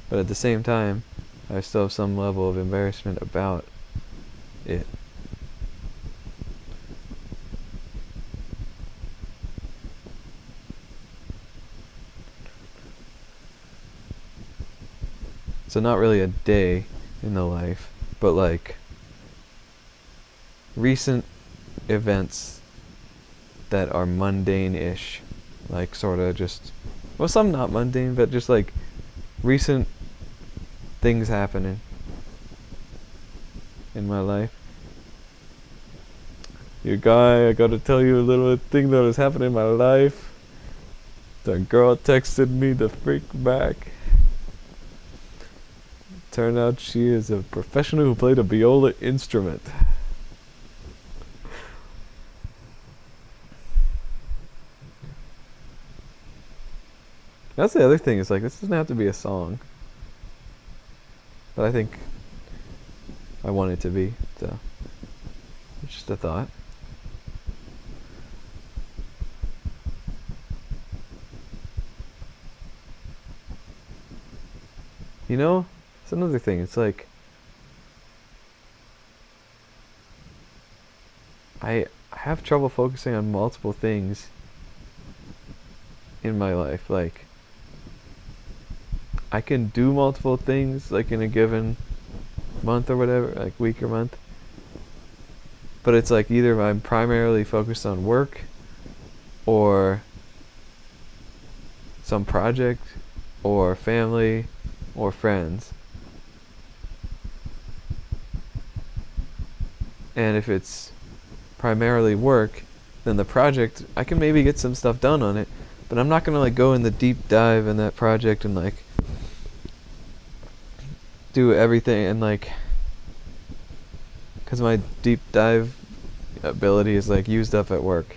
but at the same time I still have some level of embarrassment about it. So not really a day in the life, but like recent events that are mundane-ish, like sort of just, well, some not mundane, but just like recent things happening in my life. You guy, I gotta tell you a little thing that was happening in my life. The girl texted me the freak back. Turned out she is a professional who played a viola instrument. That's the other thing, is like, this doesn't have to be a song, but I think I want it to be, so it's just a thought. You know, It's another thing. It's like I have trouble focusing on multiple things in my life. Like I can do multiple things like in a given month or whatever, like week or month. But it's like either I'm primarily focused on work or some project or family or friends. And if it's primarily work, then the project, I can maybe get some stuff done on it, but I'm not going to like go in the deep dive in that project and like do everything and like, because my deep dive ability is like used up at work.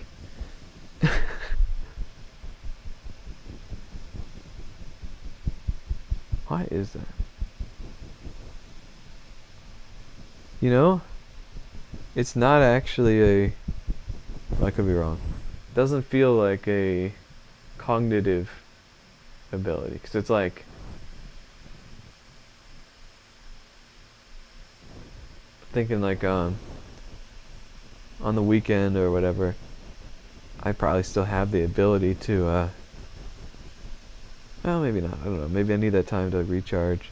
Why is that? You know, it's not actually a, I could be wrong. It doesn't feel like a cognitive ability, because it's like thinking like on the weekend or whatever, I probably still have the ability to well, maybe not, I don't know, maybe I need that time to recharge,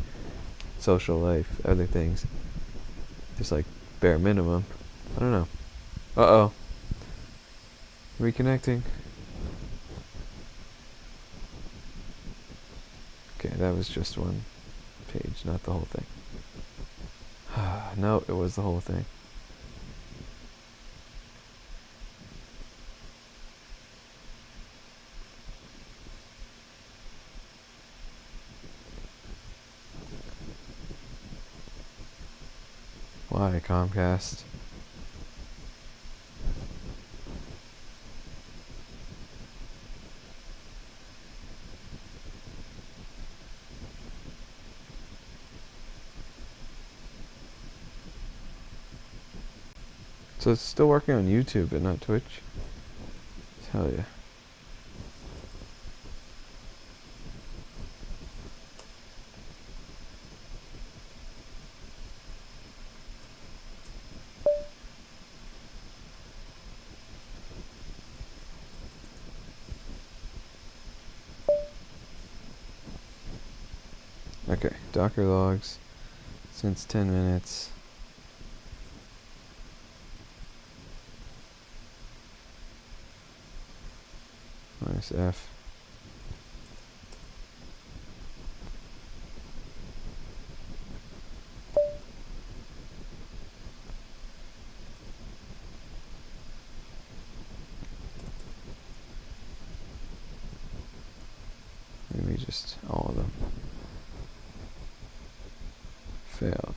social life, other things, just like bare minimum. I don't know. Uh-oh. Reconnecting. Okay, that was just one page, not the whole thing. No, it was the whole thing. Why, Comcast? So it's still working on YouTube but not Twitch? Hell yeah. Okay, Docker logs since 10 minutes. Minus F. Maybe just all of them. Failed.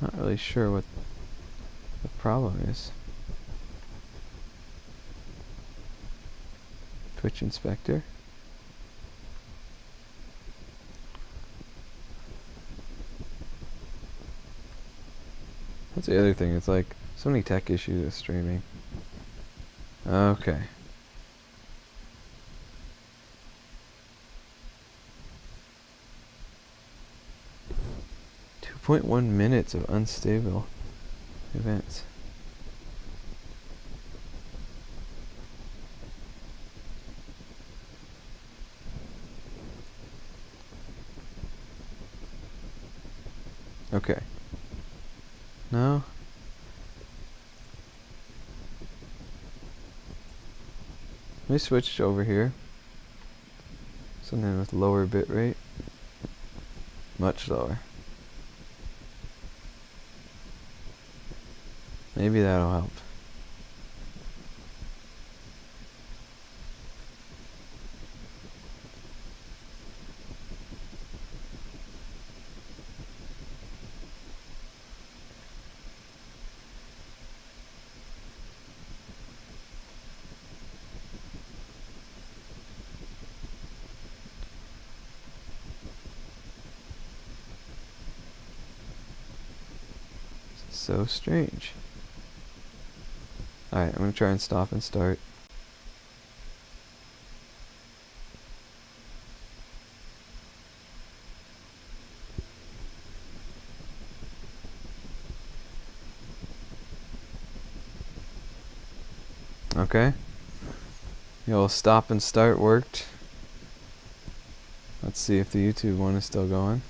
Not really sure what the problem is. Twitch inspector. That's the other thing. It's like so many tech issues with streaming. Okay. .1 minutes of unstable events. Okay. No. Let me switch over here. Something with lower bit rate. Much lower. Maybe that'll help. so strange. Alright, I'm gonna try and stop and start. Okay. The old stop and start worked. Let's see if the YouTube one is still going.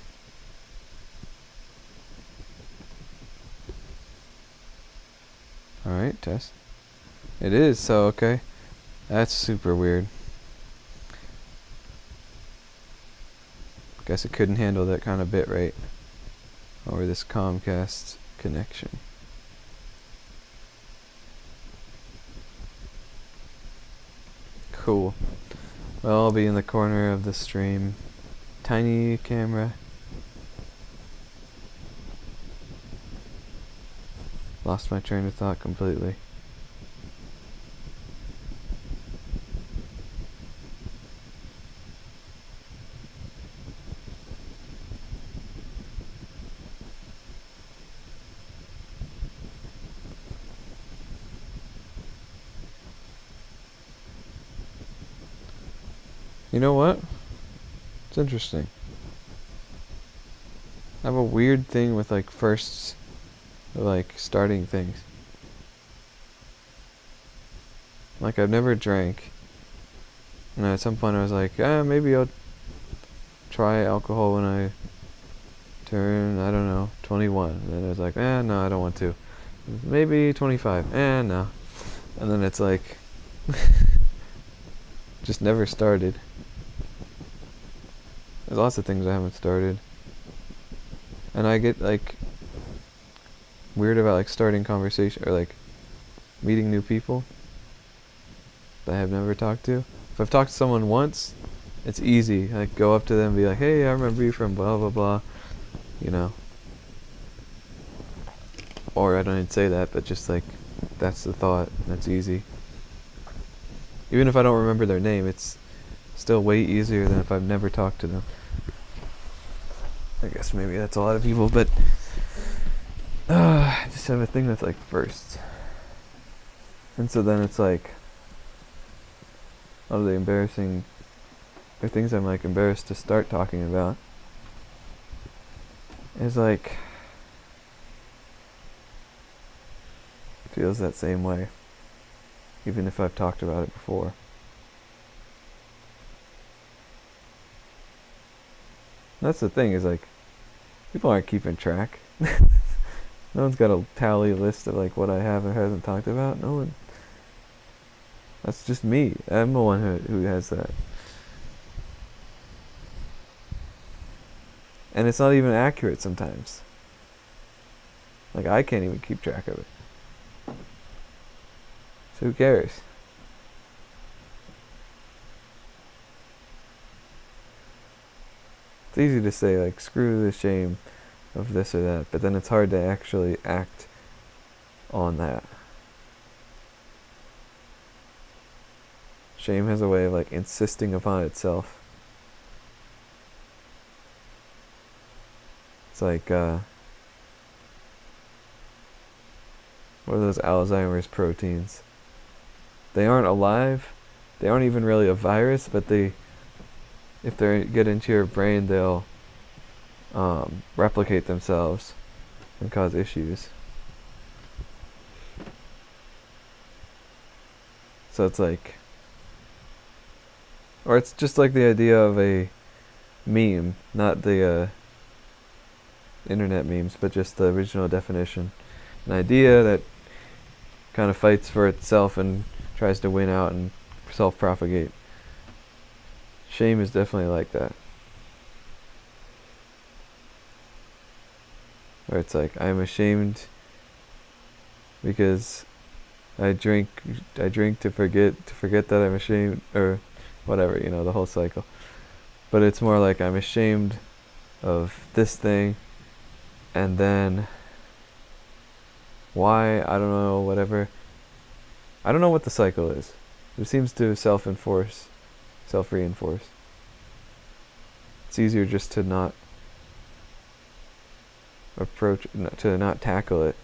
Alright, test. It is, so okay. That's super weird. Guess it couldn't handle that kind of bit rate over this Comcast connection. Cool. Well, I'll be in the corner of the stream. Tiny camera. Lost my train of thought completely. You know what? It's interesting. I have a weird thing with like firsts, like starting things. Like I've never drank, and at some point I was like, maybe I'll try alcohol when I turn, I don't know, 21. And then I was like, no, I don't want to. Maybe 25. No. And then it's like, just never started. There's lots of things I haven't started. And I get like weird about like starting conversation or like meeting new people that I have never talked to. If I've talked to someone once, it's easy. Like go up to them and be like, hey, I remember you from blah blah blah, you know. Or I don't even say that, but just like that's the thought. That's easy. Even if I don't remember their name, it's still way easier than if I've never talked to them. I guess maybe that's a lot of people, but I just have a thing with like firsts. And so then it's like all the embarrassing or things I'm like embarrassed to start talking about is like feels that same way, even if I've talked about it before. That's the thing, is like people aren't keeping track. No one's got a tally list of like what I have or hasn't talked about. No one. That's just me. I'm the one who has that. And it's not even accurate sometimes. Like I can't even keep track of it. So who cares? It's easy to say like screw the shame of this or that, but then it's hard to actually act on that. Shame has a way of like insisting upon itself. It's like what are those Alzheimer's proteins? They aren't alive. They aren't even really a virus, but if they get into your brain, they'll replicate themselves and cause issues. So it's like, or it's just like the idea of a meme, not the internet memes, but just the original definition. An idea that kind of fights for itself and tries to win out and self-propagate. Shame is definitely like that. Where it's like, I'm ashamed because I drink to forget that I'm ashamed, or whatever, you know, the whole cycle. But it's more like I'm ashamed of this thing, and then why, I don't know, whatever. I don't know what the cycle is. It seems to self-reinforce. It's easier just to not approach, to not tackle it,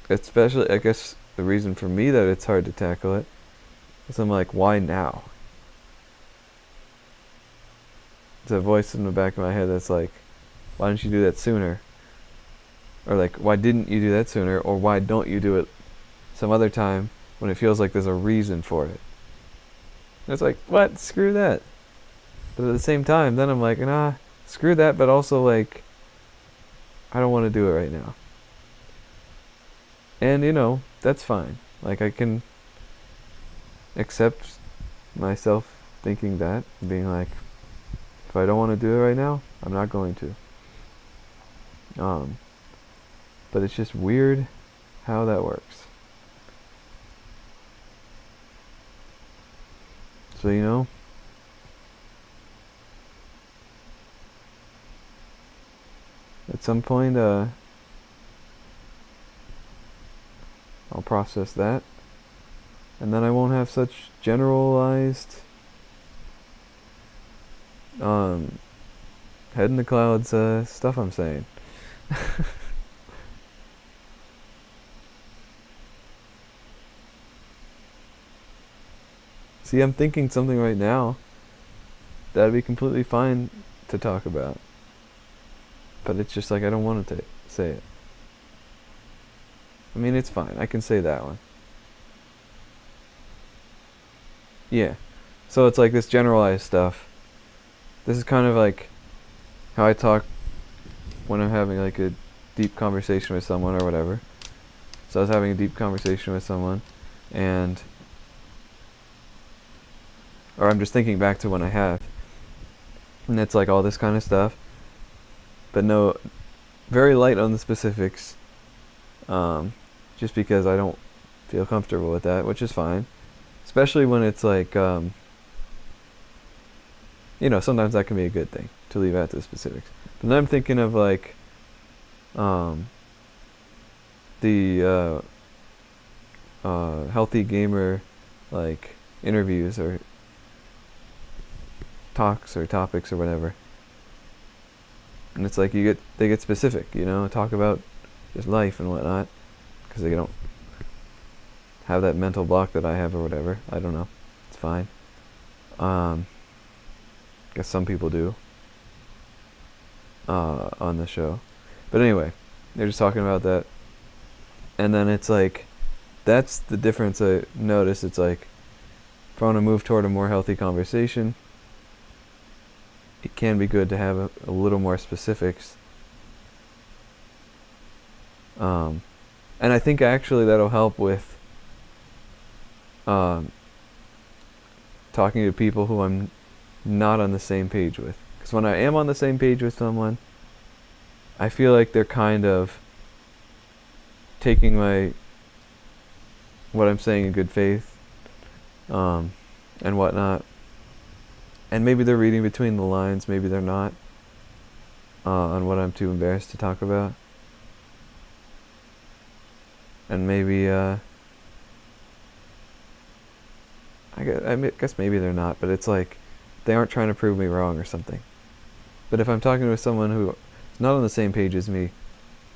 especially, I guess the reason for me that it's hard to tackle it is I'm like, why now? There's a voice in the back of my head that's like, why didn't you do that sooner? Or like, why didn't you do that sooner? Or why don't you do it some other time when it feels like there's a reason for it? And it's like, what? Screw that. But at the same time, then I'm like, nah, screw that, but also like, I don't want to do it right now. And that's fine. Like, I can accept myself thinking that, being like, if I don't want to do it right now, I'm not going to. But it's just weird how that works. So, at some point, I'll process that. And then I won't have such generalized, head in the clouds, stuff I'm saying. See, I'm thinking something right now that'd be completely fine to talk about. But it's just like, I don't want to say it. I mean, it's fine. I can say that one. Yeah. So it's like this generalized stuff. This is kind of like how I talk when I'm having like a deep conversation with someone or whatever. So I was having a deep conversation with someone, or I'm just thinking back to when I have, and it's like all this kind of stuff, but no, very light on the specifics, just because I don't feel comfortable with that, which is fine, especially when it's like, sometimes that can be a good thing to leave out the specifics. But then I'm thinking of like, the healthy gamer like interviews or talks or topics or whatever, and it's like they get specific, talk about just life and whatnot, because they don't have that mental block that I have or whatever. I don't know. It's fine. Guess some people do on the show, but anyway, they're just talking about that, and then it's like, that's the difference I notice. It's like, if I want to move toward a more healthy conversation, it can be good to have a little more specifics. And I think actually that'll help with talking to people who I'm not on the same page with. Because when I am on the same page with someone, I feel like they're kind of taking what I'm saying in good faith, and whatnot. And maybe they're reading between the lines, maybe they're not, on what I'm too embarrassed to talk about. And maybe, I guess maybe they're not, but it's like, they aren't trying to prove me wrong or something. But if I'm talking with someone who is not on the same page as me,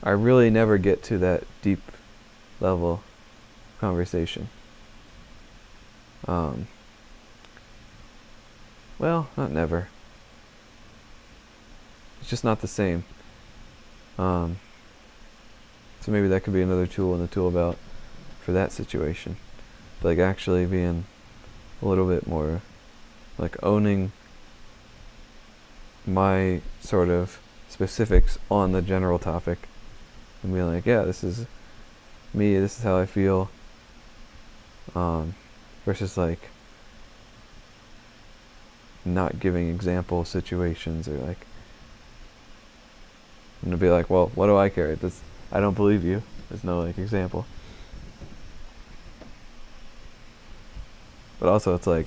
I really never get to that deep level conversation. Well, not never. It's just not the same. So maybe that could be another tool in the tool belt for that situation. Like actually being a little bit more, like owning my sort of specifics on the general topic, and being like, yeah, this is me, this is how I feel, versus like not giving example situations, or like, and to be like, well, what do I care? I don't believe you. There's no like example. But also it's like,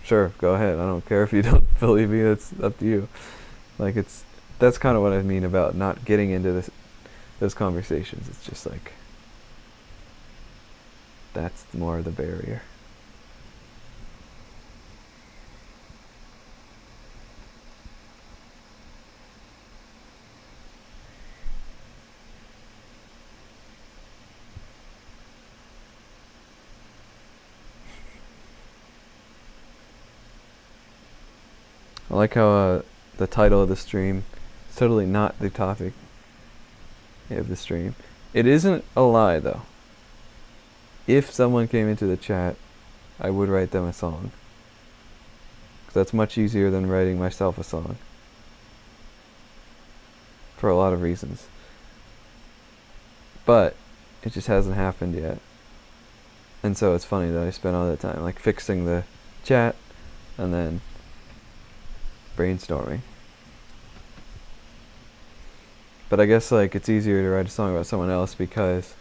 sure, go ahead. I don't care if you don't believe me. It's up to you. Like that's kind of what I mean about not getting into those conversations. It's just like, that's more the barrier. I like how the title of the stream is totally not the topic of the stream. It isn't a lie, though. If someone came into the chat, I would write them a song. 'Cause that's much easier than writing myself a song. For a lot of reasons. But it just hasn't happened yet. And so it's funny that I spent all that time like fixing the chat and then brainstorming. But I guess like it's easier to write a song about someone else because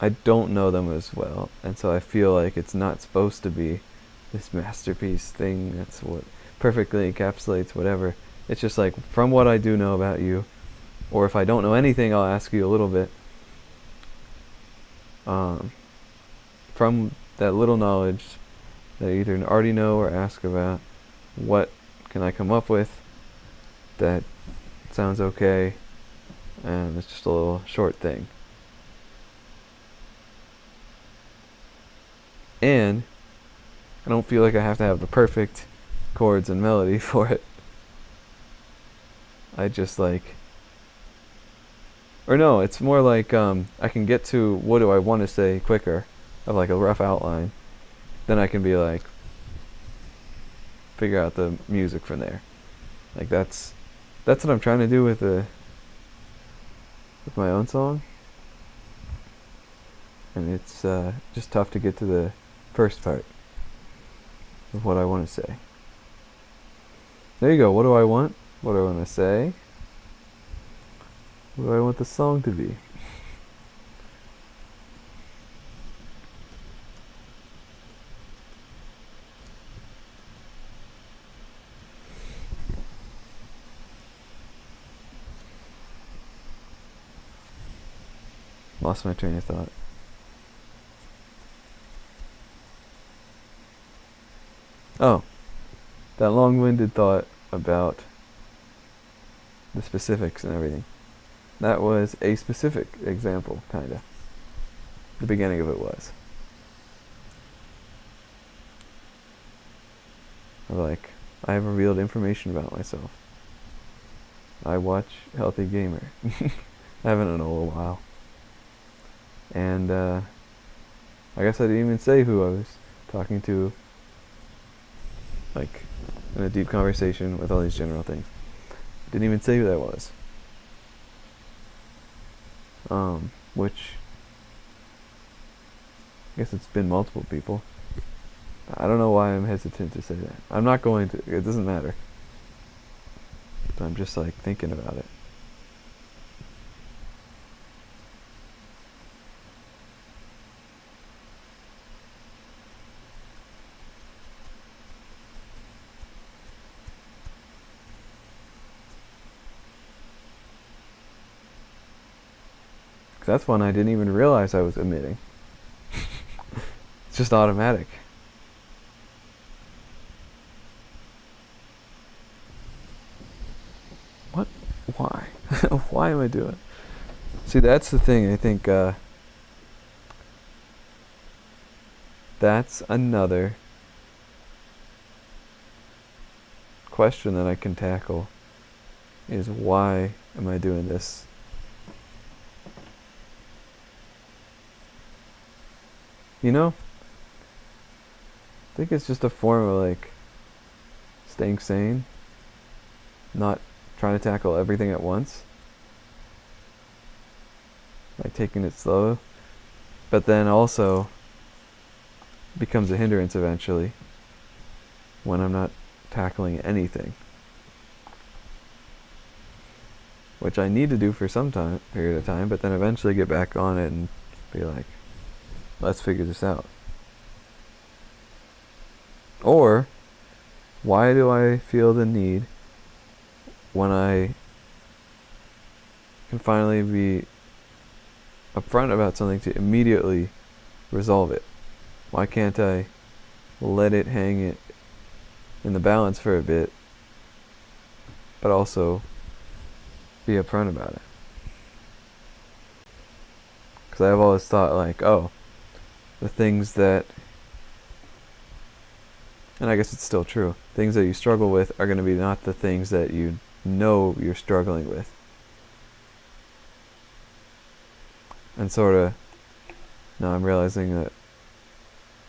I don't know them as well, and so I feel like it's not supposed to be this masterpiece thing that's what perfectly encapsulates whatever. It's just like from what I do know about you, or if I don't know anything, I'll ask you a little bit. From that little knowledge that I either already know or ask about, what can I come up with that sounds okay, and it's just a little short thing. And I don't feel like I have to have the perfect chords and melody for it. I just like, or no, it's more like I can get to what do I want to say quicker, of like a rough outline. Then I can be like, figure out the music from there. Like that's what I'm trying to do with my own song. And it's just tough to get to the first part of what I want to say. There you go. What do I want? What do I want to say? What do I want the song to be? Lost my train of thought. Oh, that long-winded thought about the specifics and everything. That was a specific example, kinda. The beginning of it was. Like, I have revealed information about myself. I watch Healthy Gamer. I haven't in a little while. And I guess I didn't even say who I was talking to, like, in a deep conversation with all these general things. Didn't even say who that was. Which, I guess it's been multiple people. I don't know why I'm hesitant to say that. I'm not going to, it doesn't matter. But I'm just like thinking about it. That's one I didn't even realize I was emitting. It's just automatic. What? Why? Why am I doing it? See, that's the thing. I think that's another question that I can tackle is why am I doing this? You know? I think it's just a form of like staying sane, not trying to tackle everything at once, like taking it slow, but then also becomes a hindrance eventually when I'm not tackling anything, which I need to do for some period of time, but then eventually get back on it and be like, let's figure this out. Or, why do I feel the need when I can finally be upfront about something to immediately resolve it? Why can't I let it hang it in the balance for a bit, but also be upfront about it? Because I've always thought like, oh, the things that and I guess it's still true, things that you struggle with are going to be not the things that you know you're struggling with. And sort of, now I'm realizing that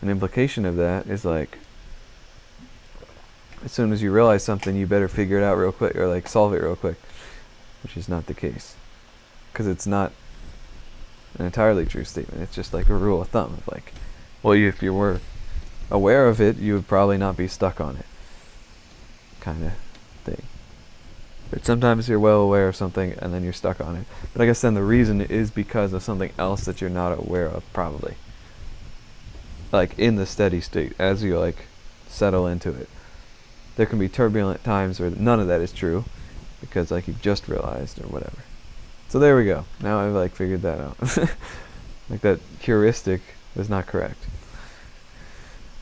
an implication of that is like, as soon as you realize something, you better figure it out real quick, or like solve it real quick, which is not the case. Because it's not an entirely true statement. It's just like a rule of thumb of like, well, if you were aware of it, you would probably not be stuck on it, kind of thing. But sometimes you're well aware of something and then you're stuck on it. But I guess then the reason is because of something else that you're not aware of, probably. Like in the steady state, as you like settle into it. There can be turbulent times where none of that is true, because like you've just realized or whatever. So there we go. Now I've like figured that out. Like that heuristic was not correct.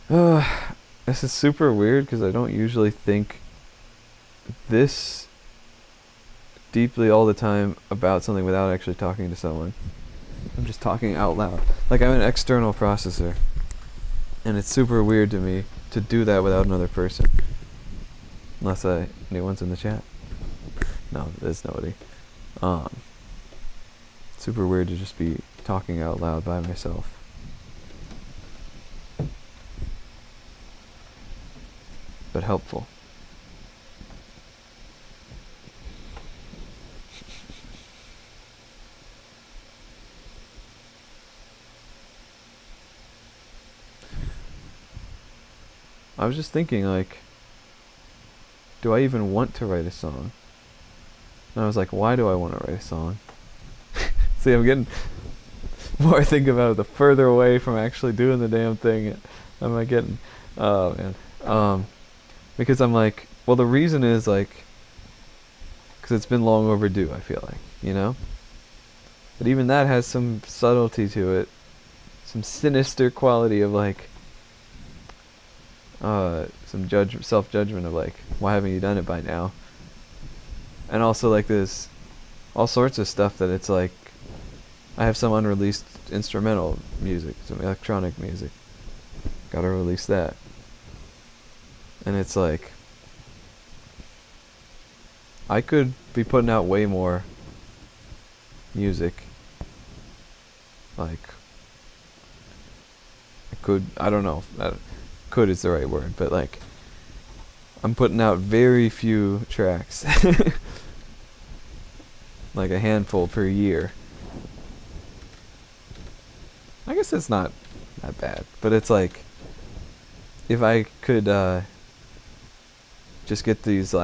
This is super weird because I don't usually think this deeply all the time about something without actually talking to someone. I'm just talking out loud. Like I'm an external processor, and it's super weird to me to do that without another person. Unless anyone's in the chat. No, there's nobody. Super weird to just be talking out loud by myself. But helpful. I was just thinking, like, do I even want to write a song? And I was like, why do I want to write a song? See, I'm getting, the more I think about it, the further away from actually doing the damn thing am I getting. Oh, man. Because I'm like, well, the reason is, like, because it's been long overdue, I feel like, you know? But even that has some subtlety to it. Some sinister quality of, like, some self-judgment of, like, why haven't you done it by now? And also, like, there's all sorts of stuff that it's like, I have some unreleased instrumental music, some electronic music. Gotta release that. And it's like, I could be putting out way more music. Like, I don't know. Could is the right word, but like, I'm putting out very few tracks. Like a handful per year. I guess it's not that bad, but it's like, if I could just get these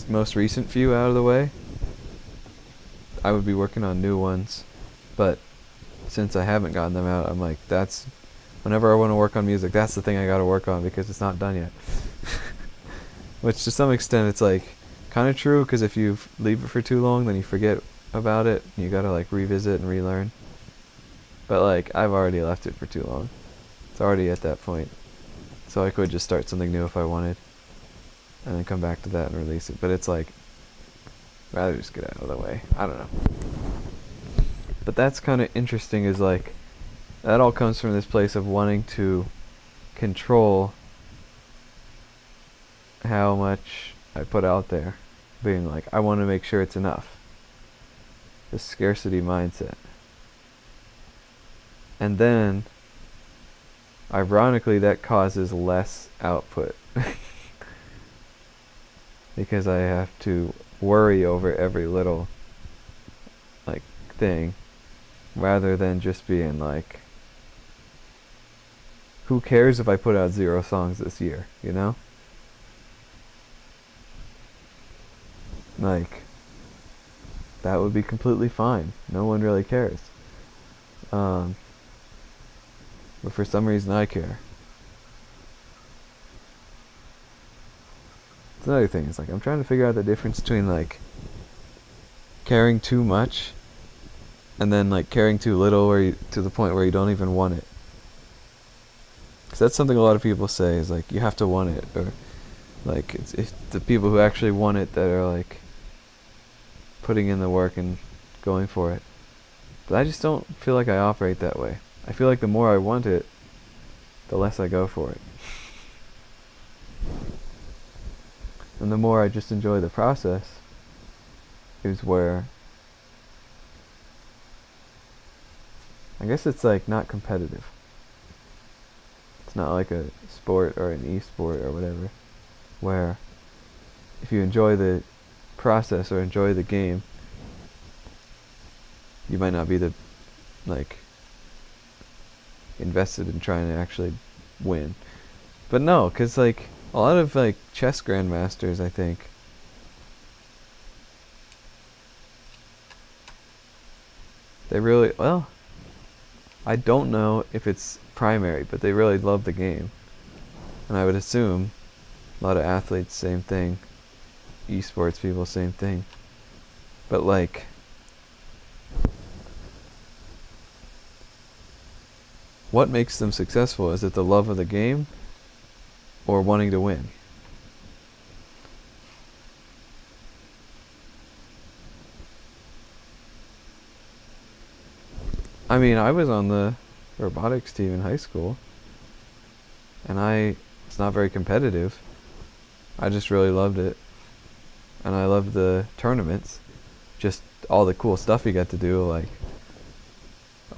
most recent few out of the way, I would be working on new ones. But since I haven't gotten them out, I'm like, that's, whenever I want to work on music, that's the thing I gotta work on because it's not done yet. Which to some extent it's like kind of true, because if you leave it for too long, then you forget about it and you gotta like revisit and relearn. But like, I've already left it for too long. It's already at that point. So I could just start something new if I wanted, and then come back to that and release it. But it's like, rather just get out of the way. I don't know. But that's kind of interesting, is like, that all comes from this place of wanting to control how much I put out there. Being like, I want to make sure it's enough. The scarcity mindset. And then, ironically, that causes less output. Because I have to worry over every little, like, thing, rather than just being like, who cares if I put out 0 songs this year, you know? Like, that would be completely fine. No one really cares. But for some reason I care. It's another thing, it's like, I'm trying to figure out the difference between like caring too much and then like caring too little, to the point where you don't even want it. Because that's something a lot of people say, is like, you have to want it, or like, it's the people who actually want it that are like putting in the work and going for it. But I just don't feel like I operate that way. I feel like the more I want it, the less I go for it. and the more I just enjoy the process is where I guess it's like not competitive. It's not like a sport or an e-sport or whatever, where if you enjoy the process or enjoy the game, you might not be the like invested in trying to actually win. But no, cause like a lot of like chess grandmasters, I think, they really well. I don't know if it's primary, but they really love the game, and I would assume a lot of athletes, same thing. Esports people, same thing. But like, what makes them successful? Is it the love of the game or wanting to win? I mean, I was on the robotics team in high school, and it's not very competitive. I just really loved it, and I loved the tournaments. Just all the cool stuff you got to do, like,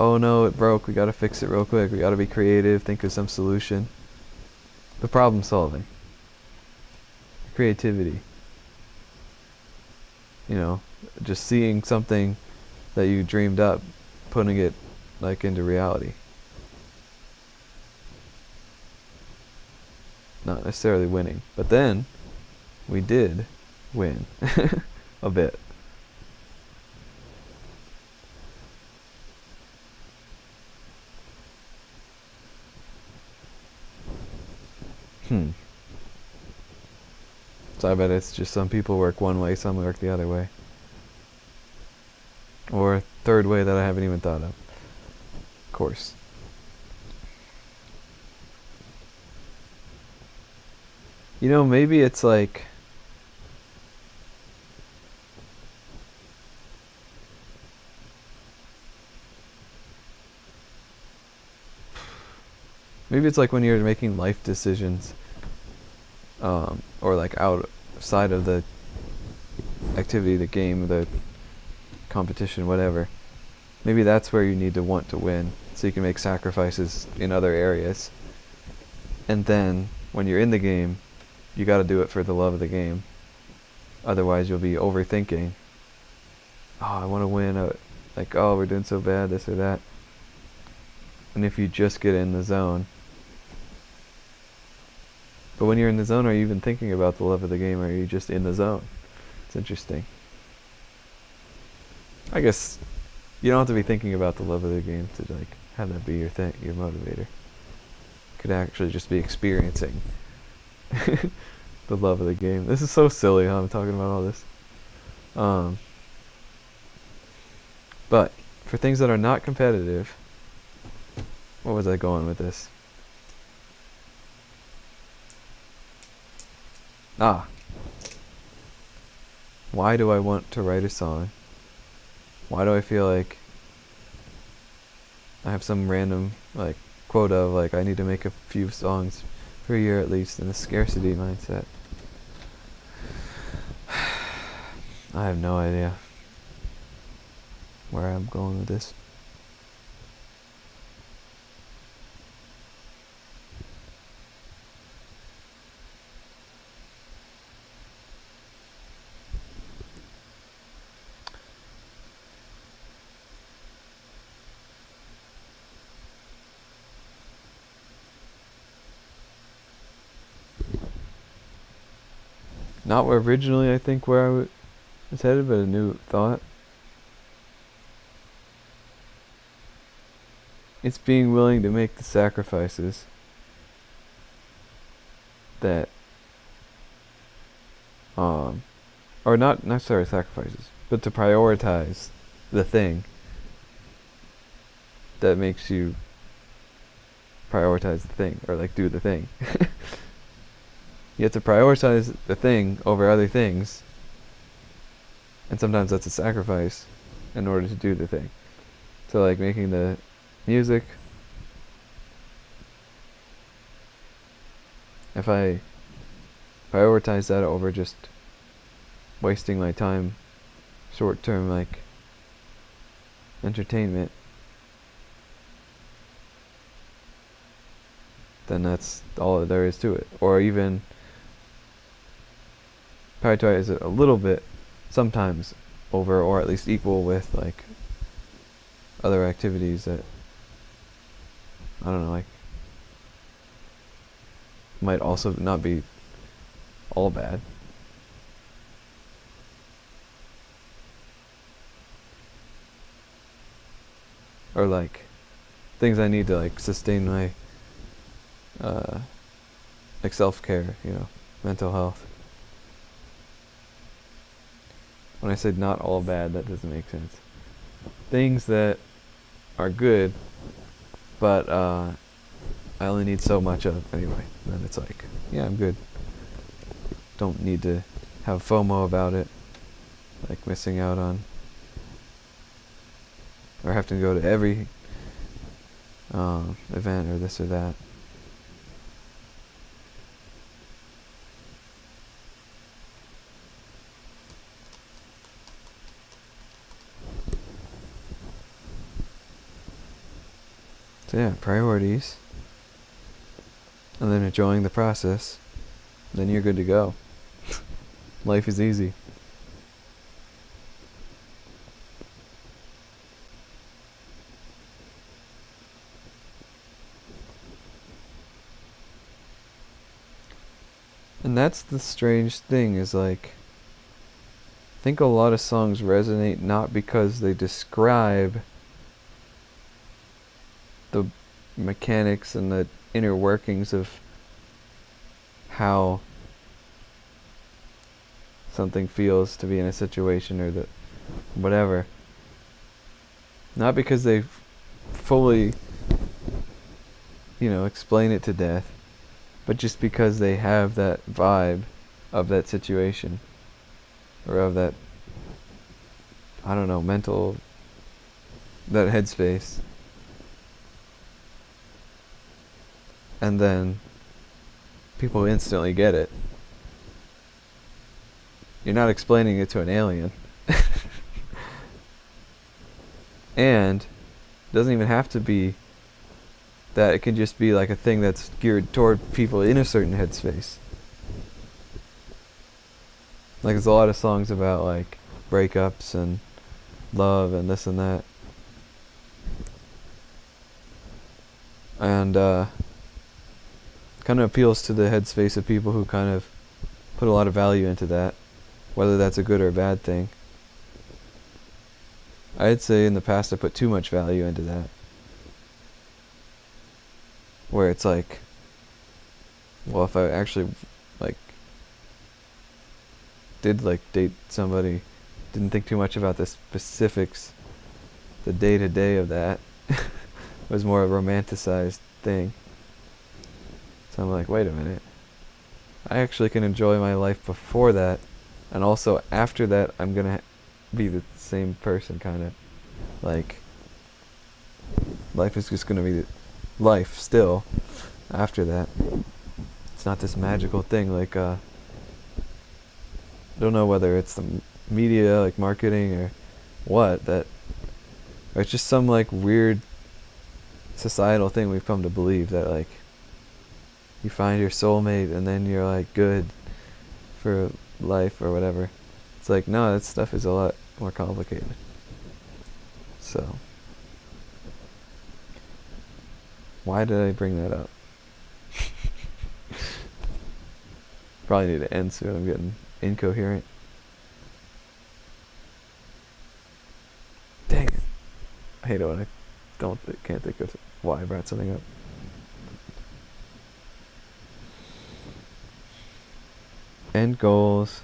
oh no, it broke, we gotta fix it real quick, we gotta be creative, think of some solution. The problem solving. Creativity. You know, just seeing something that you dreamed up, putting it like into reality. Not necessarily winning. But then we did win a bit. So I bet it's just some people work one way, some work the other way. Or a third way that I haven't even thought of. Of course. You know, maybe it's like maybe it's like when you're making life decisions, or like outside of the activity, the game, the competition, whatever. Maybe that's where you need to want to win, so you can make sacrifices in other areas. And then when you're in the game, you got to do it for the love of the game. Otherwise, you'll be overthinking. Oh, I want to win. Like, oh, we're doing so bad, this or that. And if you just get in the zone. But when you're in the zone, are you even thinking about the love of the game, or are you just in the zone? It's interesting. I guess you don't have to be thinking about the love of the game to like have that be your thing, your motivator. You could actually just be experiencing the love of the game. This is so silly how I'm talking about all this. But for things that are not competitive, what was I going with this? Why do I want to write a song? Why do I feel like I have some random like quota of like I need to make a few songs per year at least, in a scarcity mindset? I have no idea where I'm going with this. Not where originally I think where I was headed, but a new thought. It's being willing to make the sacrifices that, or not necessarily sacrifices, but to prioritize the thing that makes you prioritize the thing, or like do the thing. You have to prioritize the thing over other things, and sometimes that's a sacrifice in order to do the thing. So like making the music, if I prioritize that over just wasting my time short term like entertainment, then that's all there is to it. Or even prioritize it a little bit sometimes over, or at least equal with, like other activities that, I don't know, like might also not be all bad. Or like things I need to like sustain my like self-care, mental health. When I said not all bad, that doesn't make sense. Things that are good, but I only need so much of anyway. Then it's like, yeah, I'm good. Don't need to have FOMO about it, like missing out on, or have to go to every event or this or that. So yeah, priorities, and then enjoying the process, then you're good to go. Life is easy. And that's the strange thing, is like, I think a lot of songs resonate not because they describe the mechanics and the inner workings of how something feels to be in a situation, or the whatever. Not because they fully, explain it to death, but just because they have that vibe of that situation, or of that, I don't know, mental, that headspace. And then people instantly get it. You're not explaining it to an alien. And it doesn't even have to be that. It can just be like a thing that's geared toward people in a certain headspace. Like, there's a lot of songs about like breakups and love and this and that. And kind of appeals to the headspace of people who kind of put a lot of value into that, whether that's a good or a bad thing. I'd say in the past I put too much value into that, where it's like, well, if I actually like did like date somebody, didn't think too much about the specifics, the day-to-day of that, was more a romanticized thing. So I'm like, wait a minute, I actually can enjoy my life before that, and also after that I'm gonna be the same person, kind of. Like, life is just gonna be life still after that. It's not this magical thing, like I don't know whether it's the media, like marketing or what, that, or it's just some like weird societal thing we've come to believe, that like you find your soulmate and then you're like good for life or whatever. It's like, no, that stuff is a lot more complicated. So why did I bring that up? Probably need to end soon. I'm getting incoherent. Dang it. I hate it when I can't think of why I brought something up. End goals.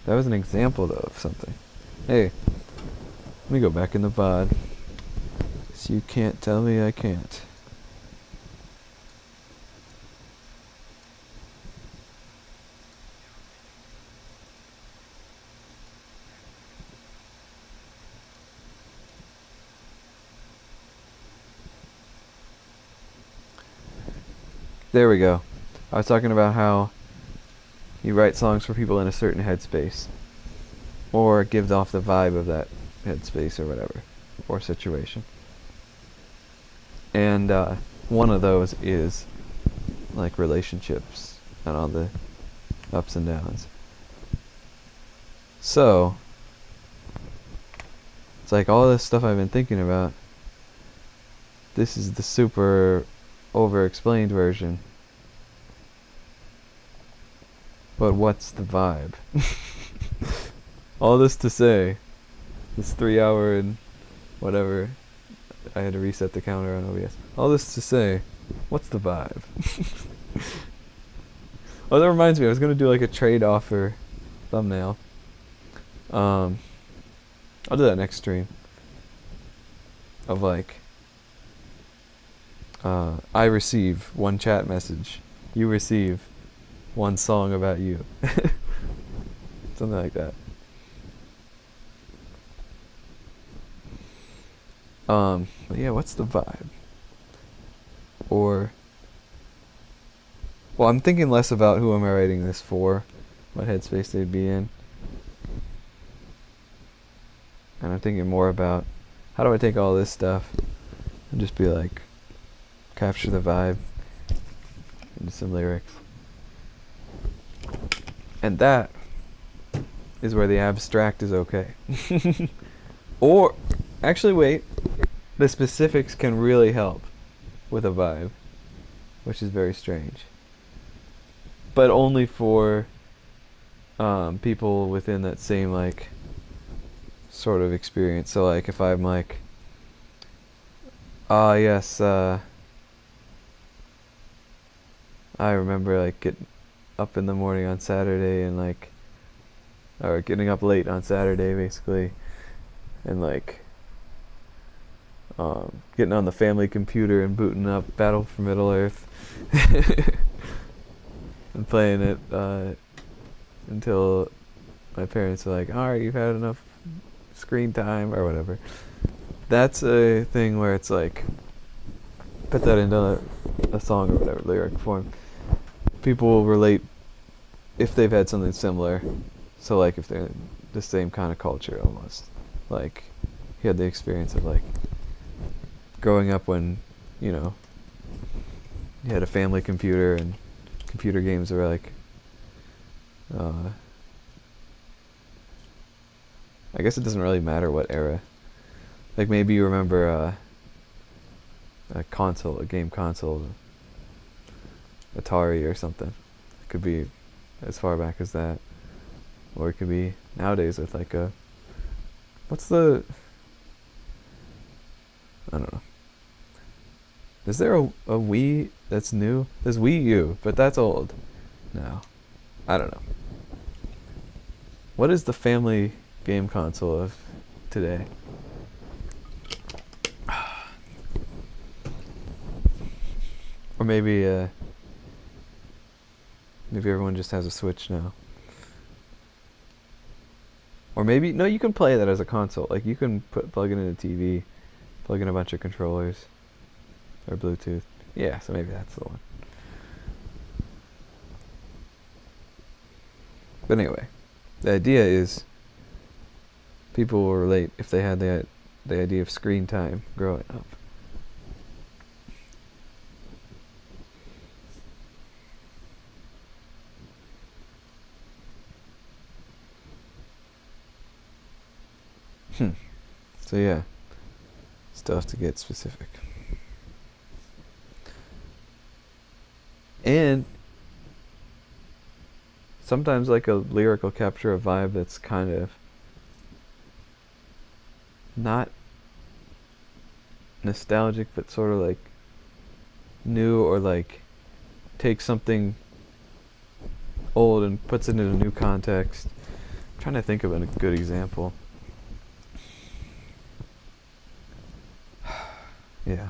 That was an example though of something. Hey, let me go back in the pod. So you can't tell me I can't. There we go. I was talking about how you write songs for people in a certain headspace, or give off the vibe of that headspace or whatever, or situation. And one of those is like relationships and all the ups and downs. So it's like all this stuff I've been thinking about. This is the super over-explained version. But what's the vibe? All this to say, this 3 hour and whatever, I had to reset the counter on OBS. All this to say, what's the vibe? Oh, that reminds me, I was gonna do like a trade offer thumbnail. I'll do that next stream. Of like, I receive one chat message, you receive one song about you. Something like that. But yeah, what's the vibe? Or, well, I'm thinking less about who am I writing this for, what headspace they'd be in. And I'm thinking more about how do I take all this stuff and just be like, capture the vibe into some lyrics. And that is where the abstract is okay. Or, actually wait, the specifics can really help with a vibe, which is very strange. But only for people within that same like sort of experience. So like if I'm like, yes, I remember like getting up in the morning on Saturday and like, or getting up late on Saturday basically, and like getting on the family computer and booting up Battle for Middle Earth and playing it until my parents are like, alright, you've had enough screen time or whatever. That's a thing where it's like, put that into a song or whatever, lyric form. People will relate if they've had something similar. So like if they're in the same kind of culture almost. Like he had the experience of like growing up when, you know, you had a family computer and computer games were like I guess it doesn't really matter what era. Like maybe you remember a console, a game console, Atari or something. It could be as far back as that. Or it could be nowadays with like a, what's the, I don't know. Is there a Wii that's new? There's Wii U, but that's old. No. I don't know. What is the family game console of today? Or maybe everyone just has a Switch now. Or maybe, no, you can play that as a console. Like you can plug it in a TV, plug in a bunch of controllers, or Bluetooth. Yeah, so maybe that's the one. But anyway, the idea is people will relate if they had the idea of screen time growing up. So yeah, still have to get specific. And sometimes like a lyric will capture a vibe that's kind of not nostalgic, but sort of like new, or like takes something old and puts it in a new context. I'm trying to think of a good example. Yeah.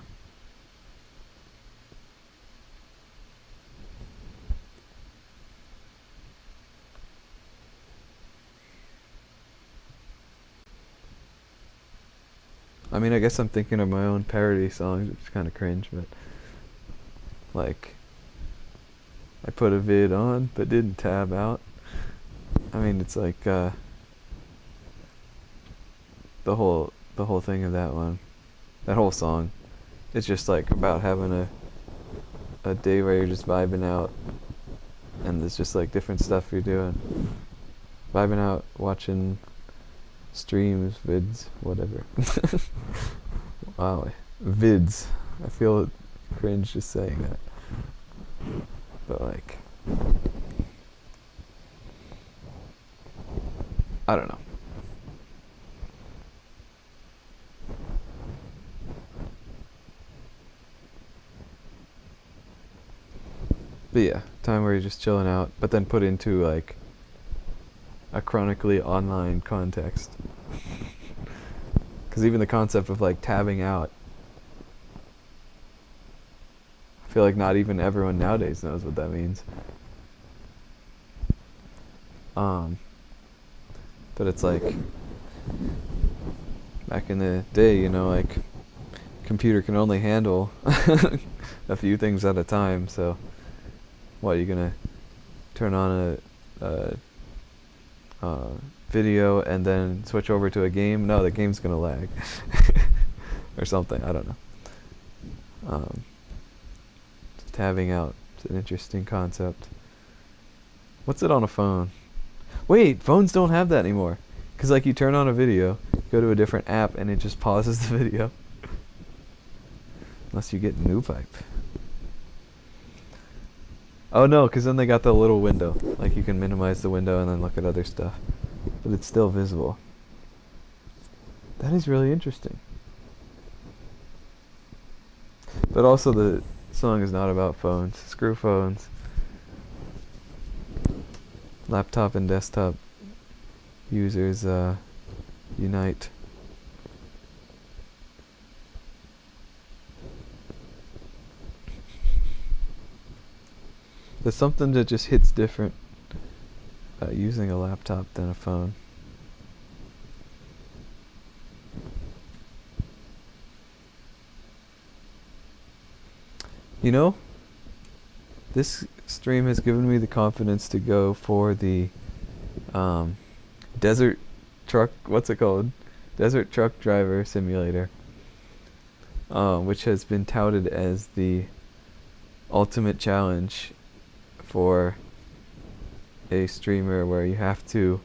I mean, I guess I'm thinking of my own parody songs, which is kind of cringe, but like I put a vid on but didn't tab out. I mean, it's like the whole thing of that one, that whole song. It's just like about having a day where you're just vibing out, and there's just like different stuff you're doing, vibing out, watching streams, vids, whatever. Wow, vids. I feel cringe just saying that, but like, I don't know. But yeah, time where you're just chilling out, but then put into like a chronically online context. Because even the concept of like tabbing out, I feel like not even everyone nowadays knows what that means. But it's like back in the day, you know, like computer can only handle a few things at a time. So what, you're gonna turn on a video and then switch over to a game? No, the game's gonna lag or something. I don't know. Tabbing out, it's an interesting concept. What's it on a phone? Wait, phones don't have that anymore. Cause like you turn on a video, go to a different app, and it just pauses the video. Unless you get new pipe. Oh no, cause then they got the little window. Like you can minimize the window and then look at other stuff. But it's still visible. That is really interesting. But also the song is not about phones. Screw phones. Laptop and desktop users unite. There's something that just hits different using a laptop than a phone. You know, this stream has given me the confidence to go for the desert truck, what's it called? Desert Truck Driver Simulator, which has been touted as the ultimate challenge for a streamer, where you have to,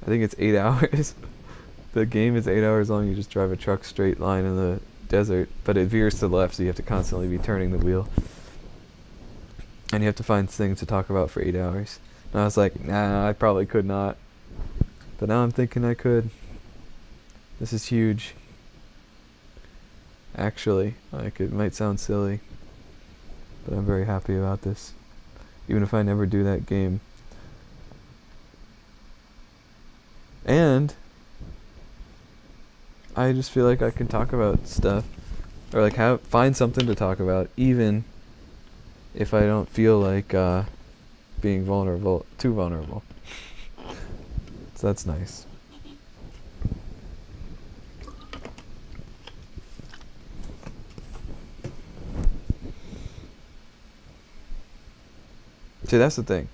I think it's 8 hours. The game is 8 hours long. You just drive a truck straight line in the desert, but it veers to the left, so you have to constantly be turning the wheel. And you have to find things to talk about for 8 hours. And I was like, nah, I probably could not. But now I'm thinking I could. This is huge. Actually, like, it might sound silly, but I'm very happy about this. Even if I never do that game. And I just feel like I can talk about stuff, or like find something to talk about, even if I don't feel like being too vulnerable. So that's nice. See, that's the thing.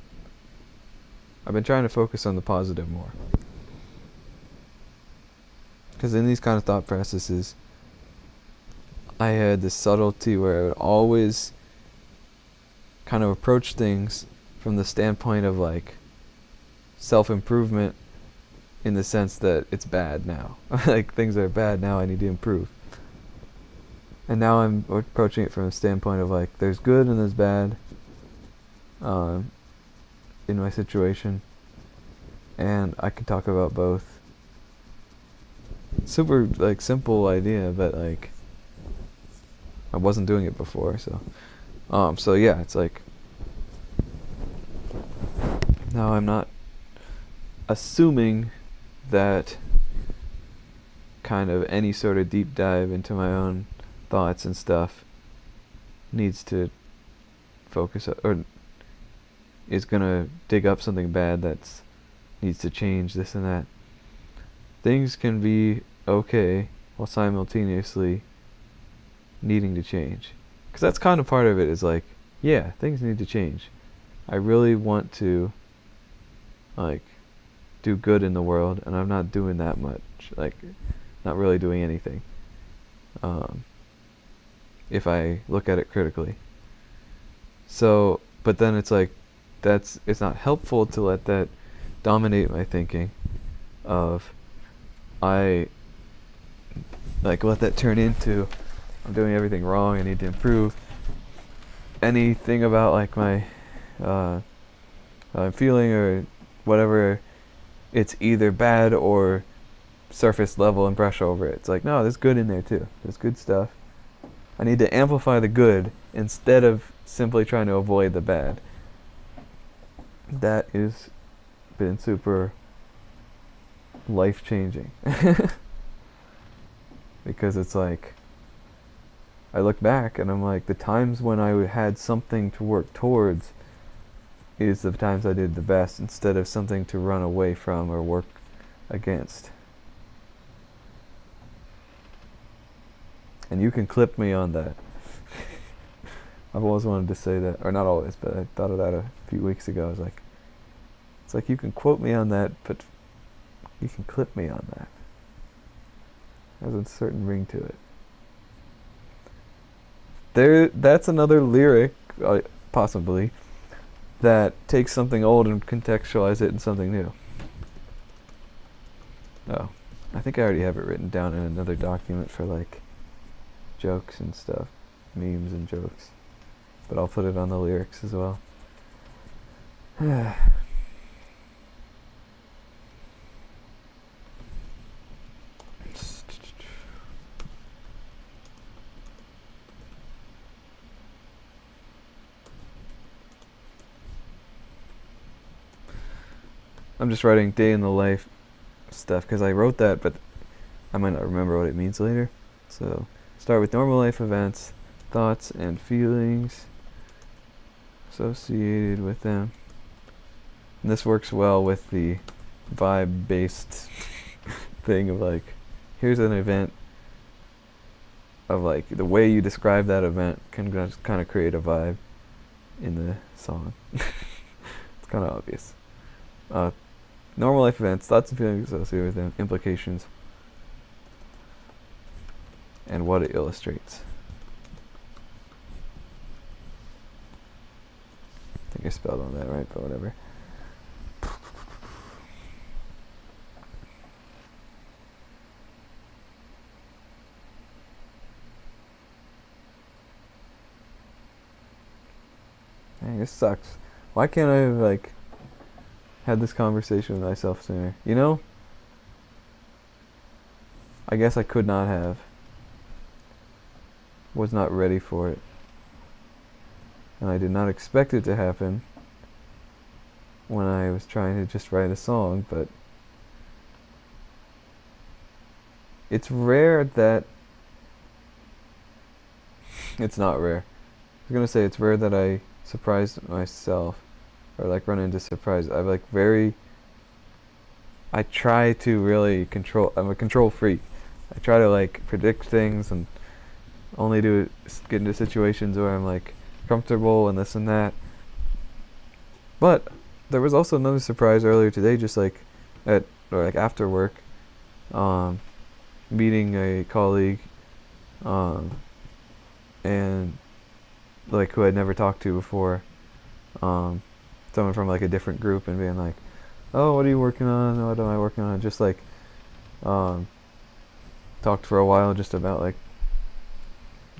I've been trying to focus on the positive more. Because in these kind of thought processes, I had this subtlety where I would always kind of approach things from the standpoint of like self-improvement, in the sense that it's bad now. Like, things are bad now, I need to improve. And now I'm approaching it from a standpoint of like, there's good and there's bad in my situation, and I can talk about both. Super like simple idea, but like I wasn't doing it before, so yeah, it's like now I'm not assuming that kind of any sort of deep dive into my own thoughts and stuff needs to focus or is gonna dig up something bad that's needs to change this and that. Things can be okay while simultaneously needing to change, because that's kind of part of it, is like yeah, things need to change. I really want to, like, do good in the world, and I'm not doing that much. Like, not really doing anything. Um, if I look at it critically. So, but then it's like, it's not helpful to let that dominate my thinking of, I, like, let that turn into, I'm doing everything wrong, I need to improve. Anything about, like, my, how I'm feeling or whatever, it's either bad or surface level and brush over it. It's like, no, there's good in there too. There's good stuff. I need to amplify the good instead of simply trying to avoid the bad. That has been super life-changing. Because it's like, I look back and I'm like, the times when I had something to work towards is the times I did the best, instead of something to run away from or work against. And you can clip me on that. I've always wanted to say that, or not always, but I thought of that a few weeks ago. I was like, it's like, you can quote me on that, but you can clip me on that. There's a certain ring to it. That's another lyric, possibly, that takes something old and contextualize it in something new. Oh, I think I already have it written down in another document for, like, jokes and stuff, memes and jokes, but I'll put it on the lyrics as well. I'm just writing day in the life stuff because I wrote that, but I might not remember what it means later. So start with normal life events, thoughts and feelings associated with them. And this works well with the vibe-based thing of, like, here's an event of, like, the way you describe that event can just kind of create a vibe in the song. It's kind of obvious. Normal life events, thoughts and feelings associated with them, implications, and what it illustrates. I think I spelled on that right, but whatever. Dang, this sucks. Why can't I have, like, had this conversation with myself sooner? You know? I guess I could not have. Was not ready for it. And I did not expect it to happen when I was trying to just write a song, but it's rare that... It's not rare. I was gonna say it's rare that I surprised myself, or, like, run into surprise. I try to really control. I'm a control freak. I try to, like, predict things and only get into situations where I'm, like, comfortable and this and that. But there was also another surprise earlier today, just like after work, meeting a colleague, and, like, who I'd never talked to before, someone from, like, a different group, and being like, oh, what are you working on? What am I working on? Just, like, talked for a while just about, like,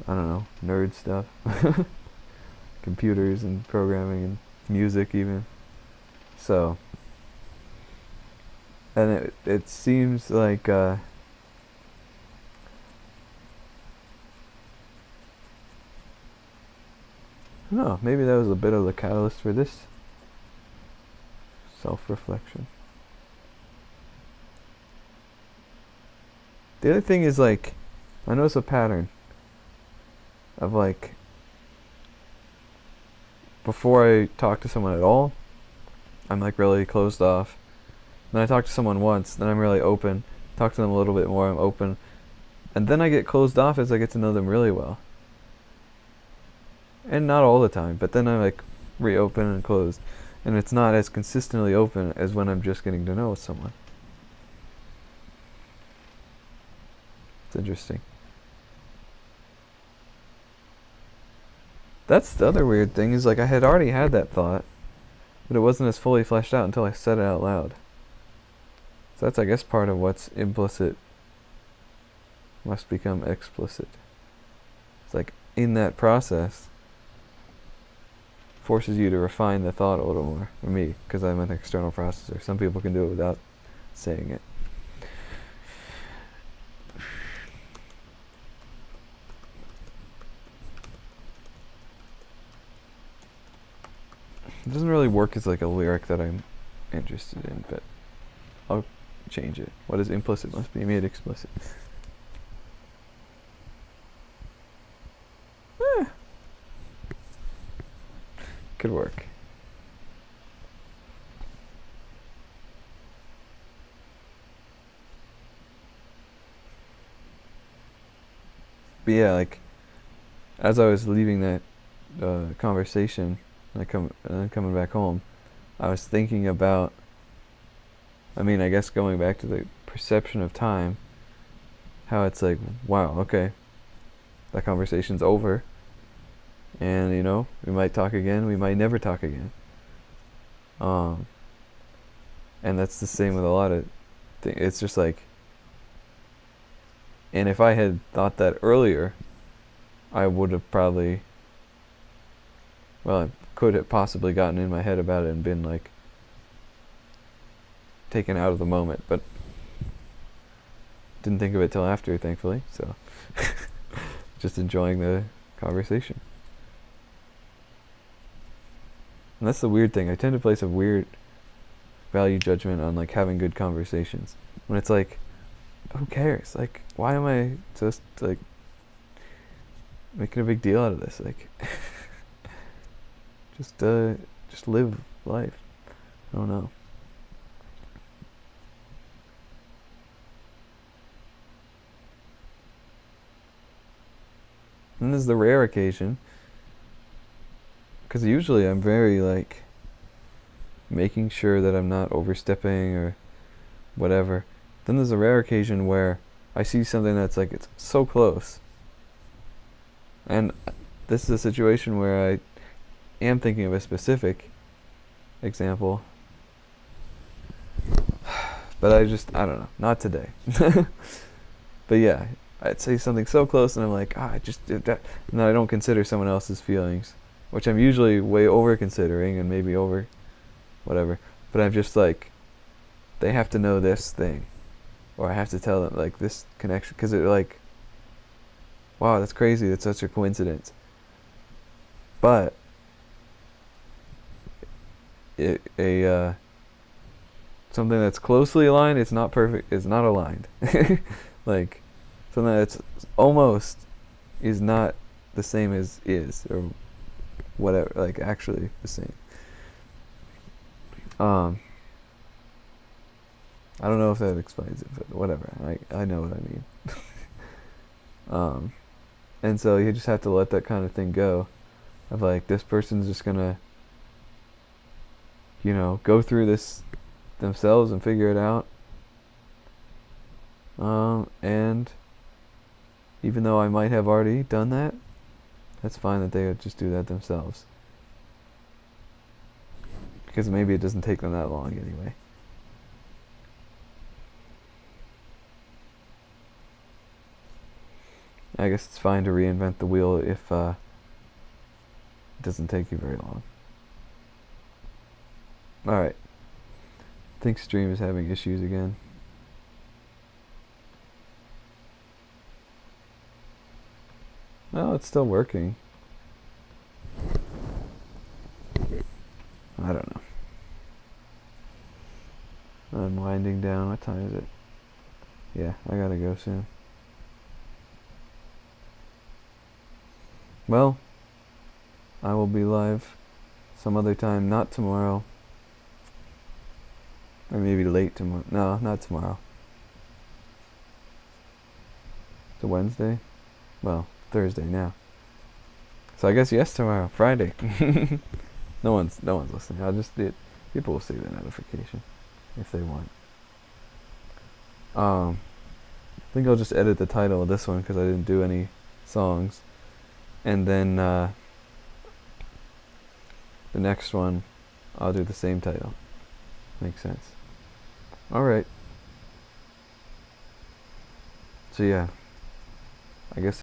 I don't know, nerd stuff. Computers and programming and music even. So, and it seems like, I don't know, maybe that was a bit of the catalyst for this self-reflection. The other thing is, like, I notice a pattern of, like, before I talk to someone at all, I'm, like, really closed off. Then I talk to someone once, then I'm really open. Talk to them a little bit more, I'm open. And then I get closed off as I get to know them really well. And not all the time, but then I like reopen and close. And it's not as consistently open as when I'm just getting to know someone. It's interesting. That's the other weird thing, is like I had already had that thought, but it wasn't as fully fleshed out until I said it out loud. So that's, I guess, part of what's implicit must become explicit. It's like in that process forces you to refine the thought a little more. For me, because I'm an external processor. Some people can do it without saying it. It doesn't really work as like a lyric that I'm interested in, but I'll change it. What is implicit must be made explicit. Could work. But yeah, like as I was leaving that conversation, and then coming back home, I was thinking about, I mean, I guess going back to the perception of time, how it's like, wow, okay, that conversation's over, and you know, we might talk again, we might never talk again. And that's the same with a lot of things. It's just like, and if I had thought that earlier, I would have probably, well, I could have possibly gotten in my head about it and been like taken out of the moment, but didn't think of it till after, thankfully, so just enjoying the conversation. And that's the weird thing. I tend to place a weird value judgment on like having good conversations, when it's like, who cares? Like, why am I just like making a big deal out of this? Like, just live life. I don't know. And this is the rare occasion, because usually I'm very like making sure that I'm not overstepping or whatever. Then there's a rare occasion where I see something that's like, it's so close. And this is a situation where I am thinking of a specific example. But I don't know, not today. But yeah, I'd say something so close and I'm like, I just did that. And then I don't consider someone else's feelings, which I'm usually way over considering and maybe over whatever. But I'm just like, they have to know this thing. Or I have to tell them like this connection, because they're like, wow, that's crazy, that's such a coincidence. But something that's closely aligned, it's not perfect, it's not aligned. Like something that's almost is not the same as is, or whatever, like actually the same. I don't know if that explains it, but whatever. I know what I mean. And so you just have to let that kind of thing go. Of like, this person's just gonna, you know, go through this themselves and figure it out. And even though I might have already done that, that's fine that they would just do that themselves. Because maybe it doesn't take them that long anyway. I guess it's fine to reinvent the wheel if it doesn't take you very long. Alright. I think stream is having issues again. No, it's still working. I don't know. I'm winding down. What time is it? Yeah, I gotta go soon. Well, I will be live some other time, not tomorrow. Or maybe late tomorrow. No, not tomorrow. It's a Wednesday? Well, Thursday now. So I guess yes tomorrow, Friday. No one's listening. I'll just do it. People will see the notification if they want. I think I'll just edit the title of this one because I didn't do any songs, and then the next one I'll do the same title. Makes sense. All right. So yeah, I guess